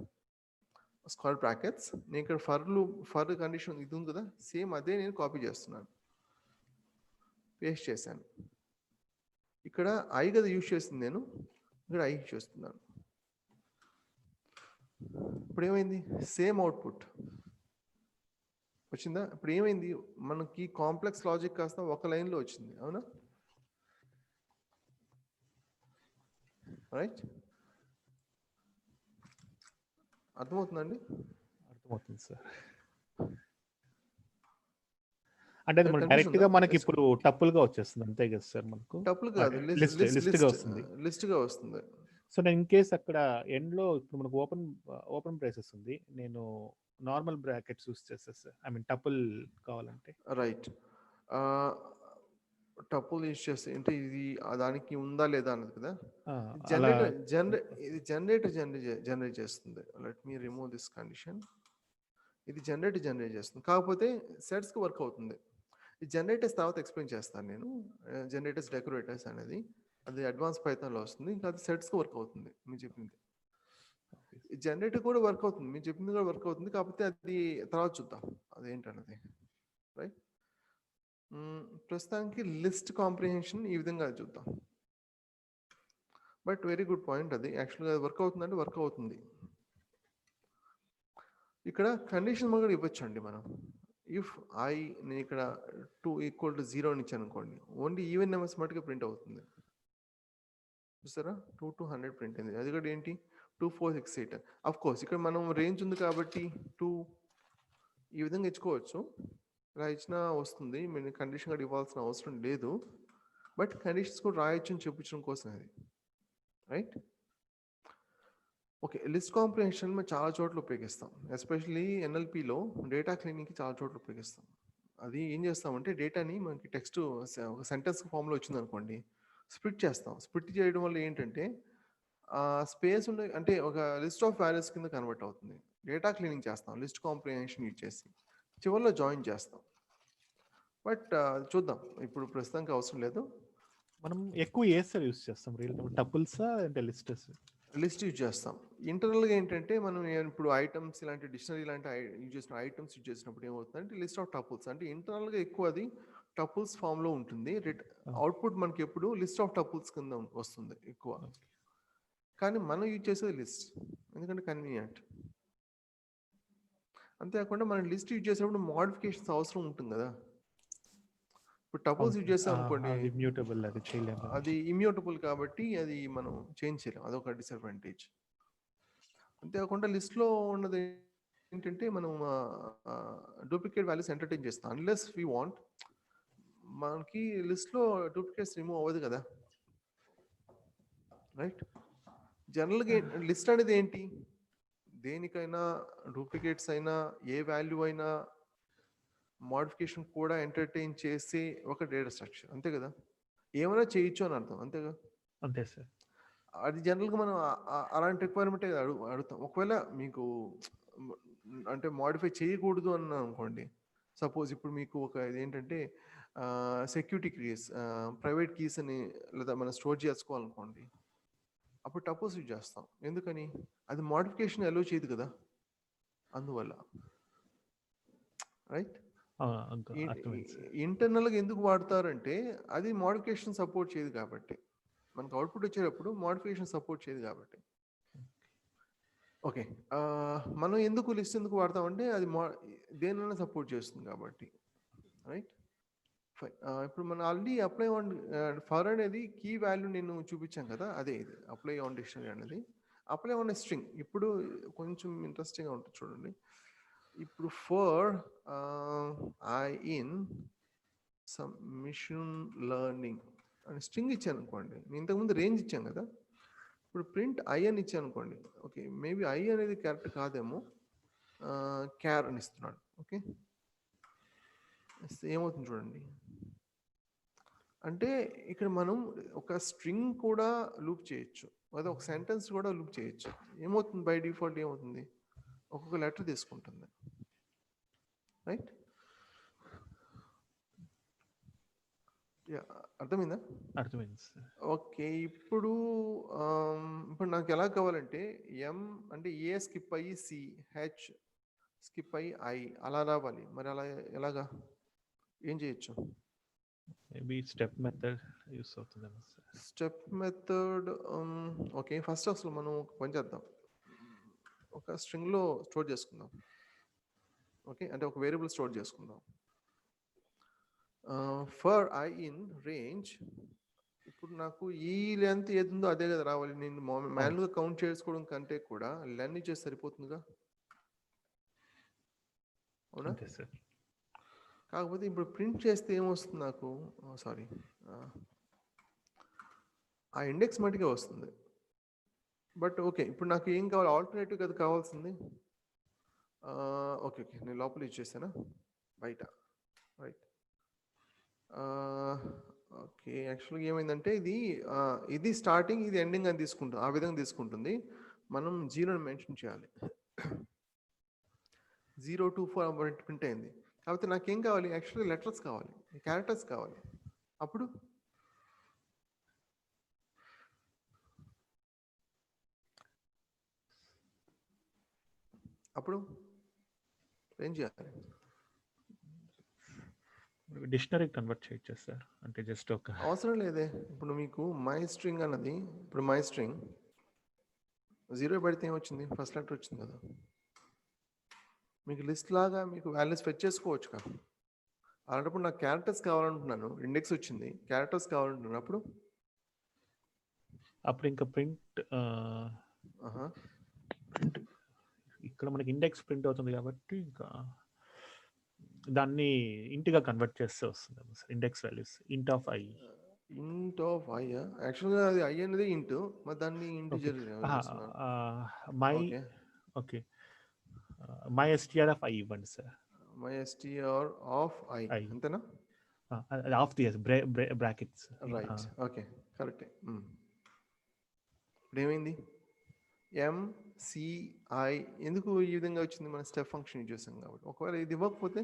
స్క్వేర్ బ్రాకెట్స్, నేను ఇక్కడ ఫర్ కండిషన్ ఇది ఉంది కదా, సేమ్ అదే నేను కాపీ చేస్తున్నాను, పేస్ట్ చేశాను. ఇక్కడ ఐ కదా యూజ్ చేస్తుంది, నేను ఇక్కడ ఐ యూజ్ చేస్తున్నాను. ఇప్పుడు ఏమైంది, సేమ్ అవుట్పుట్ వచ్చిందా? ఇప్పుడు ఏమైంది, మనకి కాంప్లెక్స్ లాజిక్ కాస్త ఒక లైన్లో వచ్చింది, అవునా? రైట్, అర్థమవుతుందండి? అర్థమవుతుంది సార్. అంటే అది డైరెక్ట్ గా మనకి ఇప్పుడు టపుల్ గా వచ్చేస్తుంది అంతే కదా సార్? మనకు టపుల్ కాదు, లిస్ట్ గా వస్తుంది. సో నేను ఇన్ కేస్ అక్కడ ఎండ్ లో ఇప్పుడు మనకు ఓపెన్ బ్రేసెస్ ఉంది, నేను నార్మల్ బ్రాకెట్స్ యూస్ చేస్తా సార్, ఐ మీన్ టపుల్ కావాలంటే. రైట్, టపుల్ యూస్ చేస్తే అంటే ఇది దానికి ఉందా లేదా అన్నది కదా. జనరేటర్ జనరేట్ చేస్తుంది. Let me remove this condition. ఇది జనరేట్ చేస్తుంది, కాకపోతే సెట్స్కి వర్క్ అవుతుంది. ఈ జనరేటర్స్ తర్వాత ఎక్స్ప్లెయిన్ చేస్తాను నేను. జనరేటర్స్ డెకరేటర్స్ అనేది అది అడ్వాన్స్ పైథాన్లో వస్తుంది, ఇంకా అది సెట్స్కి వర్క్ అవుతుంది. మీరు చెప్పింది జనరేటర్ కూడా వర్క్ అవుతుంది, మీరు చెప్పింది కూడా వర్క్ అవుతుంది, కాకపోతే అది తర్వాత చూద్దాం అదేంటన్నది. రైట్, ప్రస్తుతానికి లిస్ట్ కాంప్రిహెన్షన్ ఈ విధంగా చూద్దాం. బట్ వెరీ గుడ్ పాయింట్, అది యాక్చువల్గా వర్క్ అవుతుందంటే వర్క్ అవుతుంది. ఇక్కడ కండిషన్ కూడా ఇవ్వచ్చు అండి మనం. ఇఫ్ నేను ఇక్కడ 2 = 0 అని ఇచ్చాను అనుకోండి, ఓన్లీ ఈవెన్ నెంబర్స్ మటుకు ప్రింట్ అవుతుంది. చూసారా, 2 to 100 ప్రింట్ అయింది. అది కూడా ఏంటి, 2 4 6 8. అఫ్ కోర్స్ ఇక్కడ మనం రేంజ్ ఉంది కాబట్టి 2 ఈ విధంగా ఇచ్చుకోవచ్చు, ఇలా ఇచ్చినా వస్తుంది. మీరు కండిషన్ కూడా ఇవ్వాల్సిన అవసరం లేదు, బట్ కండిషన్స్ కూడా రాయొచ్చు అని చెప్పించడం కోసం అది. Right, okay. లిస్ట్ కాంప్రిహెన్షన్ మేము చాలా చోట్ల ఉపయోగిస్తాం, ఎస్పెషల్లీ ఎన్ఎల్పిలో డేటా క్లీనింగ్కి చాలా చోట్ల ఉపయోగిస్తాం. అది ఏం చేస్తామంటే, డేటాని మనకి టెక్స్ట్ ఒక సెంటెన్స్ ఫామ్లో వచ్చింది అనుకోండి, స్ప్లిట్ చేస్తాం. స్ప్లిట్ చేయడం వల్ల ఏంటంటే స్పేస్ ఉండే అంటే ఒక లిస్ట్ ఆఫ్ వాల్యూస్ కింద కన్వర్ట్ అవుతుంది. డేటా క్లీనింగ్ చేస్తాం లిస్ట్ కాంప్రిహెన్షన్ యూజ్ చేసి, చివరిలో జాయిన్ చేస్తాం. బట్ చూద్దాం, ఇప్పుడు ప్రస్తుతానికి అవసరం లేదు. మనం ఎక్కువ ఏసారి యూస్ చేస్తాం రియల్ టైం టపుల్సా అంటే లిస్ట్ యూజ్ చేస్తాం. ఇంటర్నల్గా ఏంటంటే మనం ఇప్పుడు ఐటమ్స్ ఇలాంటి డిక్షనరీ ఇలాంటి యూజ్ చేసిన ఐటమ్స్ యూజ్ చేసినప్పుడు ఏమవుతుందంటే లిస్ట్ ఆఫ్ టపుల్స్ అంటే ఇంటర్నల్గా ఎక్కువ అది టపుల్స్ ఫామ్లో ఉంటుంది. అవుట్పుట్ మనకి ఎప్పుడు లిస్ట్ ఆఫ్ టపుల్స్ కింద వస్తుంది ఎక్కువ, కానీ మనం యూజ్ చేసేది లిస్ట్, ఎందుకంటే కన్వీనియంట్. అంతేకాకుండా మనం లిస్ట్ యూజ్ చేసేటప్పుడు మోడిఫికేషన్స్ అవసరం ఉంటుంది కదా. ఇప్పుడు టపుల్స్ యూజ్ చేస్తాం అనుకోండి, అది ఇమ్యూటబుల్ కాబట్టి అది మనం చేంజ్ చేయలేం, అదొక డిసడ్వాంటేజ్. అంతేకాకుండా లిస్ట్లో ఉన్నది ఏంటంటే మనం డూప్లికేట్ వాల్యూస్ ఎంటర్టైన్ చేస్తాం. అన్లెస్ వీ వాంట్, మనకి లిస్ట్లో డూప్లికేట్స్ రిమూవ్ అవ్వదు కదా. రైట్, జనరల్గా లిస్ట్ అనేది ఏంటి, దేనికైనా డూప్లికేట్స్ అయినా ఏ వాల్యూ అయినా మోడిఫికేషన్ కూడా ఎంటర్టైన్ చేసే ఒక డేటా స్ట్రక్చర్, అంతే కదా. ఏమైనా చేయొచ్చు అని అర్థం, అంతేగా. అంతే సార్. అది జనరల్గా మనం అలాంటి రిక్వైర్మెంట్ అడుగుతాం. ఒకవేళ మీకు అంటే మోడిఫై చేయకూడదు అని అనుకోండి, సపోజ్ ఇప్పుడు మీకు ఒక ఇదేంటంటే సెక్యూరిటీ కీస్, ప్రైవేట్ కీస్ అని లేదా మనం స్టోర్ చేసుకోవాలనుకోండి, అప్పుడు టపుల్స్ యూజ్ చేస్తాం. ఎందుకని, అది మోడిఫికేషన్ అలో చేయదు కదా, అందువల్ల. రైట్, ఇంటర్నల్గా ఎందుకు వాడతారంటే అది మోడిఫికేషన్ సపోర్ట్ చేయదు కాబట్టి, మనకు అవుట్పుట్ వచ్చేటప్పుడు మోడిఫికేషన్ సపోర్ట్ చేయదు కాబట్టి. ఓకే, మనం ఎందుకు లిస్ట్ ఎందుకు వాడతామంటే అది దేనివైనా సపోర్ట్ చేస్తుంది కాబట్టి. రైట్, ఇప్పుడు మనం ఆల్రెడీ అప్లై ఆన్ ఫర్ అనేది కీ వాల్యూ నేను చూపించాను కదా, అదే ఇది అప్లై ఆన్ డిక్షనరీ అనేది. అప్లై ఆన్ స్ట్రింగ్ ఇప్పుడు కొంచెం ఇంట్రెస్టింగ్గా ఉంటుంది చూడండి. ఇప్పుడు for I in some machine learning అని స్ట్రింగ్ ఇచ్చాను అనుకోండి, నేను ఇంతకుముందు రేంజ్ ఇచ్చాను కదా, ఇప్పుడు ప్రింట్ ఐ అని ఇచ్చాను అనుకోండి. ఓకే. మేబీ ఐ అనేది కరెక్ట్ కాదేమో. క్యార్ అని ఇస్తున్నాడు. ఓకే. ఇస్తే ఏమవుతుంది చూడండి. అంటే ఇక్కడ మనం ఒక స్ట్రింగ్ కూడా లూప్ చేయొచ్చు. లేదా ఒక సెంటెన్స్ కూడా లూప్ చేయొచ్చు. ఏమవుతుంది బై డిఫాల్ట్ ఏమవుతుంది? ఒక్కొక్క లెటర్ తీసుకుంటుంది. రైట్? అర్థమైందా? అర్థమైంది సార్. ఓకే. ఇప్పుడు ఇప్పుడు నాకు ఎలా కావాలంటే ఎం అంటే ఏ స్కిప్ అయ్యి సి, హెచ్ స్కిప్ అయ్యి ఐ అలా రావాలి. మరి అలా ఎలాగా? ఏం చేయొచ్చు? మేబీ స్టెప్ మెథడ్ యూస్ అవుతుందేమో sir. Step method. Okay. First అసలు మనం ఒక పని చేద్దాం. ఒక స్ట్రింగ్లో స్టోర్ చేసుకుందాం. ఓకే. అంటే ఒక వేరియబుల్ స్టోర్ చేసుకుందాం. For I in range. ఇప్పుడు నాకు ఈ లెంత్ ఏది ఉందో అదే కదా రావాలి. నేను మాన్యువల్గా కౌంట్ చేసుకోవడం కంటే కూడా లెన్ ఇచ్చేసి సరిపోతుందిగా. అవునా? అంతే సార్. కాకపోతే ఇప్పుడు ప్రింట్ చేస్తే ఏమొస్తుంది నాకు? సారీ, ఆ ఇండెక్స్ మటుకే వస్తుంది. But okay. ఇప్పుడు నాకు ఏం కావాలి? ఆల్టర్నేటివ్ కదా కావాల్సింది. ఓకే. నేను లోపల ఇచ్చేసానా బయట? రైట్. ఓకే. యాక్చువల్గా ఏమైందంటే ఇది స్టార్టింగ్, ఇది ఎండింగ్ అని తీసుకుంటుంది. ఆ విధంగా తీసుకుంటుంది. మనం 0 మెన్షన్ చేయాలి. 0 to 4 ప్రింట్ అయింది. కాకపోతే నాకేం కావాలి? యాక్చువల్గా లెటర్స్ కావాలి, క్యారెక్టర్స్ కావాలి. అప్పుడు ఏం చేయాలి? డిక్షనరీ కన్వర్ట్ చేయొచ్చు సార్. అంటే జస్ట్ ఒక అవసరం లేదే. ఇప్పుడు మీకు మై స్ట్రింగ్ అన్నది, ఇప్పుడు మై స్ట్రింగ్ 0 పెడితే ఏమొచ్చింది? ఫస్ట్ లెటర్ వచ్చింది కదా. మీకు లిస్ట్ లాగా మీకు వాల్యూస్ ఫెచ్ చేసుకోవచ్చు కదా. అలాంటప్పుడు నాకు క్యారెక్టర్స్ కావాలంటున్నాను, ఇండెక్స్ వచ్చింది, క్యారెక్టర్స్ కావాలంటున్నాను. అప్పుడు ఇంకా ప్రింట్ ఇక్కడ మనకి ఇండెక్స్ ప్రింట్ అవుతుంది కాబట్టి ఇంకా దాన్ని ఇంటిగా కన్వర్ట్ చేస్తే వస్తుంది sir. Index values int of I. Int of I. యాక్చువల్గా అది ఐ అనేది ఇంట్, మరి దాన్ని integer my. Okay. My STR of I ఇవ్వండి sir. My STR of I అంతేనా? Of the brackets. Right. Okay. కరెక్టే. ఇప్పుడు ఏమైంది? ఎంసిఐ ఎందుకు ఈ విధంగా వచ్చింది? మన స్టెప్ ఫంక్షన్ యూజ్ చేస్తాం కాబట్టి. ఒకవేళ ఇది ఇవ్వకపోతే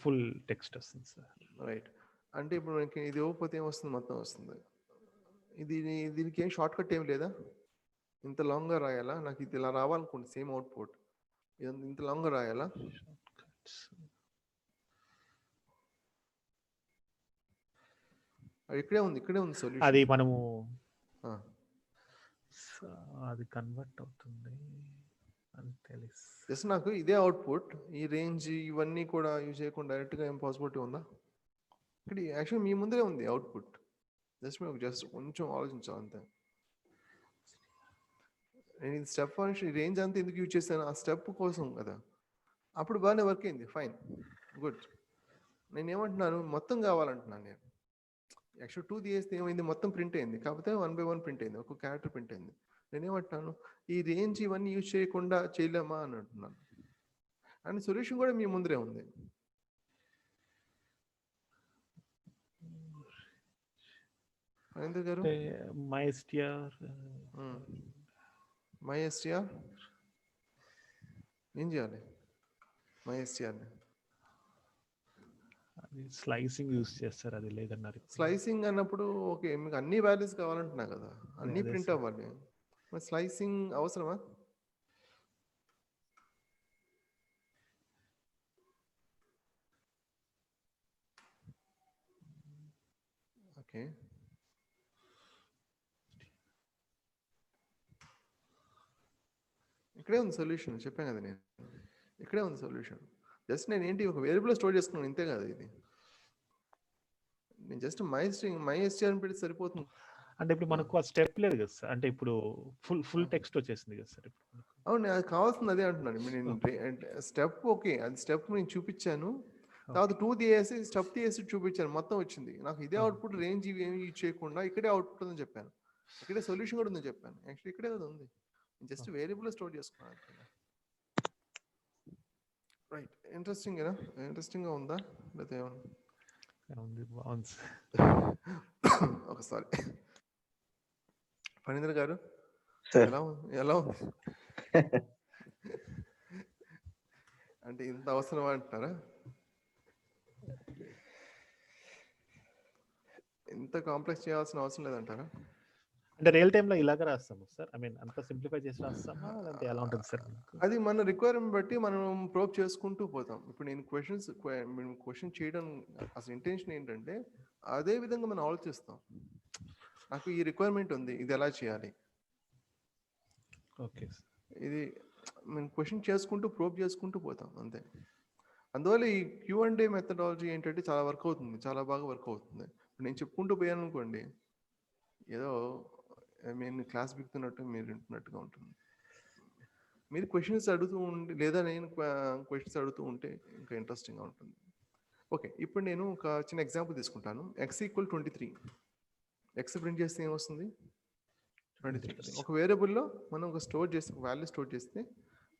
ఫుల్ టెక్స్ట్ వస్తుంది సార్. రైట్. అంటే ఇప్పుడు మనకి ఇది ఇవ్వకపోతే ఏమొస్తుంది? మొత్తం వస్తుంది. దీనికి ఏం షార్ట్ కట్ ఏం లేదా? ఇంత లాంగ్గా రాయాలా? నాకు ఇది ఇలా రావాలనుకోండి, సేమ్ అవుట్పుట్ ఇంత లాంగ్గా రాయాలా? ఇక్కడే ఉంది సొల్యూషన్. అది మనము అది కన్వర్ట్ అవుతుంది అని తెలుసు. జస్ట్ నాకు ఇదే అవుట్పుట్, ఈ రేంజ్ ఇవన్నీ కూడా యూజ్ చేయకుండా డైరెక్ట్గా ఏం పాసిబిలిటీ ఉందా? ఇక్కడ యాక్చువల్లీ మీ ముందే ఉంది అవుట్పుట్. జస్ట్ కొంచెం ఆలోచించాలి అంతే. నేను ఇది స్టెప్ ఫంక్షన్ రేంజ్ అంతా ఎందుకు యూజ్ చేశాను? ఆ స్టెప్ కోసం కదా. అప్పుడు బాగానే వర్క్ అయింది, ఫైన్, గుడ్. నేను ఏమంటున్నాను? మొత్తం కావాలంటున్నాను నేను. యాక్చువల్ 2 తీస్తే ఏమైంది? మొత్తం ప్రింట్ అయింది. కాకపోతే 1 by 1 ప్రింట్ అయింది, ఒక క్యారెక్టర్ ప్రింట్ అయింది. నేనేమంటున్నాను? ఈ రేంజ్ ఇవన్నీ యూజ్ చేయకుండా చేయలేమా అని అంటున్నాను. అండ్ సొల్యూషన్ కూడా మీ ముందరే ఉంది. గారు మై ఎస్టిఆర్ ఏం చేయాలి? మై ఎస్టిఆర్ని స్లైసింగ్ యూస్ చేస్తారు, అది లేదన్నారు. స్లైసింగ్ అన్నప్పుడు ఓకే, మీకు అన్ని వాల్యూస్ కావాలంటున్నా కదా, అన్ని ప్రింట్ అవ్వాలి. మరి స్లైసింగ్ అవసరమా? ఓకే. ఇక్కడే ఉంది సొల్యూషన్, చెప్పాను కదా నేను. ఇక్కడే ఉంది సొల్యూషన్. జస్ట్ నేను ఏంటి ఒక వేరియబుల్ స్టోర్ చేసుకున్నాను, ఇంతే కదా. ఇది నేను జస్ట్ మై ఎస్టిఆర్ అని పెడితే సరిపోతుంది. అంటే ఇప్పుడు మనకు ఆ స్టెప్ లేదు కదా సార్. అంటే ఇప్పుడు ఫుల్ టెక్స్ట్ వచ్చేసింది కదా సార్. అవును, అది కావాల్సింది అదే అంటున్నాను. నేను స్టెప్ ఓకే, అది స్టెప్ నేను చూపించాను. తర్వాత 2 తీసేసి స్టెప్ తీసేసి చూపించాను, మొత్తం వచ్చింది నాకు. ఇదే అవుట్పుట్ రేంజ్ ఇవి ఏమి యూజ్ చేయకుండా ఇక్కడే అవుట్పుట్ అని చెప్పాను. ఇక్కడే సొల్యూషన్ కూడా ఉందని చెప్పాను. యాక్చువల్లీ ఇక్కడే కదా ఉంది. జస్ట్ వేరియబుల్ స్టోర్ చేసుకున్నాను. రైట్. ఇంట్రెస్టింగ్గా ఉందా లేదా ఉంది, బాగుంది. ఒకసారి ఫణీంద్ర గారు సార్ ఎలా ఉంది అంటే ఇంత అవసరం అంటున్నారా? ఇంత కాంప్లెక్స్ చేయాల్సిన అవసరం లేదంటారా? అంటే రియల్ టైంలో ఇలాగ రాస్తాము సార్, ఐ మీన్ అంత సింప్లిఫై చేసి రాస్తామా లేదంటే ఎలా ఉంటుంది సార్? అది మన రిక్వైర్మెంట్ బట్టి మనం ప్రోబ్ చేసుకుంటూ పోతాం. ఇప్పుడు నేను క్వశ్చన్ చేయడం అసలు ఇంటెన్షన్ ఏంటంటే అదే విధంగా మనం ఆలోచిస్తాం. నాకు ఈ రిక్వైర్మెంట్ ఉంది, ఇది ఎలా చేయాలి, ఓకే సార్. ఇది మేము క్వశ్చన్ చేసుకుంటూ ప్రోబ్ చేసుకుంటూ పోతాం అంతే. అందువల్ల ఈ Q&A మెథడాలజీ ఏంటంటే చాలా వర్క్ అవుతుంది, చాలా బాగా వర్క్ అవుతుంది. ఇప్పుడు నేను చెప్పుకుంటూ పోయాను అనుకోండి, ఏదో నేను క్లాస్ బిగుతున్నట్టు మీరు వింటున్నట్టుగా ఉంటుంది. మీరు క్వశ్చన్స్ అడుగుతూ ఉండి లేదా నేను క్వశ్చన్స్ అడుగుతూ ఉంటే ఇంకా ఇంట్రెస్టింగ్గా ఉంటుంది. ఓకే, ఇప్పుడు నేను ఒక చిన్న ఎగ్జాంపుల్ తీసుకుంటాను. x = 23. ఎక్స్ ప్రింట్ చేస్తే ఏమొస్తుంది? 23. ఒక వేరియబుల్లో మనం ఒక వాల్యూ స్టోర్ చేస్తే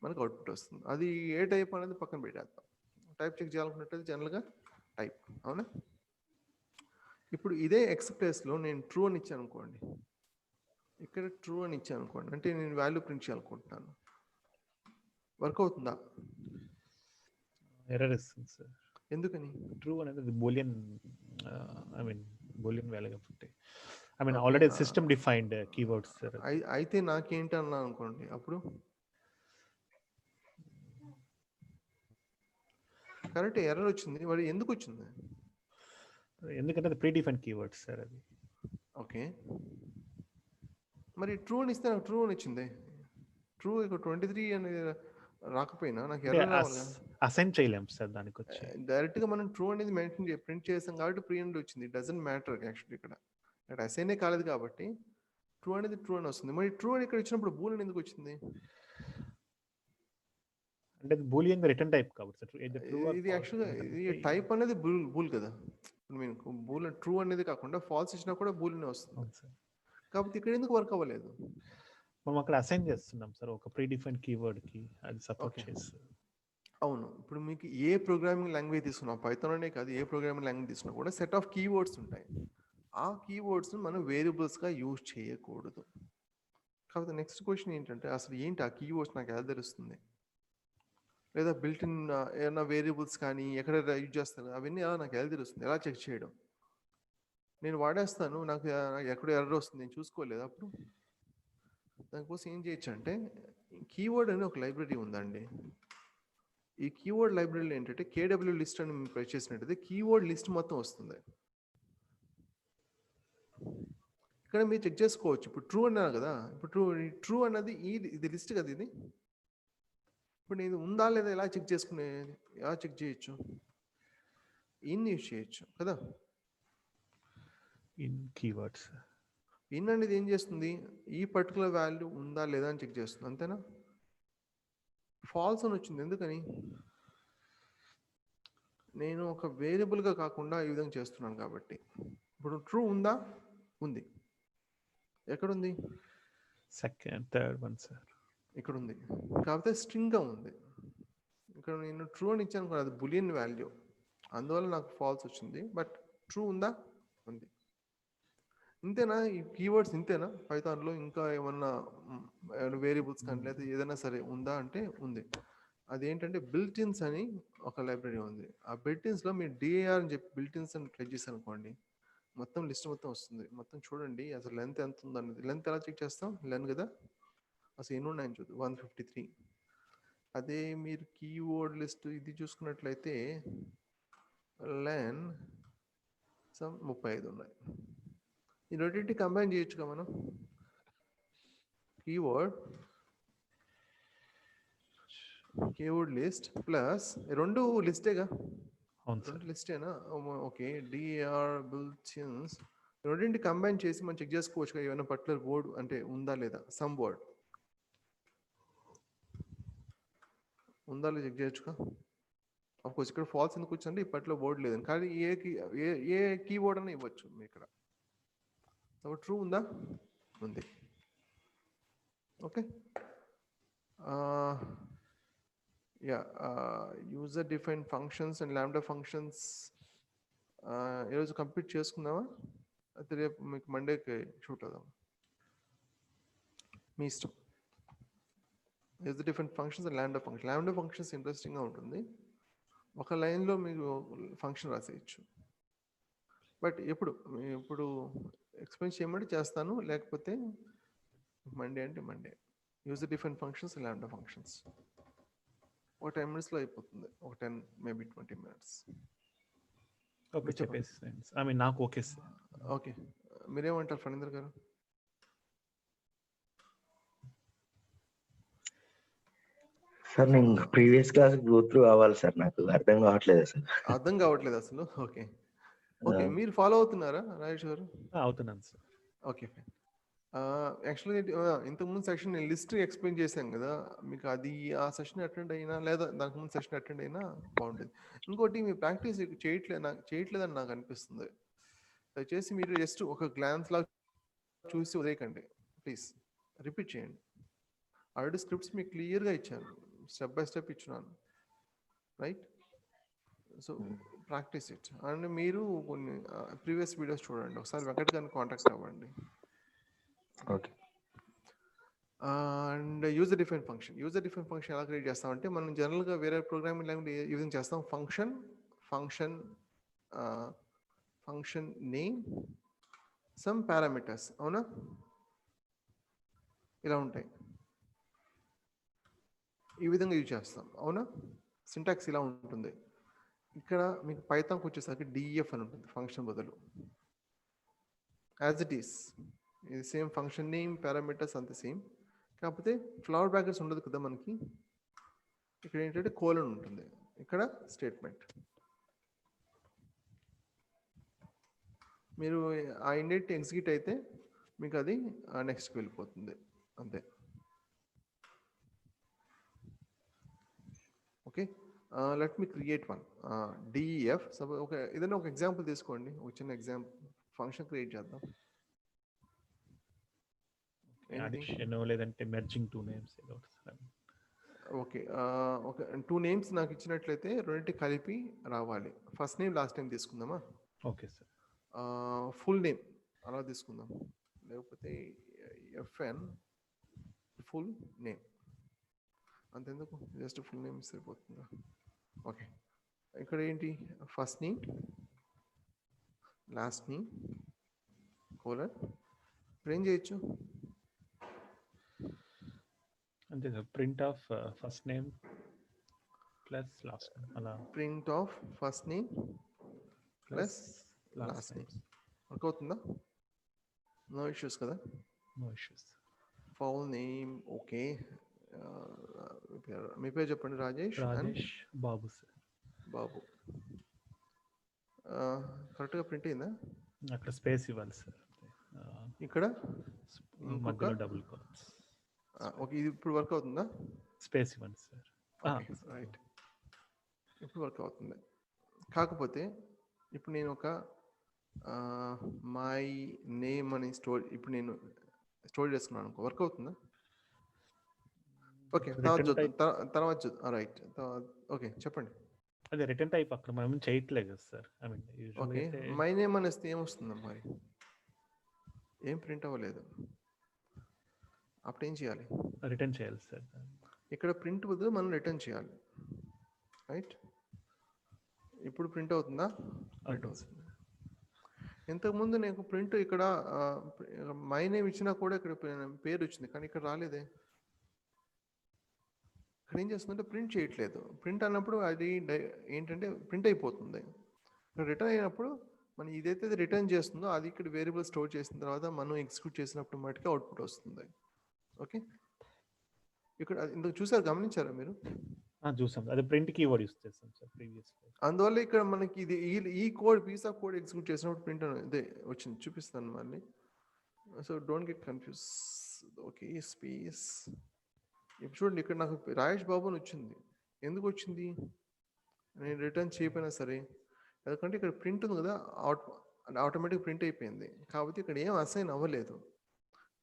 మనకు అవుట్పుట్ వస్తుంది. అది ఏ టైప్ అనేది పక్కన పెట్టేద్దాం. టైప్ చెక్ చేయాలనుకున్నట్టు జనరల్గా టైప్, అవునా? ఇప్పుడు ఇదే ఎక్స్ ప్లేస్లో నేను ట్రూ అని ఇచ్చాను అనుకోండి, ఇక్కడ ట్రూ అని ఇచ్చాను అనుకోండి, అంటే నేను వాల్యూ ప్రింట్ చేయాలనుకుంటున్నాను. వర్క్ అవుతుందా? ఎర్రర్ ఇస్తుంది సార్. ఎందుకని? ట్రూ అనేది boolean, I mean boolean value కాబట్టి, I mean already system defined keywords sir. అయితే నాకేంటి అన్నా అనుకోండి, అప్పుడు కరెక్ట్ ఎర్రర్ వచ్చింది. వాడు ఎందుకు వచ్చింది? ఎందుకంటే అది ప్రీ డిఫైన్డ్ కీవర్డ్స్ సార్ అది. ఓకే, మరి ట్రూ అని ఇస్తే నాకు ట్రూ అని వచ్చింది. ట్రూ ఇక 23 అనేది రాకపోయినా నాకు ఎర్రర్ రావాలి. అసైన్ చేయలేం సార్ దానికి వచ్చి. డైరెక్ట్గా మనం ట్రూ అనేది ప్రింట్ చేసాం కాబట్టి ప్రీ అని వచ్చింది. Doesn't matter actually. ఇక్కడ అసైనే కాలేదు కాబట్టి ట్రూ అనేది ట్రూ అని వస్తుంది. మరి ట్రూ అని ఇక్కడ ఇచ్చినప్పుడు బూల్ అని ఎందుకు వచ్చింది? అంటే బూలియన్ రిటర్న్ టైప్ కాబట్టి సార్. ఇది యాక్చువల్గా ఇది టైప్ అనేది బూల్ కదా. ఇప్పుడు మీకు బూల్ ట్రూ అనేది కాకుండా ఫాల్స్ ఇచ్చినా కూడా బూల్ అనే వస్తుంది. కాబట్టి ఇక్కడ ఎందుకు వర్క్ అవ్వలేదు? మనం అక్కడ అసైన్ చేస్తున్నాం సార్ ఒక ప్రీ డిఫైన్డ్ కీవర్డ్ కి, అది సపోర్ట్ చేస్తుంది. అవును. ఇప్పుడు మీకు ఏ ప్రోగ్రామింగ్ లాంగ్వేజ్ తీసుకున్నా, పైథాన్ అనే కాదు, ఏ ప్రోగ్రామింగ్ లాంగ్వేజ్ తీసుకున్నా కూడా సెట్ ఆఫ్ కీవర్డ్స్ ఉంటాయి. ఆ కీవర్డ్స్ని మనం వేరియబుల్స్గా యూజ్ చేయకూడదు. కాబట్టి నెక్స్ట్ క్వశ్చన్ ఏంటంటే, అసలు ఏంటి ఆ కీవర్డ్స్ నాకు ఎలా తెలుస్తుంది? లేదా బిల్ట్-ఇన్ ఏమైనా వేరియబుల్స్ కానీ ఎక్కడ యూజ్ చేస్తారు, అవన్నీ ఎలా నాకు ఎలా తెలుస్తుంది? ఎలా చెక్ చేయడం? నేను వాడేస్తాను, నాకు ఎక్కడ ఎర్రర్ వస్తుంది, నేను చూసుకోలేదు. అప్పుడు దానికోసం ఏం చేయొచ్చు అంటే, కీవర్డ్ అని ఒక లైబ్రరీ ఉందండి. ఈ కీవర్డ్ లైబ్రరీలో ఏంటంటే KW లిస్ట్ అని ప్రెస్ చేసినట్టయితే కీవర్డ్ లిస్ట్ మొత్తం వస్తుంది. ఇక్కడ మీరు చెక్ చేసుకోవచ్చు. ఇప్పుడు ట్రూ అన్నారు కదా, ఇప్పుడు ట్రూ అన్నది ఇది లిస్ట్ కదా. ఇది ఇప్పుడు ఇది ఉందా లేదా ఎలా చెక్ ఎలా చెక్ చేయొచ్చు? ఇన్ యూజ్ చేయొచ్చు కదా. ఇన్ కీవర్డ్స్ ఇన్ అనేది ఏం చేస్తుంది? ఈ పర్టికులర్ వాల్యూ ఉందా లేదా అని చెక్ చేస్తుంది, అంతేనా? ఫాల్స్ అని వచ్చింది ఎందుకని? నేను ఒక వేరియబుల్గా కాకుండా ఈ విధంగా చేస్తున్నాను కాబట్టి. ఇప్పుడు ట్రూ ఉందా? ఉంది. ఎక్కడుంది? సెకండ్ థర్డ్ వన్ సార్, ఇక్కడ ఉంది. కాకపోతే స్ట్రింగ్గా ఉంది. ఇక్కడ నేను ట్రూ అని ఇచ్చాను, అది బులియన్ వాల్యూ, అందువల్ల నాకు ఫాల్స్ వచ్చింది. బట్ ట్రూ ఉందా? ఉంది. ఇంతేనా ఈ కీవర్డ్స్? ఇంతేనా పైథాన్లో? ఇంకా ఏమన్నా వేరియబుల్స్ కానీ లేదా ఏదైనా సరే ఉందా అంటే ఉంది. అదేంటంటే బిల్ట్-ఇన్స్ అని ఒక లైబ్రరీ ఉంది. ఆ బిల్ట్-ఇన్స్లో మీరు DAR అని చెప్పి బిల్ట్-ఇన్స్ అని క్లిక్ చేశారు అనుకోండి, మొత్తం లిస్ట్ మొత్తం వస్తుంది. మొత్తం చూడండి అసలు లెంత్ ఎంత ఉందన్నది. లెంత్ ఎలా చెక్ చేస్తాం? లెన్ కదా. అసలు ఎన్ని ఉన్నాయని చూద్దాం. 153. అదే మీరు కీవర్డ్ లిస్ట్ ఇది చూసుకున్నట్లయితే లెన్ 35 ఉన్నాయి. ఈ రెండింటి కంబైన్ చేయొచ్చుగా మనం. కీవర్డ్ లిస్ట్ ప్లస్ రెండు లిస్టేగా. రెండు లిస్టేనా? ఓకే. DAR బిల్ట్-ఇన్స్ రెండింటి కంబైన్ చేసి మనం చెక్ చేసుకోవచ్చు ఏమైనా పర్టికులర్ వర్డ్ అంటే ఉందా లేదా, సమ్ వర్డ్ ఉందా లేదా చెక్ చేయొచ్చుగా. అఫ్కోర్స్ ఇక్కడ ఫాల్స్ ఎందుకు వచ్చిందంటే ఈ పర్టికులర్ వర్డ్ లేదని, కానీ ఏ కీవర్డ్ అని ఇవ్వచ్చు మీ ఇక్కడ. ట్రూ ఉందా? ఉంది. Okay, yeah, user define functions and lambda functions ఈరోజు కంప్లీట్ చేసుకుందామా, అయితే రేపు మీకు మండేకి షూట్ అవుదాం, మీ ఇష్టం. User define functions and lambda functions ఇంట్రెస్టింగ్గా ఉంటుంది. ఒక లైన్లో మీకు ఫంక్షన్ రాసేయచ్చు. బట్ ఇప్పుడు ఎక్స్ప్లెయిన్ చేయమంటే చేస్తాను, లేకపోతే మండే అంటే Monday. User define functions, lambda functions ఒక 10 minutesలో అయిపోతుంది, ఒక 10 మేబీ 20 minutes. ఓకే, చెప్పేసి ఐ మీన్ నాకు ఓకే సార్. ఓకే, మీరేమంటారు ఫణీందర్ గారు? సార్ నేను ప్రీవియస్ క్లాస్ గో త్రూ అవ్వాలి సార్, నాకు అర్థం కావట్లేదు సార్. అర్థం కావట్లేదు అసలు. ఓకే ఓకే, మీరు ఫాలో అవుతున్నారా రాజేష్ గారు? అవుతున్నాను సార్. Okay fine. యాక్చువల్లీ ఇంతకుముందు సెషన్ నేను లిస్ట్ ఎక్స్ప్లెయిన్ చేశాను కదా మీకు, అది ఆ సెషన్ అటెండ్ అయినా లేదా దానికి ముందు సెషన్ అటెండ్ అయినా బాగుంటుంది. ఇంకోటి మీ ప్రాక్టీస్ చేయట్లేదని నాకు అనిపిస్తుంది. దయచేసి మీరు జస్ట్ ఒక గ్లాన్స్ లాగా చూసి వదిలేయకండి ప్లీజ్, రిపీట్ చేయండి. ఆల్రెడీ స్క్రిప్ట్స్ మీకు క్లియర్గా ఇచ్చాను, స్టెప్ బై స్టెప్ ఇచ్చినాను, right? So practice it. And మీరు కొన్ని ప్రీవియస్ వీడియోస్ చూడండి, ఒకసారి వెంకట్ గారిని కాంటాక్ట్ అవ్వండి. Okay. And user define function ఎలా క్రియేట్ చేస్తామంటే, మనం జనరల్గా వేరే ప్రోగ్రామింగ్ లాంగ్వేజ్ ఏ విధంగా చేస్తాం, ఫంక్షన్ నేమ్ సమ్ పారామీటర్స్, అవునా? ఇలా ఉంటాయి, ఈ విధంగా యూజ్ చేస్తాం, అవునా? సింటాక్స్ ఇలా ఉంటుంది. ఇక్కడ మీకు పైథాన్కి వచ్చేసరికి డిఎఫ్ అని ఉంటుంది ఫంక్షన్ బదులు, యాజ్ ఇట్ ఈస్ ఇది సేమ్ ఫంక్షన్ నేమ్ పారామీటర్స్ అంత సేమ్, కాకపోతే ఫ్లవర్ బ్రాకెట్స్ ఉండదు కదా మనకి. ఇక్కడ ఏంటంటే కోలన్ ఉంటుంది, ఇక్కడ స్టేట్మెంట్. మీరు ఆ ఇండెంట్ ఎగ్జిక్యూట్ అయితే మీకు అది నెక్స్ట్కి వెళ్ళిపోతుంది, అంతే. Okay, let me create one DF. Suppose ఏదైనా ఒక ఎగ్జాంపుల్ తీసుకోండి, ఒక చిన్న ఎగ్జాంపుల్ ఫంక్షన్ క్రియేట్ చేద్దాం. అడిషన్ లేదంటే మెర్జింగ్ టూ నేమ్స్ ఏదో ఒకటి. ఓకే, ఒక 2 నేమ్స్ నాకు ఇచ్చినట్లయితే రెండింటి కలిపి రావాలి. ఫస్ట్ నేమ్ లాస్ట్ నేమ్ తీసుకుందామా? Okay sir. ఫుల్ నేమ్ అలా తీసుకుందాం, లేకపోతే ఎఫ్ఎన్ ఫుల్ నేమ్ అంతెందుకు, జస్ట్ ఫుల్ నేమ్ సరిపోతుందా? ఓకే, ఇక్కడ ఏంటి, first name last name colon. ఇప్పుడు ఏం చేయొచ్చు అంతే sir, print of first name plus last name, అలా print of first name plus last name. Work అవుతుందా? నో ఇష్యూస్ కదా? No issues. Full name okay. మీ పేరు చెప్పండి. రాజేష్ బాబు సార్. బాబు కరెక్ట్గా ప్రింట్ అయిందా? అక్కడ స్పేస్ ఇవ్వాలి సార్, ఇక్కడ మధ్యలో డబుల్ కోట్స్. ఓకే, ఇది ఇప్పుడు వర్క్ అవుతుందా? స్పేస్ ఇవ్వండి సార్. రైట్, ఇప్పుడు వర్క్ అవుతుంది. కాకపోతే ఇప్పుడు నేను ఒక మై నేమ్ అని ఇప్పుడు నేను స్టోర్ చేసుకున్నాను అనుకో, వర్క్ అవుతుందా? ఓకే, తర్వాత చూద్దాం. రైట్, ఓకే చెప్పండి. అదే రిటర్న్ టైప్ అక్కడ మనం చేయట్లేదు కదా sir. I mean okay, my name అనేస్తే ఏమొస్తుందా మరి? ఏం ప్రింట్ అవ్వలేదు, అప్పుడు ఏం చేయాలి? రిటర్న్ చేయాలి సార్. ఇక్కడ ప్రింట్ బదులు మనం రిటర్న్ చేయాలి, రైట్? ఇప్పుడు ప్రింట్ అవుతుందా? ప్రింట్ అవుతుంది. ఇంతకుముందు నేను ప్రింట్ ఇక్కడ మై నేమ్ ఇచ్చినా కూడా ఇక్కడ పేరు వచ్చింది, కానీ ఇక్కడ రాలేదే. ఇక్కడ ఏం చేస్తుందంటే ప్రింట్ చేయట్లేదు. ప్రింట్ అన్నప్పుడు అది ఏంటంటే ప్రింట్ అయిపోతుంది. ఇక్కడ రిటర్న్ అయినప్పుడు మనం ఇదైతే రిటర్న్ చేస్తుందో అది ఇక్కడ వేరియబుల్ స్టోర్ చేసిన తర్వాత మనం ఎగ్జిక్యూట్ చేసినప్పుడు మటుకే అవుట్పుట్ వస్తుంది. ఓకే, ఇక్కడ ఇందుకు చూసారు, గమనించారా మీరు? చూసాం, అదే ప్రింట్ కీవర్డ్ యూస్ చేస్తాం సార్ ప్రీవియస్. అందువల్ల ఇక్కడ మనకి ఇది ఈ code piece of code execute చేసినప్పుడు ప్రింట్ అదే వచ్చింది, చూపిస్తాను మళ్ళీ. So don't get confuse. Okay, space. ఇప్పుడు చూడండి, ఇక్కడ నాకు రాజేష్ బాబు అని వచ్చింది. ఎందుకు వచ్చింది? నేను రిటర్న్ చేయకపోయినా సరే, ఎందుకంటే ఇక్కడ ప్రింట్ ఉంది కదా, ఆటోమేటిక్ ప్రింట్ అయిపోయింది. కాబట్టి ఇక్కడ ఏం అసైన్ అవ్వలేదు.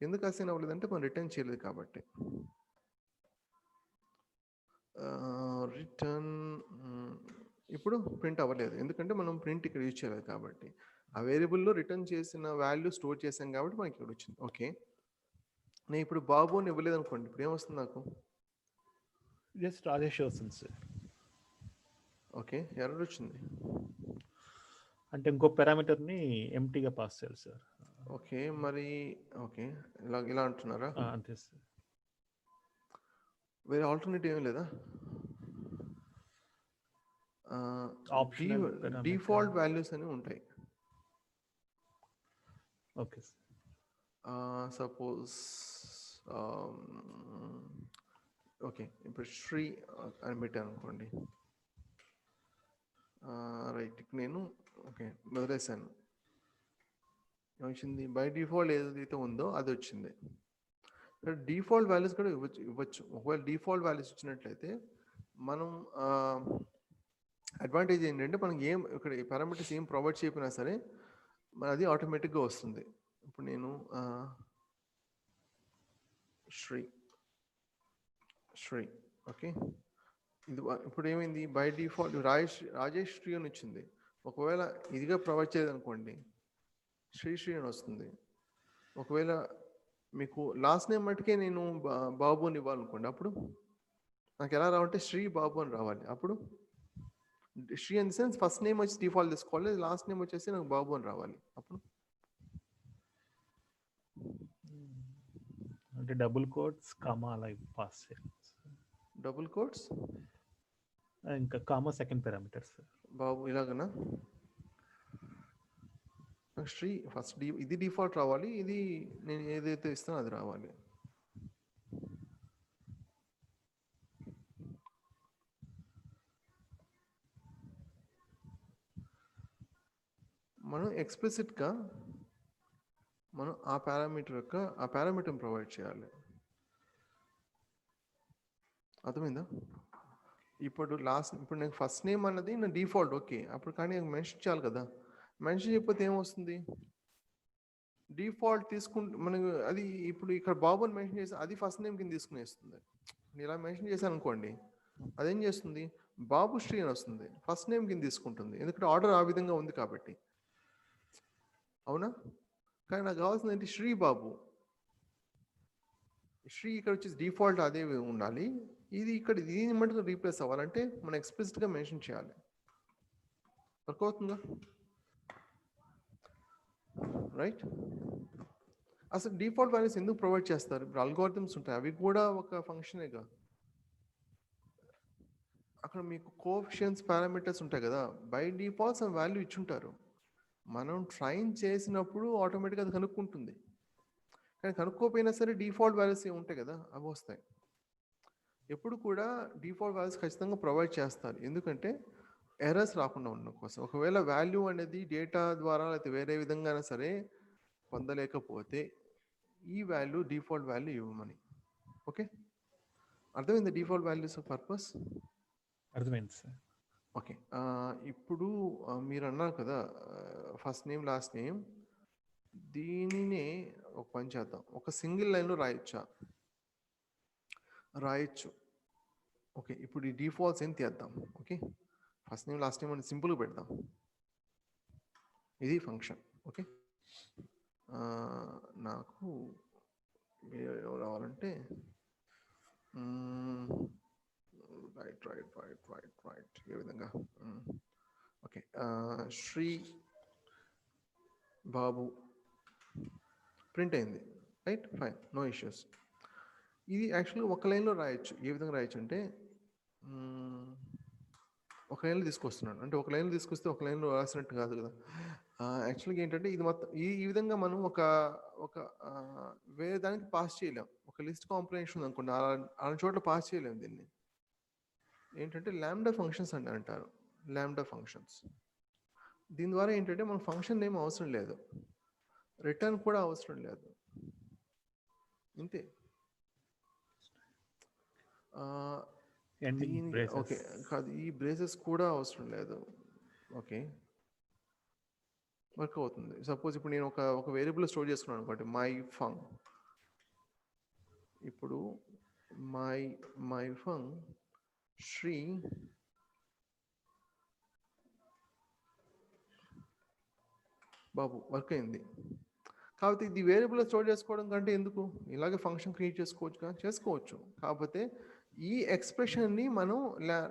ఎందుకు అసైన్ అవ్వలేదంటే మనం రిటర్న్ చేయలేదు కాబట్టి. రిటర్న్ ఇప్పుడు ప్రింట్ అవ్వలేదు ఎందుకంటే మనం ప్రింట్ ఇక్కడ యూజ్ చేయలేదు కాబట్టి. ఆ వేరియబుల్లో రిటర్న్ చేసిన వాల్యూ స్టోర్ చేసాం కాబట్టి మనకి ఇక్కడ వచ్చింది. ఓకే, నేను ఇప్పుడు బాబు అని ఇవ్వలేదు అనుకోండి, ఇప్పుడు ఏమొస్తుంది నాకు? జస్ట్ రాజేష్ వస్తుంది సార్. ఓకే, ఎర్రర్ వచ్చింది. అంటే ఇంకో పారామీటర్ని ఎంటీగా పాస్ చేయాలి సార్. ఓకే, మరి ఓకే ఇలా అంటున్నారా? అంతే సార్. వేరే ఆల్టర్నేటివ్ ఏం లేదా? డిఫాల్ట్ వాల్యూస్ అని ఉంటాయి. Okay sir. సపోజ్ ఓకే, ఇప్పుడు శ్రీ అని పెట్టాను అనుకోండి. రైట్, నేను ఓకే వదిలేసాను. ఏమొచ్చింది? బై డిఫాల్ట్ ఏదైతే ఉందో అది వచ్చింది. డిఫాల్ట్ వాల్యూస్ కూడా ఇవ్వచ్చు. ఒకవేళ డిఫాల్ట్ వాల్యూస్ ఇచ్చినట్లయితే మనం అడ్వాంటేజ్ ఏంటంటే మనకి ఇక్కడ పారామీటర్స్ ఏం ప్రొవైడ్ చేయకపోయినా సరే అది ఆటోమేటిక్గా వస్తుంది. ఇప్పుడు నేను శ్రీ ఓకే, ఇది ఇప్పుడు ఏమైంది? బై డిఫాల్ట్ రాజేష్ శ్రీ అని వచ్చింది. ఒకవేళ ఇదిగా ప్రొవైడ్ చేయదనుకోండి శ్రీ అని వస్తుంది. ఒకవేళ మీకు లాస్ట్ నేమ్ మటుకే నేను బాబు అని ఇవ్వాలనుకోండి, అప్పుడు నాకు ఎలా రావాలంటే శ్రీ బాబు అని రావాలి. అప్పుడు Sri in the sense first name వచ్చి డిఫాల్ట్ తీసుకోవాలి, లాస్ట్ నేమ్ వచ్చేసి నాకు బాబు అని రావాలి. అప్పుడు అంటే డబుల్ కోట్స్ కామా అలా పాస్ చేయాలి. డబుల్ కోట్స్ ఇంకా comma second parameter sir. Babu ఇలాగనా? శ్రీ ఫస్ట్ ఇది డిఫాల్ట్ రావాలి, ఇది నేను ఏదైతే ఇస్తానో అది రావాలి. మనం ఎక్స్ప్లిసిట్గా మనం ఆ పారామీటర్ ప్రొవైడ్ చేయాలి. అర్థమైందా? ఇప్పుడు నేను ఫస్ట్ నేమ్ అన్నది నా డిఫాల్ట్ ఓకే, అప్పుడు కానీ మెన్షన్ చేయాలి కదా. మెన్షన్ చేయకపోతే ఏమొస్తుంది? డిఫాల్ట్ మనకు అది ఇప్పుడు ఇక్కడ బాబు అని మెన్షన్ చేసి అది ఫస్ట్ నేమ్ కింద తీసుకునేస్తుంది. నేను ఇలా మెన్షన్ చేశాను అనుకోండి, అదేం చేస్తుంది? బాబు శ్రీ అని వస్తుంది, ఫస్ట్ నేమ్ కింద తీసుకుంటుంది, ఎందుకంటే ఆర్డర్ ఆ విధంగా ఉంది కాబట్టి. అవునా? కానీ నాకు కావాల్సింది ఏంటి? శ్రీ బాబు. శ్రీ ఇక్కడ వచ్చేసి డిఫాల్ట్ అదే ఉండాలి, ఇది ఇక్కడ దీని మటుకు రీప్లేస్ అవ్వాలంటే మనం ఎక్స్ప్లిసిట్గా మెన్షన్ చేయాలి. వర్క్ అవుతుందా? రైట్. అసలు డిఫాల్ట్ వాల్యూస్ ఎందుకు ప్రొవైడ్ చేస్తారు? ఇప్పుడు అల్గోరిథమ్స్ ఉంటాయి, అవి కూడా ఒక ఫంక్షనేగా. అక్కడ మీకు కోఎఫిషియెంట్స్ పారామీటర్స్ ఉంటాయి కదా, బై డిఫాల్ట్ సమ్ వాల్యూ ఇచ్చుంటారు. మనం ట్రైన్ చేసినప్పుడు ఆటోమేటిక్గా అది కనుక్కుంటుంది. కానీ కనుక్కోపోయినా సరే డిఫాల్ట్ వాల్యూస్ ఏమి ఉంటాయి కదా, అవి వస్తాయి. ఎప్పుడు కూడా డిఫాల్ట్ వాల్యూస్ ఖచ్చితంగా ప్రొవైడ్ చేస్తారు, ఎందుకంటే ఎర్రర్స్ రాకుండా ఉండడం కోసం. ఒకవేళ వాల్యూ అనేది డేటా ద్వారా లేకపోతే వేరే విధంగా సరే పొందలేకపోతే ఈ వాల్యూ డిఫాల్ట్ వాల్యూ ఇవ్వమని. ఓకే, అర్థమైంది డిఫాల్ట్ వాల్యూస్ పర్పస్? అర్థమైంది సార్. ఓకే, ఇప్పుడు మీరు అన్నారు కదా ఫస్ట్ నేమ్ లాస్ట్ నేమ్, దీనినే ఒక పని చేద్దాం, ఒక సింగిల్ లైన్లో రాయొచ్చు. ఓకే, ఇప్పుడు ఈ డిఫాల్ట్స్ ఏం తీద్దాం. Okay, first name last name అని సింపుల్గా పెడదాం, ఇది ఫంక్షన్. ఓకే, నాకు రావాలంటే రైట్ ఏ విధంగా? ఓకే, శ్రీ బాబు ప్రింట్ అయింది, రైట్, ఫైన్, నో ఇష్యూస్. ఇది యాక్చువల్గా ఒక లైన్లో రాయొచ్చు. ఏ విధంగా రాయొచ్చు అంటే ఒక లైన్లో తీసుకొస్తున్నాను, అంటే ఒక లైన్లో తీసుకొస్తే ఒక లైన్లో రాసినట్టు కాదు కదా. యాక్చువల్గా ఏంటంటే ఇది మొత్తం ఈ విధంగా మనం ఒక వేరే దానికి పాస్ చేయలేం. ఒక లిస్ట్ కాంప్రిహెన్షన్ ఉంది అనుకోండి, అలా చోట్ల పాస్ చేయలేము. దీన్ని ఏంటంటే లాంబ్డా ఫంక్షన్స్ అని అంటారు. లాంబ్డా ఫంక్షన్స్, దీని ద్వారా ఏంటంటే మన ఫంక్షన్ నేమ్ అవసరం లేదు, రిటర్న్ కూడా అవసరం లేదు, ఇంతే. ఓకే కాదు, ఈ బ్రేసెస్ కూడా అవసరం లేదు. ఓకే, వర్క్ అవుతుంది. సపోజ్ ఇప్పుడు నేను ఒక వేరియబుల్ స్టోర్ చేసుకున్నాను అనుకోండి, మై ఫంగ్ ఇప్పుడు my func Sri Babu work అయింది. కాకపోతే ఇది వేరియబుల్ స్టోర్ చేసుకోవడం కంటే ఎందుకు, ఇలాగే ఫంక్షన్ క్రియేట్ చేసుకోవచ్చు. కాకపోతే ఈ ఎక్స్ప్రెషన్ని మనం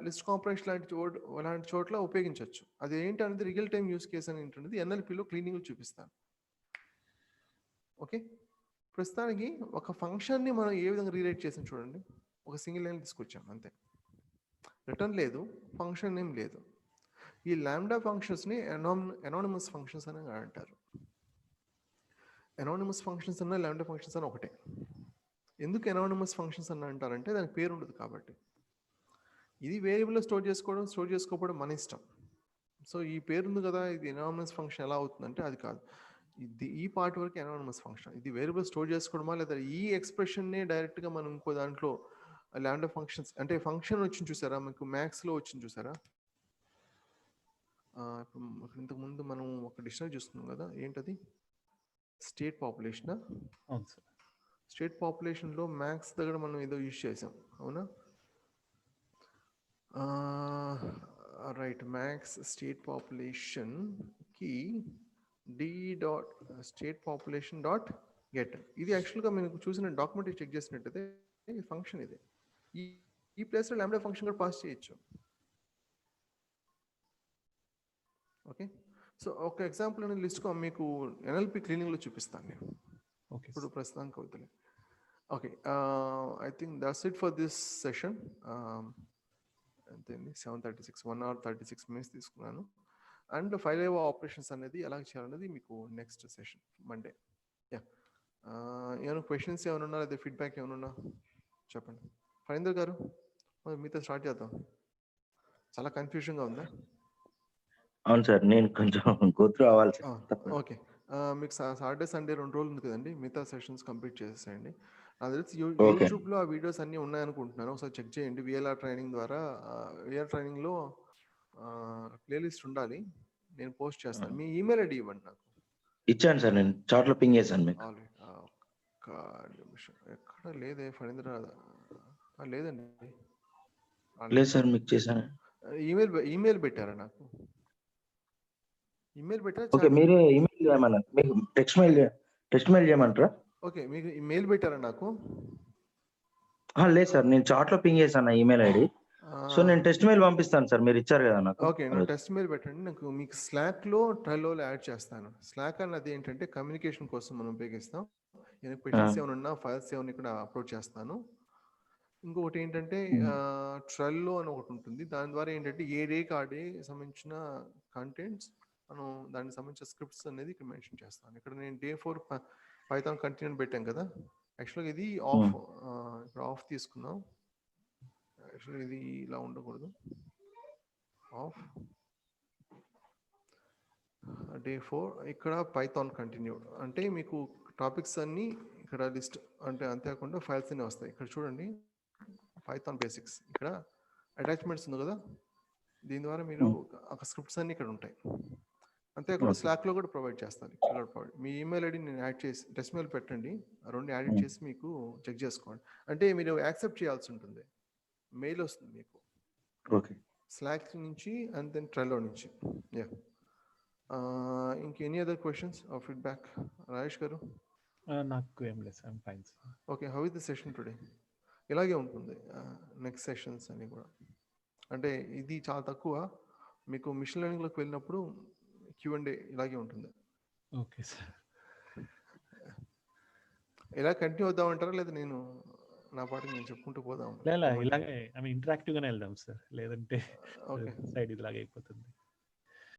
లిస్ట్ కాంపరేషన్ లాంటి చోట్ల ఉపయోగించవచ్చు. అది ఏంటనేది రియల్ టైమ్ యూస్ కేస్ అని ఏంటనేది ఎన్ఎల్పిలో క్లీనింగ్ చూపిస్తాను. ఓకే, ప్రస్తుతానికి ఒక ఫంక్షన్ని మనం ఏ విధంగా రీరైట్ చేసాం చూడండి. ఒక సింగిల్ లైన్ తీసుకొచ్చాం అంతే, రిటర్న్ లేదు, ఫంక్షన్ ఏం లేదు. ఈ లాంబ్డా ఫంక్షన్స్ని ఎనానిమస్ ఫంక్షన్స్ అని అంటారు. ఎనానిమస్ ఫంక్షన్స్ అన్న లాంబ్డా ఫంక్షన్స్ అన్న ఒకటే. ఎందుకు ఎనానిమస్ ఫంక్షన్స్ అని అంటారంటే దానికి పేరు ఉండదు కాబట్టి. ఇది వేరియబుల్లో స్టోర్ చేసుకోకపోవడం మన ఇష్టం. సో ఈ పేరు ఉంది కదా, ఇది ఎనానిమస్ ఫంక్షన్ ఎలా అవుతుందంటే అది కాదు. ఇది ఈ పార్ట్ వరకు ఎనానిమస్ ఫంక్షన్. ఇది వేరియబుల్ స్టోర్ చేసుకోవడమా లేదా ఈ ఎక్స్ప్రెషన్నే డైరెక్ట్గా మనం ఇంకో దాంట్లో లాంబ్డా ఫంక్షన్స్ అంటే ఫంక్షన్ వచ్చింది చూసారా, మీకు మ్యాథ్స్లో వచ్చింది చూసారా. ఇంతకుముందు మనం ఒక డిక్షనరీ చూస్తున్నాం కదా, ఏంటది స్టేట్ పాపులేషన్. అవును సార్. స్టేట్ పాపులేషన్లో మ్యాథ్స్ దగ్గర మనం ఏదో యూజ్ చేసాం, అవునా? రైట్, మ్యాథ్స్ స్టేట్ పాపులేషన్కి స్టేట్ పాపులేషన్ డాట్ గెట్. ఇది యాక్చువల్గా మీకు చూసిన డాక్యుమెంట్ చెక్ చేసినట్టయితే ఈ ఫంక్షన్ ఇది. ఈ ప్లేస్లో లాంబ్డా ఫంక్షన్ కూడా పాస్ చేయొచ్చు. ఓకే, సో ఒక ఎగ్జాంపుల్ నేను లిస్ట్గా మీకు ఎన్ఎల్పి క్లీనింగ్లో చూపిస్తాను నేను. ఓకే, ఇప్పుడు ప్రస్తుతానికి అవుతుంది. Okay, I think that's it for this session. అంతేంది 7:36, 1 hour 36 minutes తీసుకున్నాను. అండ్ 5 ఆపరేషన్స్ అనేది ఎలా చేయాలనేది మీకు నెక్స్ట్ సెషన్ మండే. యా, ఏమైనా క్వశ్చన్స్ ఏమైనా ఉన్నా లేదా ఫీడ్బ్యాక్ ఏమైనా ఉన్నా చెప్పండి. ఫణీందర్ గారు మీతో స్టార్ట్ చేద్దాం. చాలా కన్ఫ్యూజన్గా ఉందా? అవును సార్, నేను కొంచెం గోత్రు అవ్వాలి సార్. ఓకే, మీకు సాటర్డే సండే 2 రోజులు ఉంది కదండి, మిగతా సెషన్స్ కంప్లీట్ చేసేయండి. నాకు తెలిసి యూట్యూబ్లో ఆ వీడియోస్ అన్నీ ఉన్నాయనుకుంటున్నాను, ఒకసారి చెక్ చేయండి. విఎల్ఆర్ ట్రైనింగ్ ద్వారా విఎల్ఆర్ ట్రైనింగ్లో ప్లేలిస్ట్ ఉండాలి, నేను పోస్ట్ చేస్తాను. మీ ఈమెయిల్ ఐడి ఇవ్వండి నాకు. ఇచ్చాను సార్, నేను చాట్లో పింగ్ చేశాను మీకు. ఒక్క నిమిషం, ఎక్కడ లేదే ఫణీంద్ర, లేదండి. లేదు సార్, మీకు చేశాను. ఈమెయిల్ పెట్టారా నాకు? ఈమెయిల్ పెట్టారా? ఓకే, మీరే ఈమెయిల్ చేయమన్నారు. మీకు టెక్స్ట్ మెయిల్ చేయమంటారా? ఓకే, మీకు ఈమెయిల్ పెట్టారా నాకు? లేదు సార్, నేను చాట్లో పింగ్ చేశాను ఈమెయిల్ ఐడి. సో నేను టెస్ట్ మెయిల్ పంపిస్తాను సార్, మీరు ఇచ్చారు కదా నాకు. ఓకే, నేను టెస్ట్ మెయిల్ పెట్టండి నాకు. మీకు స్లాక్లో ట్రైలోలో యాడ్ చేస్తాను. స్లాక్ అన్నది ఏంటంటే కమ్యూనికేషన్ కోసం మనం ఉపయోగిస్తాం. నేను క్వశ్చన్స్ ఏమైనా ఉన్నా ఫైల్స్ ఏమైనా ఇక్కడ అప్లోడ్ చేస్తాను. ఇంకొకటి ఏంటంటే ట్రైల్లో అని ఒకటి ఉంటుంది, దాని ద్వారా ఏంటంటే ఏ డేకి ఆ డే సంబంధించిన కంటెంట్స్ మనం దానికి సంబంధించిన స్క్రిప్ట్స్ అనేది ఇక్కడ మెన్షన్ చేస్తాను. ఇక్కడ నేను Day 4 పైథాన్ కంటిన్యూ పెట్టాం కదా, యాక్చువల్గా ఇది ఆఫ్, ఇక్కడ ఆఫ్ తీసుకుందాం. యాక్చువల్గా ఇది ఇలా ఉండకూడదు, ఆఫ్ Day 4. ఇక్కడ పైథాన్ కంటిన్యూ అంటే మీకు టాపిక్స్ అన్నీ ఇక్కడ లిస్ట్ అంటే అంతేకాకుండా ఫైల్స్ అన్నీ వస్తాయి. ఇక్కడ చూడండి, పైథాన్ బేసిక్స్, ఇక్కడ అటాచ్మెంట్స్ ఉంది కదా, దీని ద్వారా మీరు ఒక స్క్రిప్ట్స్ అన్నీ ఇక్కడ ఉంటాయి. అంతేకాకుండా స్లాక్లో కూడా ప్రొవైడ్ చేస్తాను. మీ ఈమెయిల్ ఐడి నేను యాడ్ చేసి టెస్ట్ మెయిల్ పెట్టండి, రెండు యాడ్ చేసి మీకు చెక్ చేసుకోండి. అంటే మీరు యాక్సెప్ట్ చేయాల్సి ఉంటుంది, మెయిల్ వస్తుంది మీకు. ఓకే, స్లాక్ నుంచి అండ్ దెన్ ట్రైలో నుంచి. Yeah, any other questions or feedback? Rajesh garu? నాకు ఏం లేదు sir, fine sir. Okay, how is the session today? ఇలాగే ఉంటుంది నెక్స్ట్ సెషన్స్ అని కూడా. అంటే ఇది చాలా తక్కువ, మీకు మిషన్ లెర్నింగ్లోకి వెళ్ళినప్పుడు Q&A ఇలాగే ఉంటుంది. ఓకే సార్, ఇలా కంటిన్యూ అవుదామంటారా లేదా నేను నా పాటికి నేను చెప్పుకుంటూ పోదాం? ఇలాగే ఇంటరాక్టివ్ గానే వెళ్దాం సార్, లేదంటే ఓకే, సైడ్ ఇలాగే అయిపోతుంది.